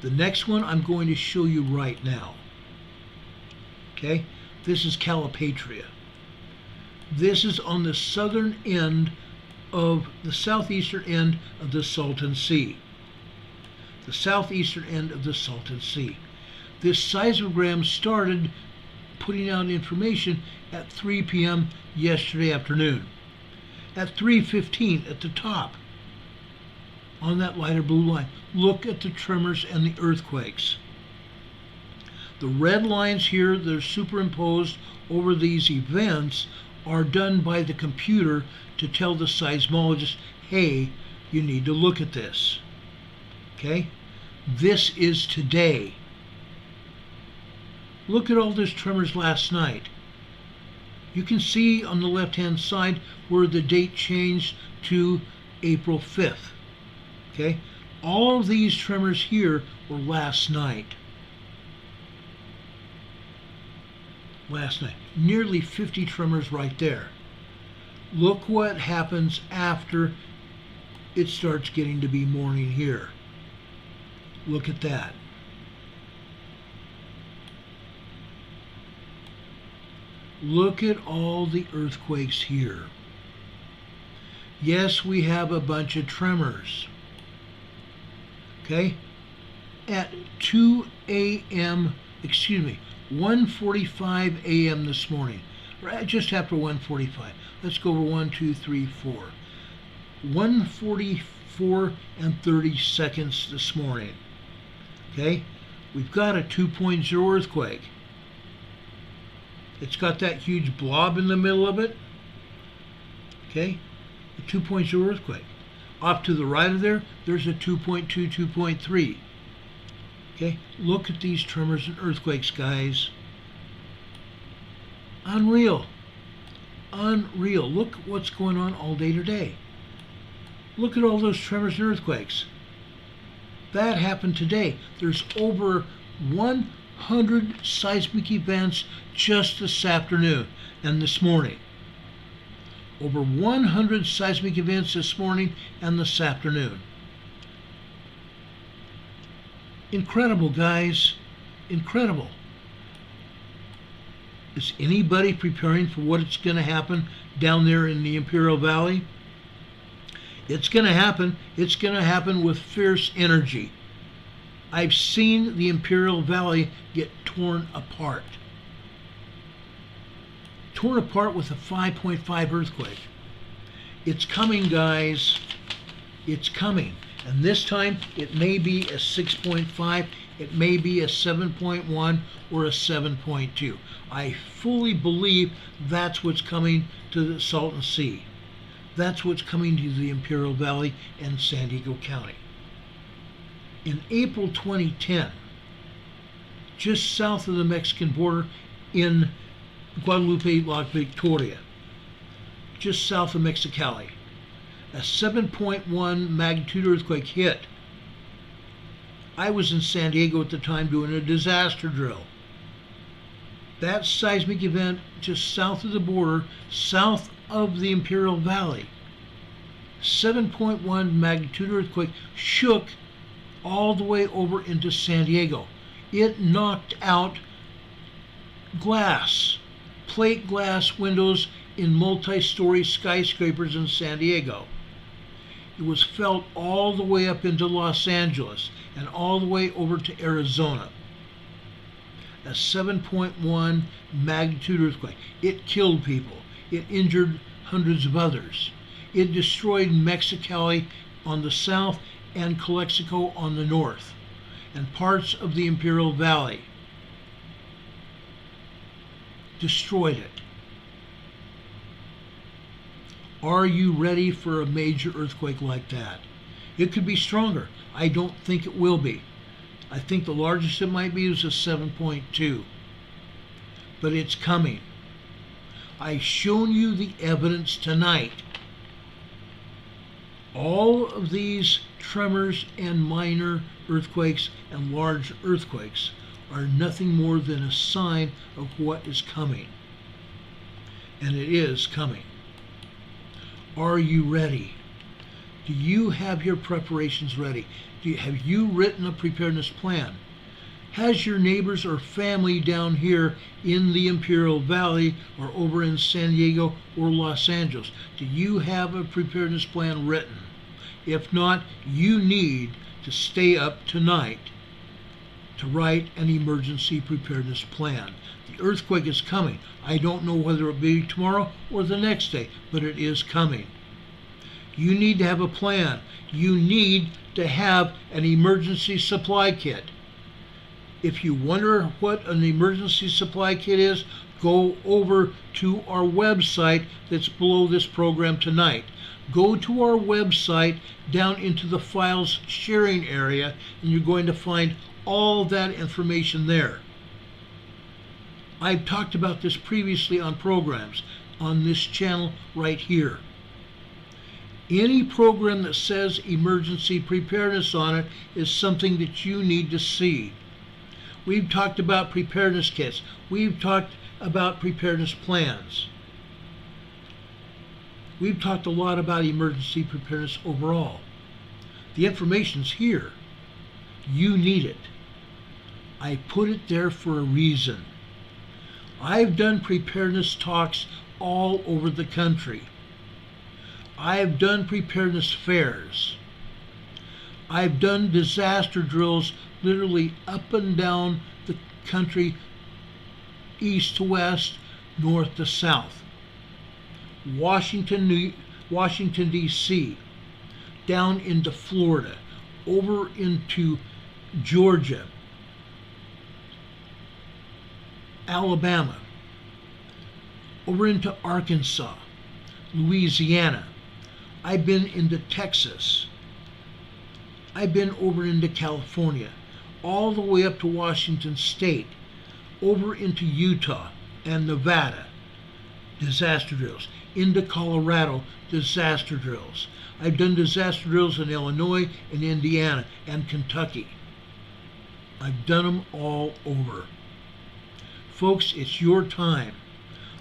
The next one I'm going to show you right now. Okay? This is Calipatria. This is on the southern end of the southeastern end of the Salton Sea. The southeastern end of the Salton Sea. This seismogram started putting out information at 3 p.m. yesterday afternoon. At 3:15 at the top, on that lighter blue line, look at the tremors and the earthquakes. The red lines here that are superimposed over these events are done by the computer to tell the seismologist, hey, you need to look at this. Okay? This is today. Look at all those tremors last night. You can see on the left-hand side where the date changed to April 5th. Okay? All of these tremors here were last night. Last night. Nearly 50 tremors right there. Look what happens after it starts getting to be morning here. Look at that. Look at all the earthquakes here. Yes, we have a bunch of tremors. Okay? At 2 a.m., 1:45 a.m. this morning, right just after 1:45. Let's go over 1, 2, 3, 4. 1:44 and 30 seconds this morning. Okay? We've got a 2.0 earthquake. It's got that huge blob in the middle of it. Okay? A 2.0 earthquake. Off to the right of there, there's a 2.2, 2.3. Okay? Look at these tremors and earthquakes, guys. Unreal. Unreal. Look what's going on all day today. Look at all those tremors and earthquakes. That happened today. There's over 100 seismic events just this afternoon and this morning. Over 100 seismic events this morning and this afternoon. Incredible, guys. Incredible. Is anybody preparing for what's going to happen down there in the Imperial Valley? It's going to happen. It's going to happen with fierce energy. I've seen the Imperial Valley get torn apart. Torn apart with a 5.5 earthquake. It's coming, guys. It's coming. And this time it may be a 6.5, it may be a 7.1 or a 7.2. I fully believe that's what's coming to the Salton Sea. That's what's coming to the Imperial Valley and San Diego County. In April 2010, just south of the Mexican border in Guadalupe, La Victoria, just south of Mexicali, a 7.1 magnitude earthquake hit. I was in San Diego at the time doing a disaster drill. That seismic event just south of the border, south of the Imperial Valley, 7.1 magnitude earthquake shook all the way over into San Diego. It knocked out glass, plate glass windows in multi-story skyscrapers in San Diego. It was felt all the way up into Los Angeles and all the way over to Arizona. A 7.1 magnitude earthquake. It killed people. It injured hundreds of others. It destroyed Mexicali on the south and Calexico on the north, and parts of the Imperial Valley. Destroyed it. Are you ready for a major earthquake like that? It could be stronger. I don't think it will be. I think the largest it might be is a 7.2. But it's coming. I've shown you the evidence tonight. All of these tremors and minor earthquakes and large earthquakes are nothing more than a sign of what is coming. And it is coming. Are you ready? Do you have your preparations ready? Have you written a preparedness plan? Has your neighbors or family down here in the Imperial Valley or over in San Diego or Los Angeles, do you have a preparedness plan written? If not, you need to stay up tonight to write an emergency preparedness plan. The earthquake is coming. I don't know whether it will be tomorrow or the next day, but it is coming. You need to have a plan. You need to have an emergency supply kit. If you wonder what an emergency supply kit is, go over to our website that's below this program tonight. Go to our website down into the files sharing area, and you're going to find all that information there. I've talked about this previously on programs on this channel right here. Any program that says emergency preparedness on it is something that you need to see. We've talked about preparedness kits. We've talked about preparedness plans. We've talked a lot about emergency preparedness overall. The information's here. You need it. I put it there for a reason. I've done preparedness talks all over the country. I've done preparedness fairs. I've done disaster drills literally up and down the country, east to west, north to south. Washington, D.C., down into Florida, over into Georgia, Alabama, over into Arkansas, Louisiana. I've been into Texas. I've been over into California, all the way up to Washington State, over into Utah and Nevada, disaster drills, into Colorado, disaster drills. I've done disaster drills in Illinois and Indiana and Kentucky. I've done them all over. Folks, it's your time.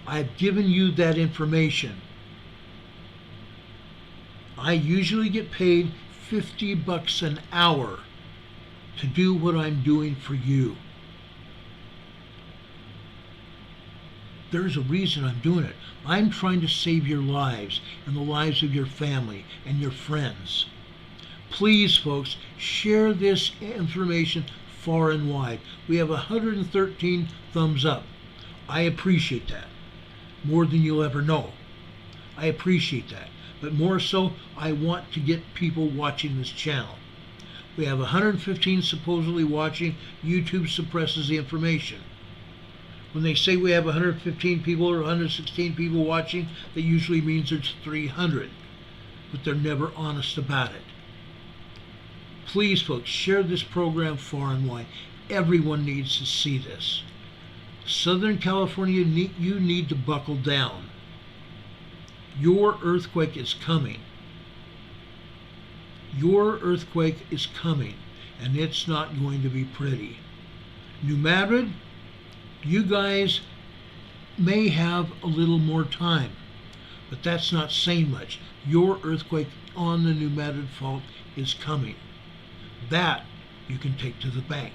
I've given you that information. I usually get paid $50 an hour to do what I'm doing for you. There's a reason I'm doing it. I'm trying to save your lives and the lives of your family and your friends. Please, folks, share this information far and wide. We have 113 thumbs up. I appreciate that. More than you'll ever know. I appreciate that. But more so, I want to get people watching this channel. We have 115 supposedly watching. YouTube suppresses the information. When they say we have 115 people or 116 people watching, that usually means it's 300. But they're never honest about it. Please, folks, share this program far and wide. Everyone needs to see this. Southern California, you need to buckle down. Your earthquake is coming. Your earthquake is coming, and it's not going to be pretty. New Madrid, you guys may have a little more time, but that's not saying much. Your earthquake on the New Madrid fault is coming. That you can take to the bank,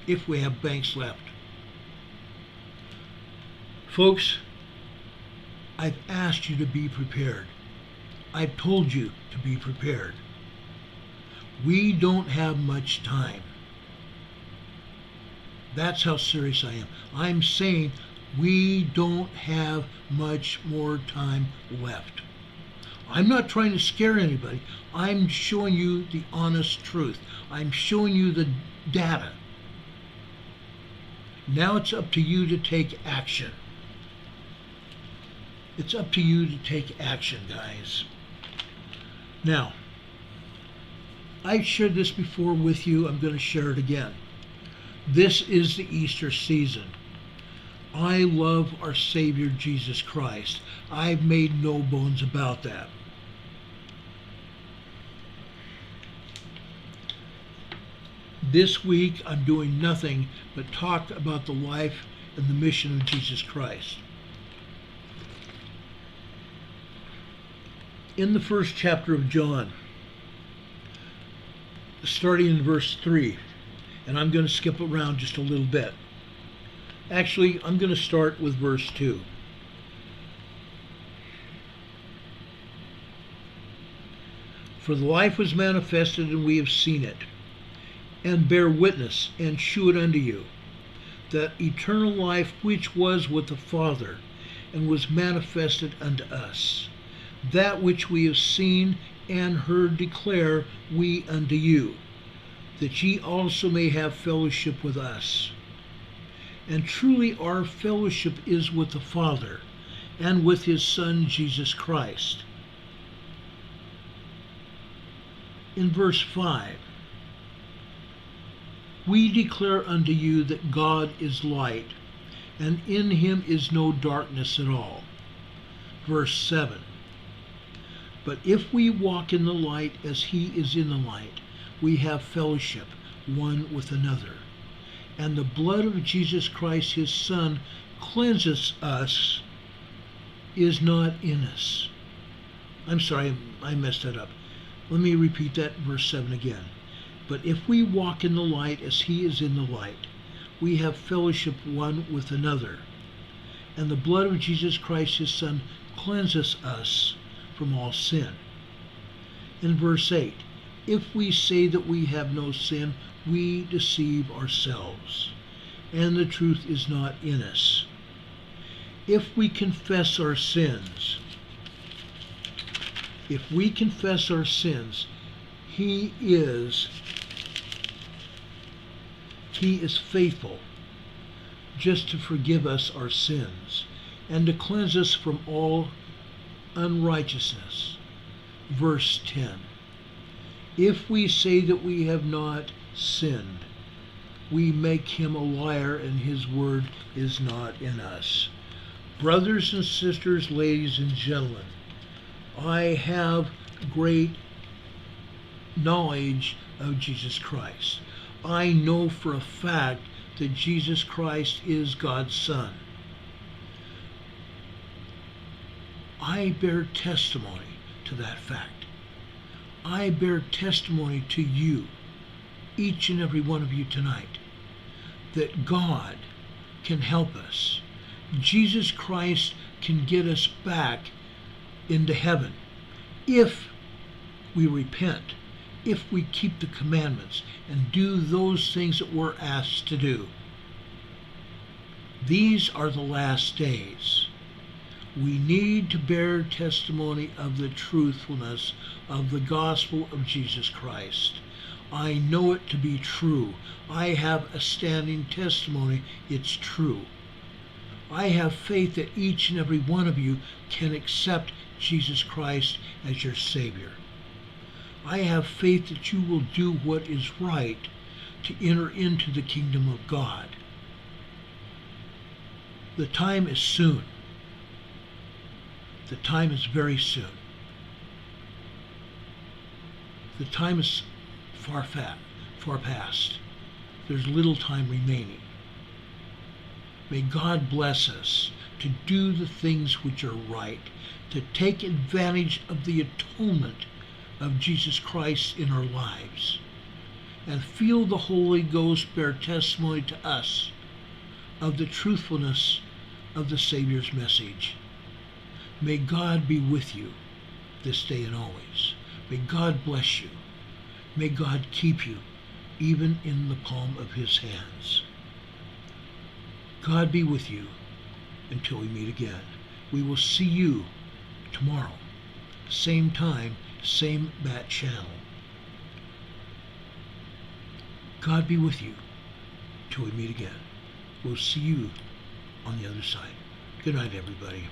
if we have banks left. Folks, I've asked you to be prepared. I've told you to be prepared. We don't have much time. That's how serious I am. I'm saying we don't have much more time left. I'm not trying to scare anybody. I'm showing you the honest truth. I'm showing you the data. Now it's up to you to take action. It's up to you to take action, guys. Now, I've shared this before with you. I'm going to share it again. This is the Easter season. I love our Savior Jesus Christ. I've made no bones about that. This week, I'm doing nothing but talk about the life and the mission of Jesus Christ. In the first chapter of John, starting in verse 3, and I'm going to skip around just a little bit. Actually, I'm going to start with verse 2. For the life was manifested, and we have seen it, and bear witness, and shew it unto you, that eternal life which was with the Father, and was manifested unto us. That which we have seen and heard declare we unto you, that ye also may have fellowship with us. And truly our fellowship is with the Father, and with his Son Jesus Christ. In verse 5, we declare unto you that God is light, and in him is no darkness at all. Verse 7, but if we walk in the light as he is in the light, we have fellowship one with another. And the blood of Jesus Christ, his Son, cleanses us, is not in us. I'm sorry, I messed that up. Let me repeat that verse 7 again. But if we walk in the light as he is in the light, we have fellowship one with another. And the blood of Jesus Christ, his Son, cleanses us from all sin. In verse 8, if we say that we have no sin, we deceive ourselves, and the truth is not in us. If we confess our sins, he is faithful just to forgive us our sins and to cleanse us from all unrighteousness. Verse 10. If we say that we have not sinned, we make him a liar, and his word is not in us. Brothers and sisters, ladies and gentlemen, I have great knowledge of Jesus Christ. I know for a fact that Jesus Christ is God's Son. I bear testimony to that fact. I bear testimony to you, each and every one of you tonight, that God can help us. Jesus Christ can get us back into heaven if we repent, if we keep the commandments and do those things that we're asked to do. These are the last days. We need to bear testimony of the truthfulness of the gospel of Jesus Christ. I know it to be true. I have a standing testimony it's true. I have faith that each and every one of you can accept Jesus Christ as your Savior. I have faith that you will do what is right to enter into the kingdom of God. The time is soon. The time is very soon. The time is far past. There's little time remaining. May God bless us to do the things which are right, to take advantage of the atonement of Jesus Christ in our lives, and feel the Holy Ghost bear testimony to us of the truthfulness of the Savior's message. May God be with you this day and always. May God bless you. May God keep you, even in the palm of his hands. God be with you until we meet again. We will see you tomorrow, same time, same bat channel. God be with you till we meet again. We'll see you on the other side. Good night, everybody.